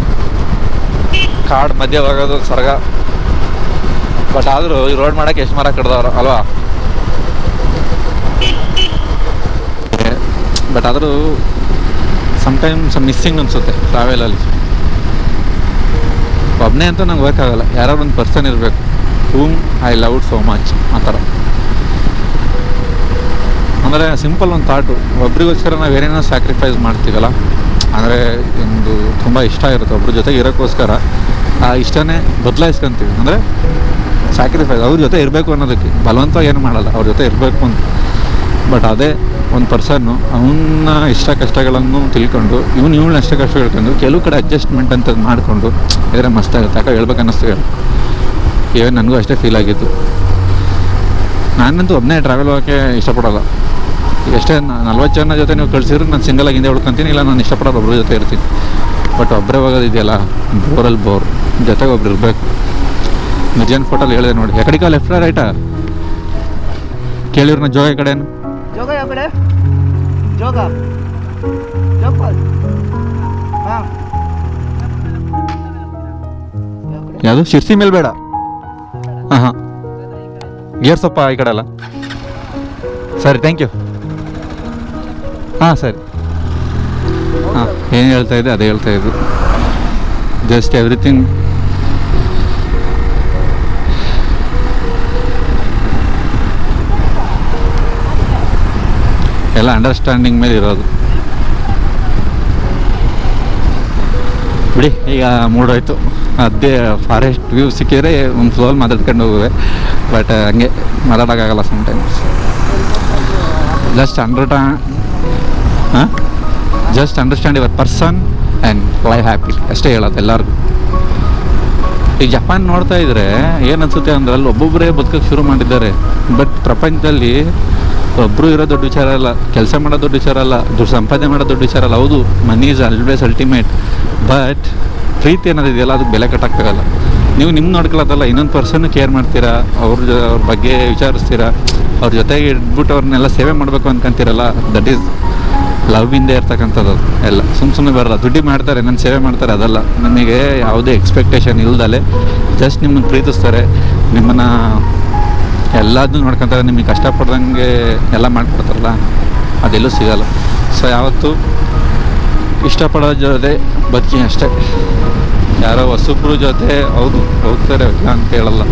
ಕಾಡು ಮಧ್ಯೆ ಹೋಗೋದು ಸ್ವರ್ಗ. ಬಟ್ ಆದರೂ ಈ ರೋಡ್ ಮಾಡೋಕ್ಕೆ ಎಷ್ಟು ಮರ ಕಡ್ದವ್ರು ಅಲ್ವಾ? ಬಟ್ ಆದರೂ ಸಮ್ಟೈಮ್ಸ್ ಮಿಸ್ಸಿಂಗ್ ಅನಿಸುತ್ತೆ ಟ್ರಾವೆಲಲ್ಲಿ. ಒಬ್ಬನೇ ಅಂತೂ ನಂಗೆ ಹೋಗೋಕ್ಕಾಗಲ್ಲ, ಯಾರೋ ಒಂದು ಪರ್ಸನ್ ಇರಬೇಕು whom I love so much. ಆ ಥರ ಅಂದರೆ ಸಿಂಪಲ್ ಒಂದು ಥಾಟು. ಒಬ್ರಿಗೋಸ್ಕರ ನಾವು ಏನೇನೋ ಸ್ಯಾಕ್ರಿಫೈಸ್ ಮಾಡ್ತೀವಲ್ಲ, ಅಂದರೆ ಒಂದು ತುಂಬ ಇಷ್ಟ ಇರುತ್ತೆ ಒಬ್ರ ಜೊತೆಗೆ ಇರೋಕ್ಕೋಸ್ಕರ. ಆ ಇಷ್ಟನೇ ಬದಲಾಯಿಸ್ಕೊಂತೀವಿ. ಅಂದರೆ ಸ್ಯಾಕ್ರಿಫೈಸ್ ಅವ್ರ ಜೊತೆ ಇರಬೇಕು ಅನ್ನೋದಕ್ಕೆ, ಬಲವಂತವಾಗಿ ಏನು ಮಾಡಲ್ಲ, ಅವ್ರ ಜೊತೆ ಇರಬೇಕು ಅಂತ. ಬಟ್ ಅದೇ ಒಂದು ಪರ್ಸನ್ನು ಅವನ್ನ ಇಷ್ಟ ಕಷ್ಟಗಳನ್ನು ತಿಳ್ಕೊಂಡು ಇವಳನ್ನ ಇಷ್ಟ ಕಷ್ಟ ಹೇಳ್ಕೊಂಡು ಕೆಲವು ಕಡೆ ಅಡ್ಜಸ್ಟ್ಮೆಂಟ್ ಅಂತ ಮಾಡಿಕೊಂಡು ಇದ್ರೆ ಮಸ್ತಾಗುತ್ತೆ. ಯಾಕೆ ಹೇಳ್ಬೇಕು ಅನ್ನಿಸ್ತು ಹೇಳಿ. ಈವನ್ ನನಗೂ ಅಷ್ಟೇ ಫೀಲ್ ಆಗಿತ್ತು. ನಾನಂತೂ ಒಬ್ಬನೇ ಟ್ರಾವೆಲ್ ಹೋಗೋಕ್ಕೆ ಇಷ್ಟಪಡೋಲ್ಲ. ಎಷ್ಟೇ 40 ಜನ ಜೊತೆ ನೀವು ಕಳಿಸಿದ್ರೆ ನಾನು ಸಿಂಗಲಾಗಿ ಹಿಂದೆ ಉಳ್ಕೊತೀನಿ, ಇಲ್ಲ ನಾನು ಇಷ್ಟಪಡೋದು ಒಬ್ಬರ ಜೊತೆ ಇರ್ತೀನಿ. ಬಟ್ ಒಬ್ಬರೇ ಹೋಗೋದಿದೆಯಲ್ಲ, ಬೋರಲ್ಲಿ ಬೋರ್. ಜೊತೆಗೆ ಒಬ್ರು ಇರಬೇಕು. ನಿರ್ಜನ್ ಫೋಟೋಲ್ಲಿ ಹೇಳಿದೆ ನೋಡಿ. ಎಕಡಿಕ ಲೆಫ್ಟಾ ರೈಟಾ ಕೇಳಿವ್ರನ್ನ ಜೋಗ ಈ ಕಡೆನು ಜೋಗ ಯಾವ ಕಡೆ? ಜೋಗ ಜೋಗ್ ಫಾಲ್ಸ್. ಹಾಂ, ಯಾವುದು ಶಿರ್ಸಿ ಮೇಲೆ ಬೇಡ. ಹಾಂ ಹಾಂ, ಗೇರ್ ಸೊಪ್ಪ ಈ ಕಡೆ ಅಲ್ಲ. ಸರಿ, ಥ್ಯಾಂಕ್ ಯು. ಹಾಂ ಸರಿ. ಹಾಂ, ಏನು ಹೇಳ್ತಾ ಇದ್ದೆ ಅದೇ ಹೇಳ್ತಾ ಇದ್ದು. ಜಸ್ಟ್ ಎವ್ರಿಥಿಂಗ್ ಎಲ್ಲ ಅಂಡರ್ಸ್ಟ್ಯಾಂಡಿಂಗ್ ಮೇಲೆ ಇರೋದು. ಬಿಡಿ, ಈಗ ಮೂಡೋಯ್ತು. ಅದೇ ಫಾರೆಸ್ಟ್ ವ್ಯೂ ಸಿಕ್ಕಿದ್ರೆ ಒಂದು ಫ್ಲೋಲ್ ಮಾತಾಡ್ಕೊಂಡು ಹೋಗುವೆ. ಬಟ್ ಹಂಗೆ ಮಾತಾಡೋಕ್ಕಾಗಲ್ಲ sometimes. Just understand your person and live happy ಅಷ್ಟೇ ಹೇಳೋದು ಎಲ್ಲರಿಗೂ. ಈಗ ಜಪಾನ್ ನೋಡ್ತಾ ಇದ್ರೆ ಏನು ಅನ್ಸುತ್ತೆ ಅಂದ್ರೆ ಅಲ್ಲಿ ಒಬ್ಬೊಬ್ಬರೇ ಬದುಕೋಕ್ಕೆ ಶುರು ಮಾಡಿದ್ದಾರೆ. ಬಟ್ ಪ್ರಪಂಚದಲ್ಲಿ ಒಬ್ಬರು ಇರೋ ದೊಡ್ಡ ವಿಚಾರ ಅಲ್ಲ, ಕೆಲಸ ಮಾಡೋದು ದೊಡ್ಡ ವಿಚಾರ ಅಲ್ಲ, ದುಡ್ಡು ಸಂಪಾದನೆ ಮಾಡೋದು ದೊಡ್ಡ ವಿಚಾರ ಅಲ್ಲ. ಹೌದು, money is always ultimate. But ಪ್ರೀತಿ ಅನ್ನೋದಿದೆಯಲ್ಲ, ಅದಕ್ಕೆ ಬೆಲೆ ಕಟ್ಟಾಗ್ತಾಗಲ್ಲ. ನೀವು ನಿಮ್ಮ ನೋಡ್ಕೊಳ್ಳೋದಲ್ಲ, ಇನ್ನೊಂದು ಪರ್ಸನ್ ಕೇರ್ ಮಾಡ್ತೀರಾ, ಅವ್ರ ಬಗ್ಗೆ ವಿಚಾರಿಸ್ತೀರಾ, ಅವ್ರ ಜೊತೆಗೆ ಇಟ್ಬಿಟ್ಟು ಅವ್ರನ್ನೆಲ್ಲ ಸೇವೆ ಮಾಡಬೇಕು ಅನ್ಕೊಂತೀರಲ್ಲ, ದಟ್ ಈಸ್ ಲವ್ ಇಂದೇ ಇರ್ತಕ್ಕಂಥದ್ದು. ಎಲ್ಲ ಸುಮ್ಮನೆ ಬರಲ್ಲ. ದುಡ್ಡು ಮಾಡ್ತಾರೆ, ನನ್ನ ಸೇವೆ ಮಾಡ್ತಾರೆ, ಅದಲ್ಲ. ನಿಮಗೆ ಯಾವುದೇ ಎಕ್ಸ್ಪೆಕ್ಟೇಷನ್ ಇಲ್ದಲೆ ಜಸ್ಟ್ ನಿಮ್ಮನ್ನು ಪ್ರೀತಿಸ್ತಾರೆ, ನಿಮ್ಮನ್ನು ಎಲ್ಲದನ್ನೂ ನೋಡ್ಕೊತಾರೆ, ನಿಮಗೆ ಕಷ್ಟಪಡ್ದಂಗೆ ಎಲ್ಲ ಮಾಡಿಕೊಡ್ತಾರಲ್ಲ, ಅದೆಲ್ಲೂ ಸಿಗೋಲ್ಲ. ಸೊ ಯಾವತ್ತೂ ಇಷ್ಟಪಡೋ ಜೊತೆ ಬದುಕಿ ಅಷ್ಟೇ. ಯಾರೋ ಹೊಸಬ್ರ ಜೊತೆ ಹೌದು ಹೋಗ್ತಾರೆ ಇಲ್ಲ ಅಂತ ಹೇಳಲ್ಲ.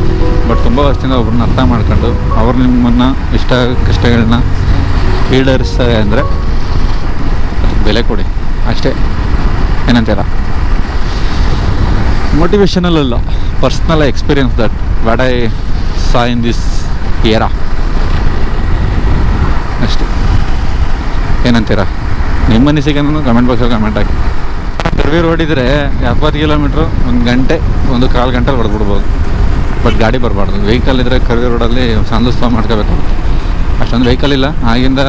ಬಟ್ ತುಂಬ ವರ್ಷದಿಂದ ಒಬ್ಬರನ್ನ ಅರ್ಥ ಮಾಡ್ಕೊಂಡು ಅವ್ರು ನಿಮ್ಮನ್ನು ಇಷ್ಟ ಕಷ್ಟಗಳನ್ನ ಈಡೇರಿಸ್ತಾರೆ ಅಂದರೆ ಬೆಲೆ ಕೊಡಿ ಅಷ್ಟೇ. ಏನಂತೀರ? ಮೋಟಿವೇಶನಲ್ ಅಲ್ಲ, personal experience that what I saw in this Era ಅಷ್ಟೇ. ಏನಂತೀರ? ನಿಮ್ಮ ಅನಿಸಿಕೆನೂ ಕಮೆಂಟ್ ಬಾಕ್ಸಲ್ಲಿ ಕಮೆಂಟ್ ಹಾಕಿ. ಕರ್ವಿ ರೋಡ್ ಇದ್ದರೆ 70 ಕಿಲೋಮೀಟ್ರು 1 ಗಂಟೆ 1.25 ಗಂಟೆಲಿ ಹೊಡೆದ್ಬಿಡ್ಬೋದು. ಬಟ್ ಗಾಡಿ ಬರಬಾರ್ದು. ವೆಹಿಕಲ್ ಇದ್ದರೆ ಕರ್ವಿ ರೋಡಲ್ಲಿ ಸಂದು ಸ್ಲೋ ಮಾಡ್ಕೋಬೇಕು. ಅಷ್ಟೊಂದು ವೆಹಿಕಲ್ ಇಲ್ಲ. ಆಗಿಂದ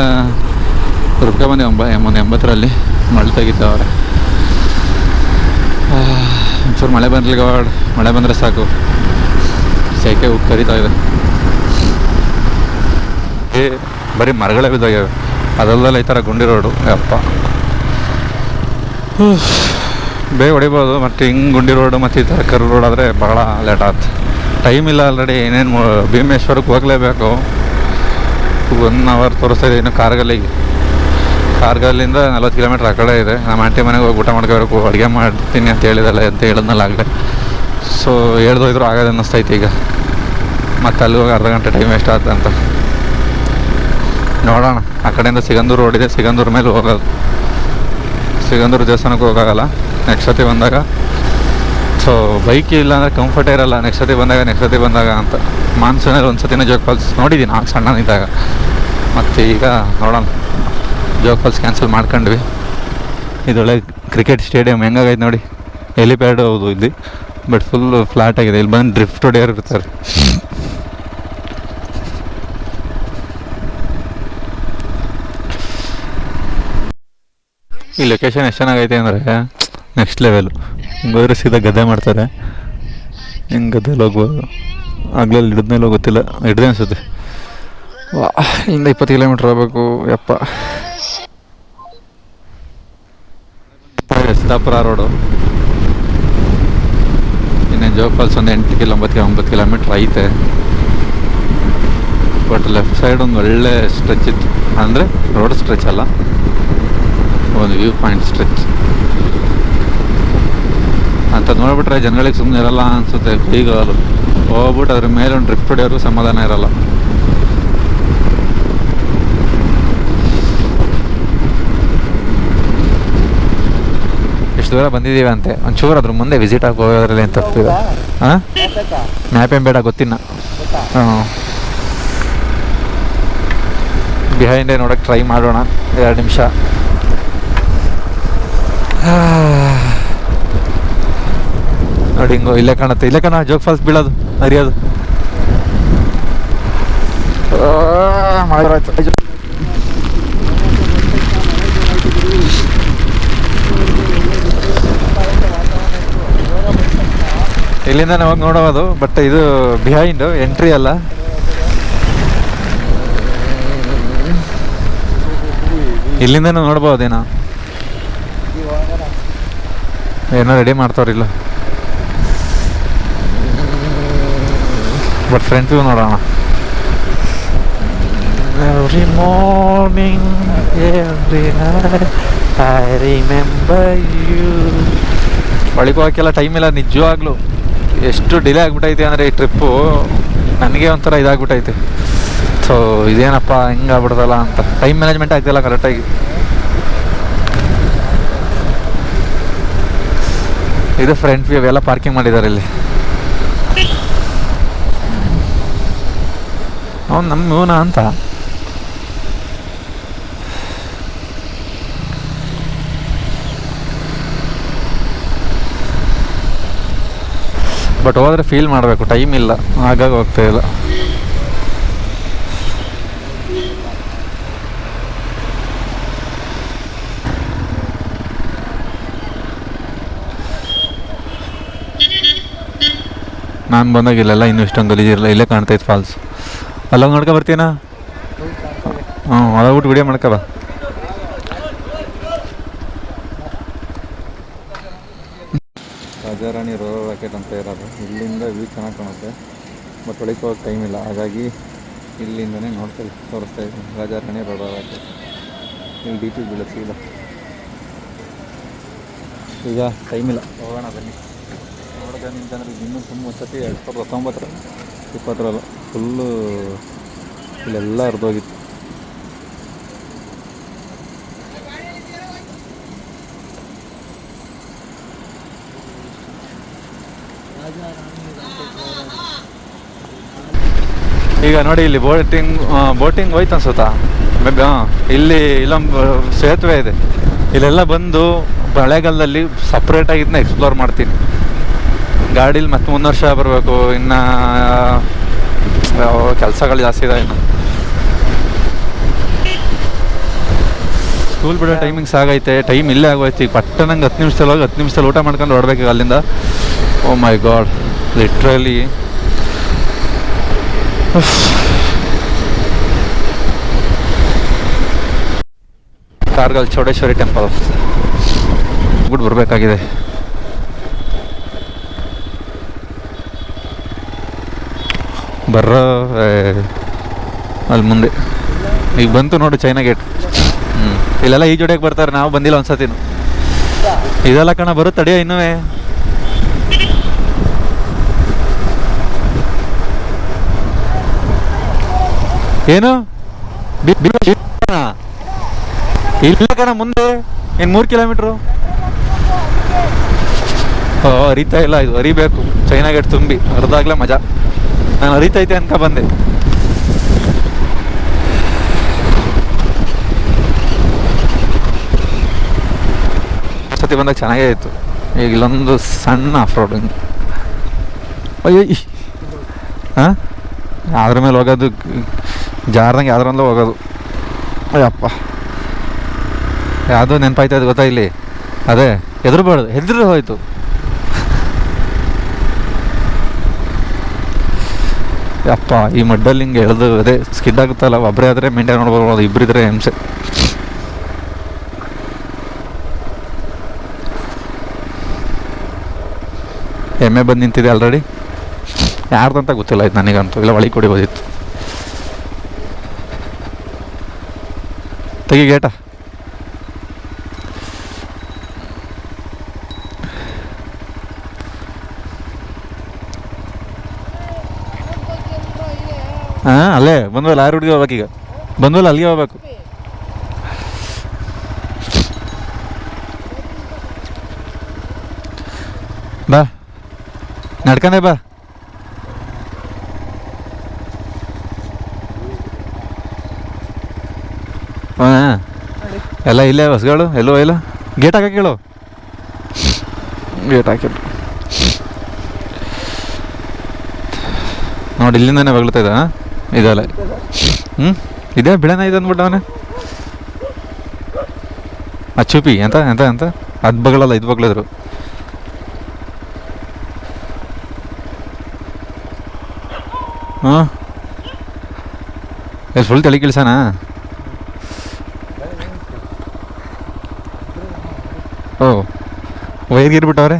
ರುಬ್ಕೊಂಬಂದು 80ರಲ್ಲಿ ಮಳೆ ತೆಗಿತಾವ್ರೆ. ಒಂಚೂರು ಮಳೆ ಬಂದ್ಲಿ ಗಾಡ್, ಮಳೆ ಬಂದರೆ ಸಾಕು. ಸೈಕೆ ಹೋಗಿ ಕರಿತಾ ಇದೆ. ಬರೀ ಮರಗಳೇ ಬಿದ್ದಾಗ್ಯಾವೆ. ಅದೆಲ್ಲ ಈ ಥರ ಗುಂಡಿ ರೋಡು. ಯಪ್ಪ, ಬೇಗ ಹೊಡಿಬೋದು. ಮತ್ತು ಹಿಂಗೆ ಗುಂಡಿ ರೋಡು ಮತ್ತು ಈ ಥರ ಕರ್ವ್ ರೋಡ್ ಆದರೆ ಭಾಳ ಲೇಟ್ ಆಯ್ತು. ಟೈಮ್ ಇಲ್ಲ ಆಲ್ರೆಡಿ. ಏನೇನು ಭೀಮೇಶ್ವರಕ್ಕೆ ಹೋಗಲೇಬೇಕು. 1 ಅವರ್ ತೋರಿಸ್ತಾಯಿದೆ. ಇನ್ನು ಕಾರ್ಗಲ್ಲಿಂದ 40 ಕಿಲೋಮೀಟ್ರ್ ಆ ಕಡೆ ಇದೆ. ನಮ್ಮ ಆಂಟಿ ಮನೆಗೆ ಹೋಗಿ ಊಟ ಮಾಡ್ಕೋಬೇಕು. ಅಡುಗೆ ಮಾಡ್ತೀನಿ ಅಂತ ಹೇಳಿದಲ್ಲ ಅಂತ ಹೇಳಿದ್ನಲ್ಲ ಆಗಲೇ. ಸೊ ಹೇಳ್ದೋಯ್ದ್ರು ಆಗೋದು ಅನ್ನಿಸ್ತೈತೆ ಈಗ. ಮತ್ತು ಅಲ್ಲಿ ಹೋಗಿ ಅರ್ಧ ಗಂಟೆ ಟೈಮ್ ವೇಸ್ಟ್ ಆಯ್ತು ಅಂತ. ನೋಡೋಣ. ಆ ಕಡೆಯಿಂದ ಸಿಗಂದೂರು ರೋಡ್ ಇದೆ, ಸಿಗಂದೂರು ಮೇಲೆ ಹೋಗೋದು. ಸಿಗಂದೂರು ದೇವಸ್ಥಾನಕ್ಕೆ ಹೋಗೋಲ್ಲ. ನೆಕ್ಸ್ಟ್ ಸತಿ ಬಂದಾಗ. ಸೊ ಬೈಕ್ ಇಲ್ಲ ಅಂದರೆ ಕಂಫರ್ಟೇ ಇರಲ್ಲ, ನೆಕ್ಸ್ಟ್ ಸತಿ ಬಂದಾಗ ಅಂತ. ಮಾನ್ಸೂನಲ್ಲಿ ಒಂದು ಸತಿನ ಜೋಗ್ ಫಾಲ್ಸ್ ನೋಡಿದ್ದೀನಿ ಆಗ ಸಣ್ಣನಿದ್ದಾಗ. ಮತ್ತು ಈಗ ನೋಡೋಣ, ಜೋಗ್ ಫಾಲ್ಸ್ ಕ್ಯಾನ್ಸಲ್ ಮಾಡ್ಕೊಂಡ್ವಿ. ಇದೊಳ್ಳೆ ಕ್ರಿಕೆಟ್ ಸ್ಟೇಡಿಯಂ ಹೆಂಗಾಗೈತೆ ನೋಡಿ, ಹೆಲಿಪ್ಯಾಡ್ ಹೌದು ಇಲ್ಲಿ, ಬಟ್ ಫುಲ್ ಫ್ಲಾಟ್ ಆಗಿದೆ. ಇಲ್ಲಿ ಬಂದು ಡ್ರಿಫ್ಟ್ ಹೊಡೆಯೋರು ಇರ್ತಾರೆ. ಈ ಲೊಕೇಶನ್ ಎಷ್ಟು ಚೆನ್ನಾಗೈತೆ ಅಂದರೆ ನೆಕ್ಸ್ಟ್ ಲೆವೆಲು. ಹಿಂಗೆ ಹೋದ್ರೆ ಸೀದಾ ಗದ್ದೆ ಮಾಡ್ತಾರೆ, ಹಿಂಗೆ ಗದ್ದೆಲ್ಲಿ ಹೋಗ್ಬೋದು. ಆಗ್ಲಲ್ಲಿ ಹಿಡಿದ್ಮೇಲೆ ಗೊತ್ತಿಲ್ಲ, ಹಿಡ್ದೆ ಅನಿಸುತ್ತೆ. ಇಂದ 20 ಕಿಲೋಮೀಟ್ರ್ ಹೋಗ್ಬೇಕು ಯಪ್ಪ. ಸಿದ್ದಾಪುರ ರೋಡು. ಇನ್ನೇನು ಜೋಗ್ ಫಾಲ್ಸ್ ಒಂದು 9 ಕಿಲೋಮೀಟ್ರ್ ಐತೆ. ಬಟ್ ಲೆಫ್ಟ್ ಸೈಡ್ ಒಂದು ಒಳ್ಳೆ ಸ್ಟ್ರೆಚ್ ಇತ್ತು, ಅಂದರೆ ರೋಡ್ ಸ್ಟ್ರೆಚ್ ಅಲ್ಲ, ಒಂದು ವ್ಯೂ ಪಾಯಿಂಟ್ ಸ್ಟ್ರೆಚ್ ಅಂತ ನೋಡ್ಬಿಟ್ರೆ ಜನಗಳಿಗೆ ಸುಮ್ಮನೆ ಇರಲ್ಲ ಅನಿಸುತ್ತೆ. ಈಗ ಹೋಗ್ಬಿಟ್ಟು ಅದ್ರ ಮೇಲೆ ಒಂದು ಡ್ರಿಫ್ಟ್ ಹೊಡೆಯೋರು ಸಮಾಧಾನ ಇರಲ್ಲ. ಎಷ್ಟು ದೂರ ಬಂದಿದ್ದೀವಿ ಅಂತೆ, ಒಂಚೂರು ಅದ್ರ ಮುಂದೆ ವಿಸಿಟ್ ಆಗಿ ಹೋಗೋದ್ರಲ್ಲಿ ಏನು ತಪ್ಪಿದೆ. ಹಾಂ, ಮ್ಯಾಪ್ ಏನು ಬೇಡ, ಗೊತ್ತಿನ್ನ. ಹಾಂ, ಬಿಹೈಂಡೇ ನೋಡೋಕ್ಕೆ ಟ್ರೈ ಮಾಡೋಣ 2 ನಿಮಿಷ. ನೋಡಿ ಹಿಂಗೋ ಇಲ್ಲೇ ಕಾಣುತ್ತೆ, ಇಲ್ಲೇ ಜೋಗ್ ಫಾಲ್ಸ್ ಬೀಳೋದು, ಹರಿಯೋದು. ಇಲ್ಲಿಂದ ಹೋಗಿ ನೋಡೋದು, ಬಟ್ ಇದು ಬಿಹೈಂಡ್ ಎಂಟ್ರಿ ಅಲ್ಲ. ಇಲ್ಲಿಂದನೂ ನೋಡ್ಬೋದೇನೋ, ಏನೋ ರೆಡಿ ಮಾಡ್ತಾವ್ರಿಲ್ಲ. ಬಟ್ ಫ್ರಂಟ್ ವ್ಯೂ ನೋಡೋಣ. Every morning every night I remember you. ಒಳಗೆ ಹೋಗೋಕ್ಕೆಲ್ಲ ಟೈಮ್ ಇಲ್ಲ ನಿಜವಾಗ್ಲೂ. ಎಷ್ಟು ಡಿಲೇ ಆಗಿಬಿಟ್ಟೈತೆ ಅಂದರೆ ಈ ಟ್ರಿಪ್ಪು ನನಗೆ ಒಂಥರ ಇದಾಗ್ಬಿಟ್ಟೈತೆ. ಸೊ ಇದೇನಪ್ಪ ಹಿಂಗಾಗ್ಬಿಡ್ತಲ್ಲ ಅಂತ. ಟೈಮ್ ಮ್ಯಾನೇಜ್ಮೆಂಟ್ ಆಗ್ತಿಲ್ಲ ಕರೆಕ್ಟಾಗಿ. ಇದು ಫ್ರಂಟ್ ವ್ಯೂ, ಎಲ್ಲ ಪಾರ್ಕಿಂಗ್ ಮಾಡಿದ್ದಾರೆ ಇಲ್ಲಿ. ಅವ್ನು ನಮ್ಮ ಇವನ ಅಂತ. ಬಟ್ ಹೋದರೆ ಫೀಲ್ ಮಾಡಬೇಕು, ಟೈಮ್ ಇಲ್ಲ, ಹಾಗಾಗಿ ಹೋಗ್ತಾ ಇಲ್ಲ. ನಾನು ಬಂದಾಗ ಇಲ್ಲೆಲ್ಲ ಇನ್ನೂ ಇಷ್ಟೊಂದು ಗಲೀಜಿರಲ್ಲ, ಇಲ್ಲೇ ಕಾಣ್ತೈತೆ ಫಾಲ್ಸ್. ಅಲ್ಲೋಗಿ ನೋಡ್ಕೊ ಬರ್ತೀನಾ? ಹ್ಞೂ, ಅದಾಗ್ಬಿಟ್ಟು ವಿಡಿಯೋ ಮಾಡ್ಕೊ ಬಾ. ರಾಜಾರಾಣಿ ರೋಲರ್ ರಾಕೆಟ್ ಅಂತ ಇರೋದು. ಇಲ್ಲಿಂದ ವ್ಯೂ ಚೆನ್ನಾಗಿ ಕಾಣುತ್ತೆ, ಬಟ್ ಒಳಗೆ ಹೋಗೋಕ್ಕೆ ಟೈಮ್ ಇಲ್ಲ, ಹಾಗಾಗಿ ಇಲ್ಲಿಂದನೇ ತೋರಿಸ್ತಾ ಇದ್ದೀನಿ. ರಾಜಾರಾಣಿ ರೋಲರ್ ರಾಕೆಟ್ ಇಲ್ಲಿ DP ಬೀಳುತ್ತೆ ಸೀದಾ. ಈಗ ಟೈಮ್ ಇಲ್ಲ, ಹೋಗೋಣ ಬನ್ನಿ. ನೋಡೋದು ನಿಂತಂದ್ರೆ ಇನ್ನೂ ತುಂಬ ಸತಿ 2019 ಫುಲ್ಲು ಇಲ್ಲೆಲ್ಲ ಹರಿದೋಗಿತ್ತು. ಈಗ ನೋಡಿ ಇಲ್ಲಿ ಬೋಟಿಂಗ್ ಹೋಯ್ತು ಅನ್ಸುತ್ತಾ ಮೇಬಿ. ಹಾಂ, ಇಲ್ಲೊಂದು ಸೇತುವೆ ಇದೆ. ಇಲ್ಲೆಲ್ಲ ಬಂದು ಮಳೆಗಾಲದಲ್ಲಿ ಸಪ್ರೇಟಾಗಿ ಇದನ್ನ ಎಕ್ಸ್ಪ್ಲೋರ್ ಮಾಡ್ತೀನಿ. ಗಾಡೀಲಿ ಮತ್ತೆ 3 ವರ್ಷ ಬರಬೇಕು, ಇನ್ನು ಕೆಲಸಗಳು ಜಾಸ್ತಿ ಇದೆ. ಇನ್ನು ಸ್ಕೂಲ್ ಬಿಡೋ ಟೈಮಿಂಗ್ಸ್ ಆಗೈತೆ, ಟೈಮ್ ಇಲ್ಲೇ ಆಗೋಯ್ತು. ಈಗ ಪಟ್ಟನಂಗೆ 10 ನಿಮಿಷದಲ್ಲಿ ಹೋಗಿ 10 ನಿಮಿಷದಲ್ಲಿ ಊಟ ಮಾಡ್ಕೊಂಡು ಹೊರಡ್ಬೇಕು ಅಲ್ಲಿಂದ. Oh my god, literally Kargal Chowdeshwari temple ಬಿಟ್ಟು ಬರಬೇಕಾಗಿದೆ. ಬರ್ರೋ ಅಲ್ಲಿ ಮುಂದೆ ಈಗ ಬಂತು ನೋಡು ಚೈನಾ ಗೇಟ್. ಇಲ್ಲೆಲ್ಲ ಈ ಜೋಡಿಯಾಗಿ ಬರ್ತಾರೆ, ನಾವು ಬಂದಿಲ್ಲ ಒಂದ್ಸತಿನು. ಇದೆಲ್ಲ ಕಣ ಬರುತ್ತೆ, ತಡಿಯೋ ಇನ್ನೂ. ಏನು ಇಲ್ಲ ಕಣ, ಮುಂದೆ ಇನ್ನು 3 ಕಿಲೋಮೀಟ್ರು. ಹರಿತಾ ಇಲ್ಲ, ಇದು ಹರಿಬೇಕು. ಚೈನಾ ಗೇಟ್ ತುಂಬಿ ಹರಿದಾಗಲೇ ಮಜಾ. ನಾನು ಹರಿತೈತೆ ಅಂತ ಬಂದೆ. ಸತಿ ಬಂದಾಗ ಚೆನ್ನಾಗೇ ಇತ್ತು. ಈಗ ಇಲ್ಲೊಂದು ಸಣ್ಣ ಆಫ್ ರೋಡಿಂಗ್. ಅಯ್ಯೋ ಹಾಂ, ಅದ್ರ ಮೇಲೆ ಹೋಗೋದು ಜಾರ್ದಂಗೆ ಯಾವ್ದ್ರಲ್ಲೂ ಹೋಗೋದು. ಅಯ್ಯಪ್ಪ, ಯಾವುದೋ ನೆನಪಾಯ್ತದೆ ಗೊತ್ತಾ ಇಲ್ಲಿ. ಅದೇ ಹೆದ್ರು ಹೋಯ್ತು. ಅಪ್ಪ, ಈ ಮಡ್ಡಲ್ಲಿ ಹಿಂಗೆ ಎಳೆದು ಅದೇ ಸ್ಕಿಡ್ ಆಗುತ್ತಲ್ಲ, ಒಬ್ಬರೇ ಆದರೆ ಮೇಂಟೈನ್ ಮಾಡ್ಬೋದು, ಇಬ್ಬರಿದ್ರೆ ಹಿಂಸೆ. ಎಮ್ಮೆ ಬಂದು ನಿಂತಿದೆ ಆಲ್ರೆಡಿ. ಯಾರ್ದಂತ ಗೊತ್ತಿಲ್ಲ ಆಯ್ತು ನನಗಂತೂ, ಇಲ್ಲ ಒಳಗೆ ಕೊಡಿಬೋದಿತ್ತು. ತೆಗಿ ಗೇಟ. ಹಾಂ, ಅಲ್ಲೇ ಬಂದ್ವಲ್ಲ, ಆರು ಹುಡುಗಿ ಹೋಗ್ಬೇಕೀಗ. ಬಂದ್ವಲ್ಲ, ಅಲ್ಲಿಗೆ ಹೋಗ್ಬೇಕು. ಬಾ, ನಡ್ಕಂದೆ ಬಾ. ಹಾಂ, ಎಲ್ಲ ಇಲ್ಲೇ ಬಸ್ಗಳು ಎಲ್ಲೋ ಇಲ್ಲ. ಗೇಟ್ ಹಾಕಿ ಕೇಳು. ಗೇಟ್ ಹಾಕಿಟ್ಟು ನೋಡಿ, ಇಲ್ಲಿಂದಾನೆ ಬಗ್ಲತಾ ಇದ್ದ. ಇದಲ್ಲ, ಇದೇ ಬಿಳನ ಇದೆ ಅಂದ್ಬಿಟ್ಟು ಅವನೇ ಅಚ್ಚುಪಿ ಎಂತ ಎಂತ ಎಂತ ಅದು ಬಗಳಲ್ಲ, ಇದು ಬಗ್ಲಿದ್ರು. ಹಾಂ, ಎಷ್ಟು ಫುಲ್ ತಲೆ ಕಿಳ್ಸಣ. ಓ, ವೈರ್ಗಿರ್ಬಿಟ್ಟವ್ರೆ.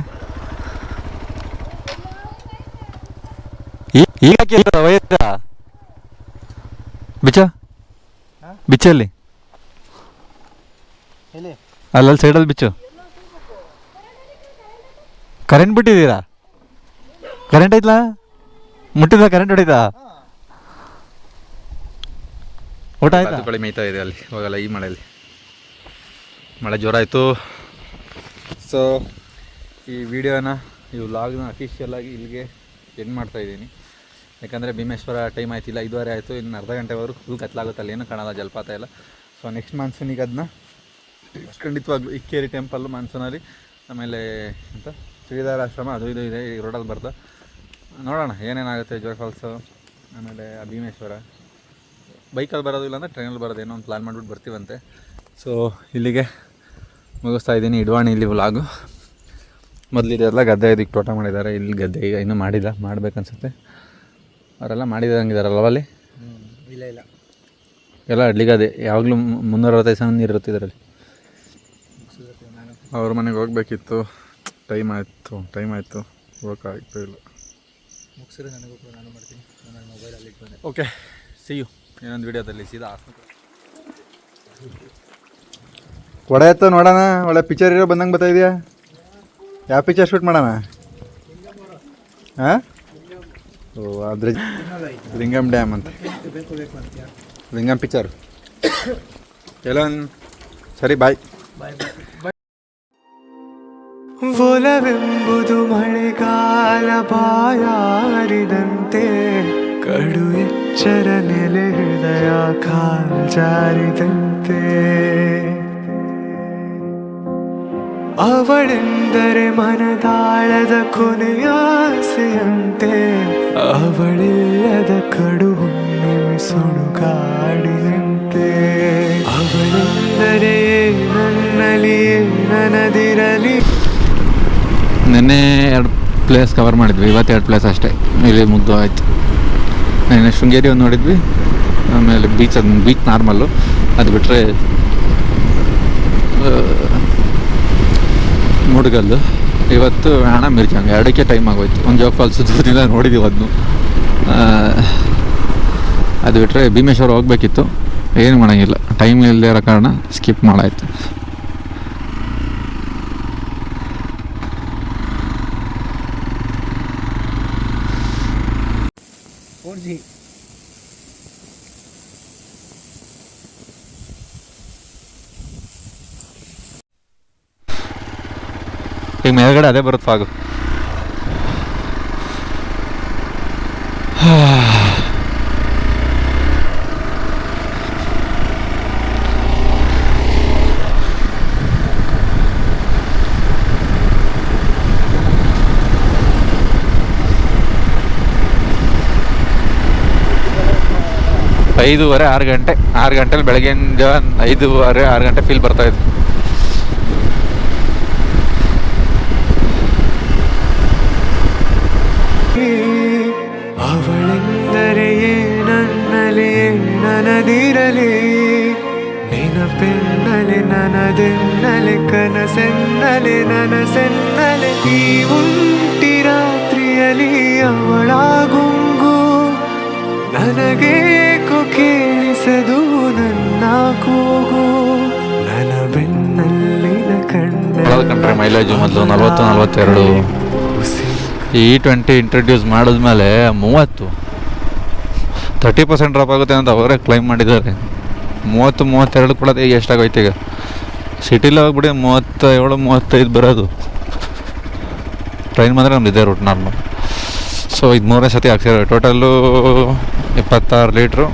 ಈಗ ವೈರ ಬಿಚ್ಚಲ್ಲಿ ಅಲ್ಲಲ್ಲಿ ಸೈಡಲ್ಲಿ ಬಿಚ್ಚು. ಕರೆಂಟ್ ಬಿಟ್ಟಿದ್ದೀರಾ? ಕರೆಂಟ್ ಐತ್ಲಾ? ಮುಟ್ಟಿದ ಕರೆಂಟ್ ಹೊಡಿತಾ? ಊಟ ಆಯ್ತಾ? ಬಾತುಕೋಳಿ ಮೇಯ್ತಾ ಇದೆ ಅಲ್ಲಿ, ಹೋಗಲ್ಲ ಈ ಮಳೆಯಲ್ಲಿ. ಮಳೆ ಜೋರ ಆಯಿತು. ಸೊ ಈ ವಿಡಿಯೋನ, ಈ ವ್ಲಾಗ್ನ ಅಫಿಷಿಯಲಾಗಿ ಇಲ್ಲಿಗೆ ಎಂಡ್ ಮಾಡ್ತಾಯಿದ್ದೀನಿ. ಯಾಕಂದರೆ ಭೀಮೇಶ್ವರ ಟೈಮ್ ಆಯ್ತಿಲ್ಲ, 5:30 ಆಯಿತು. ಇನ್ನು ಅರ್ಧ ಗಂಟೆವರೆಗೂ ಫುಲ್ ಕತ್ಲಾಗುತ್ತಲ್ಲ, ಏನೂ ಕಾಣಲ್ಲ, ಜಲಪಾತ ಎಲ್ಲ. ಸೊ ನೆಕ್ಸ್ಟ್ ಮಾನ್ಸೂನಿಗೆ ಅದನ್ನ ಖಂಡಿತವಾಗ್ಲೂ ಇಕ್ಕೇರಿ ಟೆಂಪಲ್ಲು ಮಾನ್ಸೂನಲ್ಲಿ, ಆಮೇಲೆ ಅಂತ ಶ್ರೀಧರ ಆಶ್ರಮ ಅದು ಇದು ಇದೆ ಈ ರೋಡಲ್ಲಿ ಬರ್ದ. ನೋಡೋಣ ಏನೇನಾಗುತ್ತೆ. ಜೋಗ ಫಾಲ್ಸು, ಆಮೇಲೆ ಭೀಮೇಶ್ವರ ಬೈಕಲ್ಲಿ ಬರೋದು, ಇಲ್ಲಾಂದರೆ ಟ್ರೈನಲ್ಲಿ ಬರೋದು, ಏನೋ ಒಂದು ಪ್ಲ್ಯಾನ್ ಮಾಡಿಬಿಟ್ಟು ಬರ್ತೀವಂತೆ. ಸೊ ಇಲ್ಲಿಗೆ ಮುಗಿಸ್ತಾ ಇದ್ದೀನಿ ಇಡ್ವಾಣಿ ಇಲ್ಲಿ ವ್ಲಾಗು. ಮೊದಲಿದೆಲ್ಲ ಗದ್ದೆ ಇದಕ್ಕೆ ತೋಟ ಮಾಡಿದ್ದಾರೆ, ಇಲ್ಲಿ ಗದ್ದೆ ಈಗ ಇನ್ನೂ ಮಾಡಿಲ್ಲ, ಮಾಡಬೇಕನ್ಸುತ್ತೆ. ಅವರೆಲ್ಲ ಮಾಡಿದಂಗಿದಾರಲ್ವ ಅಲ್ಲಿ? ಇಲ್ಲ ಇಲ್ಲ, ಎಲ್ಲ ಅಡ್ಲಿಗದೆ ಯಾವಾಗಲೂ 365 ಸಾವಿರ ನೀರು ಇರುತ್ತೆ ಇದರಲ್ಲಿ. ಅವ್ರ ಮನೆಗೆ ಹೋಗ್ಬೇಕಿತ್ತು, ಟೈಮ್ ಆಯಿತು ಹೋಗೋಕ್ಕಾಗ್ತಾ ಇಲ್ಲ. ಮುಗಿಸಿದ್ರೆ ನನಗೂ ಕೂಡ ನಾನು ಮಾಡ್ತೀನಿ, ನನ್ನ ಮೊಬೈಲಲ್ಲಿ ಬಂದೆ. ಓಕೆ, ಸಿ ಯು ಇನ್ನೊಂದು ವೀಡಿಯೋದಲ್ಲಿ. ಸೀದಾ ಕೊಡೆ ಆಯ್ತು, ನೋಡೋಣ. ಒಳ್ಳೆ ಪಿಕ್ಚರ್ ಇರೋ ಬಂದಂಗೆ ಬರ್ತಾ ಇದೆಯಾ? ಯಾವ ಪಿಕ್ಚರ್ ಶೂಟ್ ಮಾಡೋಣ? ಹಾಂ, ಓ ಅದ್ರ ಲಿಂಗಮ್ ಡ್ಯಾಮ್ ಅಂತ, ಲಿಂಗಮ್ ಪಿಕ್ಚರ್ ಎಲ್ಲ. ಸರಿ, ಬಾಯ್. ಒಲವೆಂಬುದು ಮಳೆಗಾಲ ಬಾಯಾರಿದಂತೆ, ಕಡು ಎಚ್ಚರ ನೆಲೆ ಹೃದಯ ಕಾಲ್ಜಾರಿದಂತೆ. ಅವಳೆಂದರೆ ಮನದಾಳದ ಕೊನೆಯಾಸೆಯಂತೆ, ಅವಳಿಲ್ಲದ ಕಡು ಹುಣ್ಣಿಮೆ ಸುಡುಗಾಡಿನಂತೆ. ಅವಳೆಂದರೆ ನನ್ನಲ್ಲಿ ನನದಿರಲಿ. ನೆನ್ನೆ 2 ಪ್ಲೇಸ್ ಕವರ್ ಮಾಡಿದ್ವಿ, ಇವತ್ತು 2 ಪ್ಲೇಸ್ ಅಷ್ಟೇ. ಇಲ್ಲಿ ಮುಗ್ದು ಆಯ್ತು. ನೆನ್ನೆ ಶೃಂಗೇರಿ ಒಂದು ನೋಡಿದ್ವಿ, ಆಮೇಲೆ ಬೀಚ್ ನಾರ್ಮಲ್ಲು. ಅದು ಬಿಟ್ಟರೆ ಮೂಡುಗಲ್ಲು. ಇವತ್ತು ಹಣ ಮಿರ್ಚಂಗ, 2ಕ್ಕೆ ಟೈಮ್ ಆಗೋಯ್ತು. ಒಂದು ಜೋಗ ಫಾಲ್ಸ್ ದೂರದಿಂದ ನೋಡಿದ್ದೀವಿ ಅದನ್ನು. ಅದು ಬಿಟ್ಟರೆ ಭೀಮೇಶ್ವರ ಹೋಗ್ಬೇಕಿತ್ತು, ಏನು ಮಾಡೋಂಗಿಲ್ಲ, ಟೈಮ್ ಇಲ್ಲದೆ ಇರೋ ಕಾರಣ ಸ್ಕಿಪ್ ಮಾಡಾಯ್ತು. ಈಗ ಮೇಲ್ಗಡೆ ಅದೇ ಬರುತ್ತೆ ಫಾಗು. 5:30 6 ಗಂಟೆಲಿ ಬೆಳಗ್ಗೆಯಿಂದ 5:30 6 ಗಂಟೆ ಫೀಲ್ ಬರ್ತಾಯಿತ್ತು. ಅವಳೆಂದರೆ ನನ್ನಲ್ಲಿ ನನದಿರಲಿ, ನೆನಪೆನ್ನಲೆ ನನದೆನ್ನಲೆ ಕನಸೆನ್ನಲೆ ನನಸೆನ್ನಲೆ ಈ ಉಂಟಿ ರಾತ್ರಿಯಲ್ಲಿ ಅವಳ ಗುಂಗು ನನಗೇಕೋ ಕೇಳಿಸದು ನನ್ನ ಕೂಗು, ನನ್ನ ಬೆನ್ನಲ್ಲಿನ ಕಂಡ್ರೆ ಮೈಲೇಜು ಮೊದಲು 40-42, ಈ E20 ಇಂಟ್ರಡ್ಯೂಸ್ ಮಾಡಿದ್ಮೇಲೆ 30% ಡ್ರಾಪ್ ಆಗುತ್ತೆ ಅಂತ ಅವರೇ ಕ್ಲೈಮ್ ಮಾಡಿದ್ದಾರೆ. 30-32 ಕೂಡ ಎಷ್ಟಾಗೋಯ್ತು ಈಗ. ಸಿಟಿಲಿ ಹೋಗ್ಬಿಡಿ 37-35 ಬರೋದು. ಟ್ರೈನ್ ಮಾತ್ರ ನಮ್ದು ಇದೆ ರೂಟ್ ನಾರ್ಮಲ್. ಸೊ ಇದು 3ನೇ ಸತಿ ಹಾಕ್ಸಿರೋದು. ಟೋಟಲ್ಲು 26 ಲೀಟ್ರು,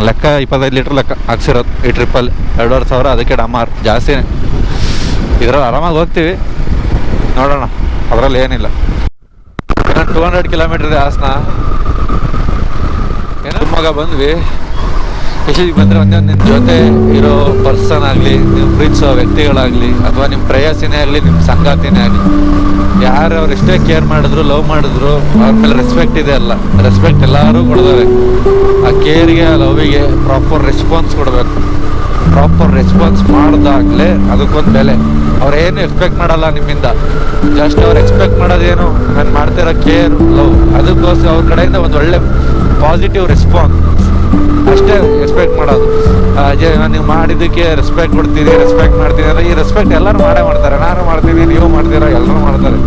ಲೆಕ್ಕ 25 ಲೀಟ್ರ್ ಲೆಕ್ಕ ಹಾಕ್ಸಿರೋದು ಈ ಟ್ರಿಪ್ಪಲ್ಲಿ. 2,500 ಅದಕ್ಕೆ ಡಮಾರ್ ಜಾಸ್ತಿನೇ. ಇದರಲ್ಲಿ ಆರಾಮಾಗಿ ಹೋಗ್ತೀವಿ, ನೋಡೋಣ, ಅದರಲ್ಲಿ ಏನಿಲ್ಲ. 200 ಕಿಲೋಮೀಟ್ರ್ ಇದೆ ಹಾಸನ. ಏನೋ ಮಗ ಬಂದ್ವಿ. ಯಶಸ್ವಿಗೆ ಬಂದರೆ ನಿನ್ನ ಜೊತೆ ಇರೋ ಪರ್ಸನ್ ಆಗಲಿ, ನೀವು ಪ್ರೀತಿಸೋ ವ್ಯಕ್ತಿಗಳಾಗಲಿ, ಅಥವಾ ನಿಮ್ಮ ಪ್ರೇಯಸಿನೇ ಆಗಲಿ, ನಿಮ್ಮ ಸಂಗಾತಿನೇ ಆಗಲಿ, ಯಾರು ಅವ್ರು ಎಷ್ಟೇ ಕೇರ್ ಮಾಡಿದ್ರು, ಲವ್ ಮಾಡಿದ್ರು, ಅವ್ರ ಮೇಲೆ ರೆಸ್ಪೆಕ್ಟ್ ಇದೆ ಅಲ್ಲ, ರೆಸ್ಪೆಕ್ಟ್ ಎಲ್ಲರೂ ಕೊಡ್ತಾರೆ. ಆ ಕೇರಿಗೆ, ಆ ಲವ್ವಿಗೆ ಪ್ರಾಪರ್ ರೆಸ್ಪಾನ್ಸ್ ಕೊಡಬೇಕು. ಪ್ರಾಪರ್ ರೆಸ್ಪಾನ್ಸ್ ಮಾಡಿದಾಗಲೇ ಅದಕ್ಕೊಂದು ಬೆಲೆ. ಅವ್ರೇನು ಎಕ್ಸ್ಪೆಕ್ಟ್ ಮಾಡಲ್ಲ ನಿಮ್ಮಿಂದ, ಜಸ್ಟ್ ಅವ್ರು ಎಕ್ಸ್ಪೆಕ್ಟ್ ಮಾಡೋದೇನು, ನಾನು ಮಾಡ್ತಿರೋ ಕೇರ್, ಲವ್, ಅದಕ್ಕೋಸ್ಕರ ಅವ್ರ ಕಡೆಯಿಂದ ಒಂದು ಒಳ್ಳೆ ಪಾಸಿಟಿವ್ ರೆಸ್ಪಾನ್ಸ್ ಅಷ್ಟೇ ಎಕ್ಸ್ಪೆಕ್ಟ್ ಮಾಡೋದು. ನೀವು ಮಾಡಿದ್ದಕ್ಕೆ ರೆಸ್ಪೆಕ್ಟ್ ಕೊಡ್ತೀರಿ, ರೆಸ್ಪೆಕ್ಟ್ ಮಾಡ್ತೀನಿ ಅಂದರೆ ಈ ರೆಸ್ಪೆಕ್ಟ್ ಎಲ್ಲರೂ ಮಾಡೇ ಮಾಡ್ತಾರೆ. ನಾನು ಮಾಡ್ತೀನಿ, ನೀವು ಮಾಡ್ತೀರಾ, ಎಲ್ಲರೂ ಮಾಡ್ತಾರೆ.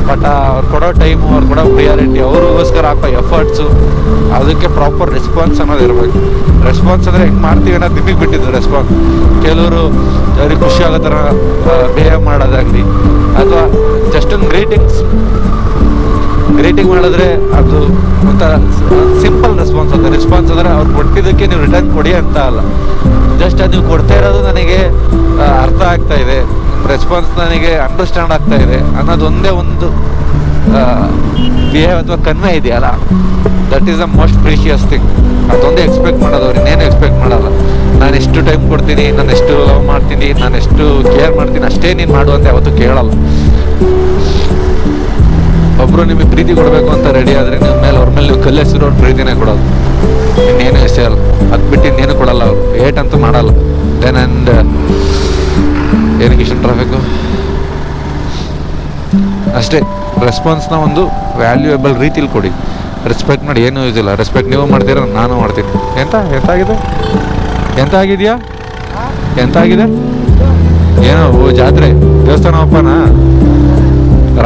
ಬಟ್ ಅವ್ರು ಕೊಡೋ ಟೈಮು, ಅವ್ರು ಕೊಡೋ ಪ್ರಿಯಾರಿಟಿ, ಅವ್ರಿಗೋಸ್ಕರ ಹಾಕೋ ಎಫರ್ಟ್ಸು, ಅದಕ್ಕೆ ಪ್ರಾಪರ್ ರೆಸ್ಪಾನ್ಸ್ ಅನ್ನೋದು ಇರಬೇಕು. ರೆಸ್ಪಾನ್ಸ್ ಅಂದರೆ ಹೆಂಗೆ ಮಾಡ್ತೀವಿ ಅನ್ನೋದು ನಿಮಗೆ ಬಿಟ್ಟಿದ್ದು ರೆಸ್ಪಾನ್ಸ್. ಕೆಲವರು ಅವ್ರಿಗೆ ಖುಷಿ ಆಗೋ ಥರ ಬಿಹೇವ್ ಮಾಡೋದಾಗಲಿ, ಅಥವಾ ಜಸ್ಟ್ ಒಂದು ಗ್ರೀಟಿಂಗ್ ಮಾಡಿದ್ರೆ ಅದು ಒಂಥರ ಸಿಂಪಲ್ ರೆಸ್ಪಾನ್ಸ್ ಅಂತ. ರೆಸ್ಪಾನ್ಸ್ ಅಂದರೆ ಅವ್ರು ಕೊಟ್ಟಿದ್ದಕ್ಕೆ ನೀವು ರಿಟರ್ನ್ ಕೊಡಿ ಅಂತ ಅಲ್ಲ, ಜಸ್ಟ್ ಅದು ನೀವು ಕೊಡ್ತಾ ಇರೋದು ನನಗೆ ಅರ್ಥ ಆಗ್ತಾ ಇದೆ, ರೆಸ್ಪಾನ್ಸ್ ನನಗೆ ಅಂಡರ್ಸ್ಟ್ಯಾಂಡ್ ಆಗ್ತಾ ಇದೆ ಅನ್ನೋದು ಒಂದೇ ಒಂದು ಬಿಹೇವ್ ಅಥವಾ ಕನ್ವೆ ಇದೆಯಲ್ಲ, that is the most precious thing. ಅದೊಂದೇ ಎಕ್ಸ್ಪೆಕ್ಟ್ ಮಾಡೋದು, ಅವ್ರು ಇನ್ನೇನು ಎಕ್ಸ್ಪೆಕ್ಟ್ ಮಾಡಲ್ಲ. ನಾನು ಎಷ್ಟು ಟೈಮ್ ಕೊಡ್ತೀನಿ, ನಾನು ಎಷ್ಟು ಲವ್ ಮಾಡ್ತೀನಿ, ನಾನು ಎಷ್ಟು ಕೇರ್ ಮಾಡ್ತೀನಿ, ಅಷ್ಟೇ ನೀನು ಮಾಡುವಂತ ಯಾವತ್ತೂ ಕೇಳಲ್ಲ. ಒಬ್ಬರು ನಿಮಗೆ ಪ್ರೀತಿ ಕೊಡಬೇಕು ಅಂತ ರೆಡಿ ಆದರೆ ನಿಮ್ಮ ಮೇಲೆ, ಅವ್ರ ಮೇಲೆ ನೀವು ಕಲ್ಲೆಸಿರೋರು ಪ್ರೀತಿನೇ ಕೊಡೋದು, ಇನ್ನೇನು ಎಸೆಯಲ್ಲ. ಅದು ಬಿಟ್ಟು ಇನ್ನೇನು ಕೊಡಲ್ಲ ಅವರು, ಏಟ್ ಅಂತೂ ಮಾಡಲ್ಲ. ದೆನ್ ಆ್ಯಂಡ್ ಏನಕ್ಕೆ ಇಷ್ಟು ಟ್ರಾಫಿಕ್ಕು ಅಷ್ಟೇ. ರೆಸ್ಪಾನ್ಸ್ನ ಒಂದು ವ್ಯಾಲ್ಯೂಯಬಲ್ ರೀತಿಲಿ ಕೊಡಿ. ರೆಸ್ಪೆಕ್ಟ್ ಮಾಡಿ ಏನೂ ಯೂಸ್ ಇಲ್ಲ. ರೆಸ್ಪೆಕ್ಟ್ ನೀವು ಮಾಡ್ತೀರ, ನಾನು ಮಾಡ್ತೀನಿ. ಎಂತ ಆಗಿದೆಯಾ? ಎಂತ ಆಗಿದೆ? ಏನೋ ಜಾತ್ರೆ, ದೇವಸ್ಥಾನ ಓಪನಾ,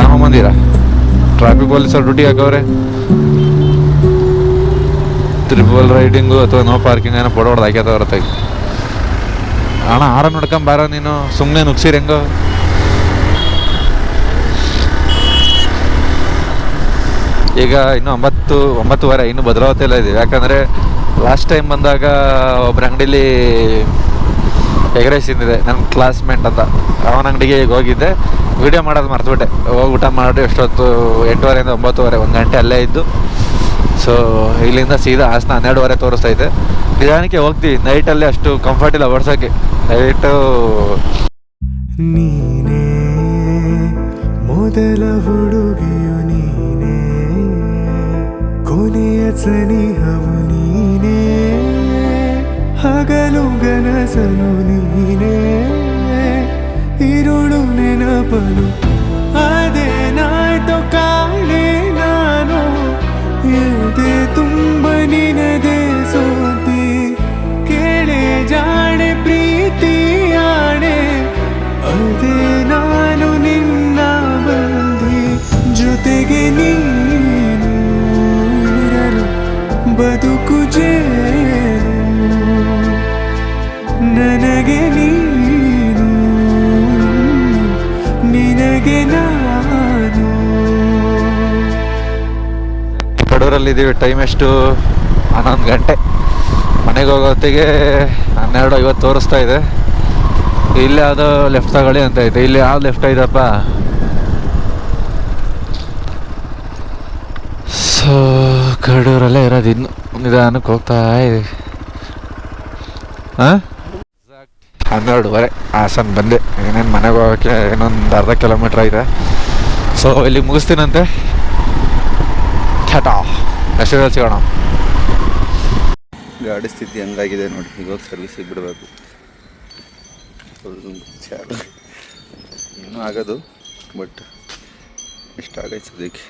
ರಾಮ ಮಂದಿರ, ಟ್ರಾಫಿಕ್ ಪೊಲೀಸರು ಡ್ಯೂಟಿ ಹಾಕವ್ರೆ. ಟ್ರಿಪಲ್ ರೈಡಿಂಗು ಅಥವಾ ನೋ ಪಾರ್ಕಿಂಗ್ ಏನೋ ಹೊಡೆದು ಹಾಕ್ಯತವ್ರ ತಾಗಿ. ಅಣ್ಣ ಆರ ನೋಡ್ಕೊಂಬಾರ, ನೀನು ಸುಮ್ಮನೆ ನುಗ್ಸಿರಿ ಹೆಂಗೋ. ಈಗ ಇನ್ನೂ 9:30 ಇನ್ನೂ ಭದ್ರಾವತಿಯಲ್ಲ ಇದೆ. ಯಾಕಂದರೆ ಲಾಸ್ಟ್ ಟೈಮ್ ಬಂದಾಗ ಒಬ್ಬರ ಅಂಗಡೀಲಿ ಎಗ್ ರೈಸ್ ತಿಂದಿದೆ, ನನ್ನ ಕ್ಲಾಸ್ಮೇಟ್ ಅಂತ. ಅವನ ಅಂಗಡಿಗೆ ಈಗ ಹೋಗಿದ್ದೆ, ವೀಡಿಯೋ ಮಾಡೋದು ಮರ್ತುಬಿಟ್ಟೆ. ಹೋಗಿ ಊಟ ಮಾಡಿ ಎಷ್ಟೊತ್ತು 8:30 ಇಂದ 9:30, 1 ಗಂಟೆ ಅಲ್ಲೇ ಇದ್ದು. ಸೊ ಇಲ್ಲಿಂದ ಸೀದಾ ಹಾಸನ 12:30 ತೋರಿಸ್ತೈತೆ. ನಿಧಾನಕ್ಕೆ ಹೋಗ್ತೀವಿ. ನೈಟಲ್ಲಿ ಅಷ್ಟು ಕಂಫರ್ಟ್ ಇಲ್ಲ ಓಡ್ಸೋಕ್ಕೆ. ನೈಟು ನೀನೇ ಮೊದಲ ಹುಡುಗಿಯು, ನೀನೇ ಕೊನೆಯ ಸನಿಹವು, ನೀನೇ ಹಗಲು ಗನಸಲು, ನೀನೇ ಇರುಳು ನೆನಪಲು. ಅದೇನಾಯ್ತು ಕಾಣೆ ನಾನು, ಎದೆ ತುಂಬ ನಿನದೇ ಸೋತಿ, ಕೇಳೆ ಜಾಣೆ ಪ್ರೀತಿಯಾಣೆ, ಅದೇ ನಾನು ನಿನ್ನ ಬಂದಿ. ಜೊತೆಗೆ ನೀನು ಇರಲು ಬದುಕು ಜೇನು, ನನಗೆ ನೀನು, ನಿನಗೆ ನಾನು. ಕಡೂರಲ್ಲಿದ್ದೀವಿ. ಟೈಮ್ ಎಷ್ಟು? 11 ಗಂಟೆ. ಮನೆಗೆ ಹೋಗೋ ಹೊತ್ತಿಗೆ 12:50 ತೋರಿಸ್ತಾ ಇದೆ. ಇಲ್ಲಿ ಯಾವುದೋ ಲೆಫ್ಟ್ ತಗೊಳ್ಳಿ ಅಂತ ಐತೆ. ಇಲ್ಲಿ ಯಾವ್ದು ಲೆಫ್ಟ್ ಐತಪ್ಪ? ಸೊ ಕಡೂರಲ್ಲೇ ಇರೋದು ಇನ್ನು ನಿಧಾನಕ್ಕೆ ಹೋಗ್ತಾ ಇದೆ. ಹಾಂ 12:30 ಹಾಸನ ಬಂದೆ. ಏನೇನು ಮನೆಗೆ ಹೋಗೋಕ್ಕೆ ಇನ್ನೊಂದು ಅರ್ಧ ಕಿಲೋಮೀಟ್ರ್ ಐತೆ. ಸೊ ಇಲ್ಲಿ ಮುಗಿಸ್ತೀನಂತೆ. ಟಾಟಾ, ನೆಕ್ಸ್ಟ್ ಸಿಗೋಣ. ಗಾಡಿ ಸ್ಥಿತಿ ಹಂಗಾಗಿದೆ ನೋಡಿ, ಈಗ ಹೋಗಿ ಸರ್ವಿಸಿಗೆ ಬಿಡಬೇಕು. ಇನ್ನೂ ಆಗೋದು, ಬಟ್ ಇಷ್ಟ ಆಗೈತೆ ಸದ್ಯಕ್ಕೆ.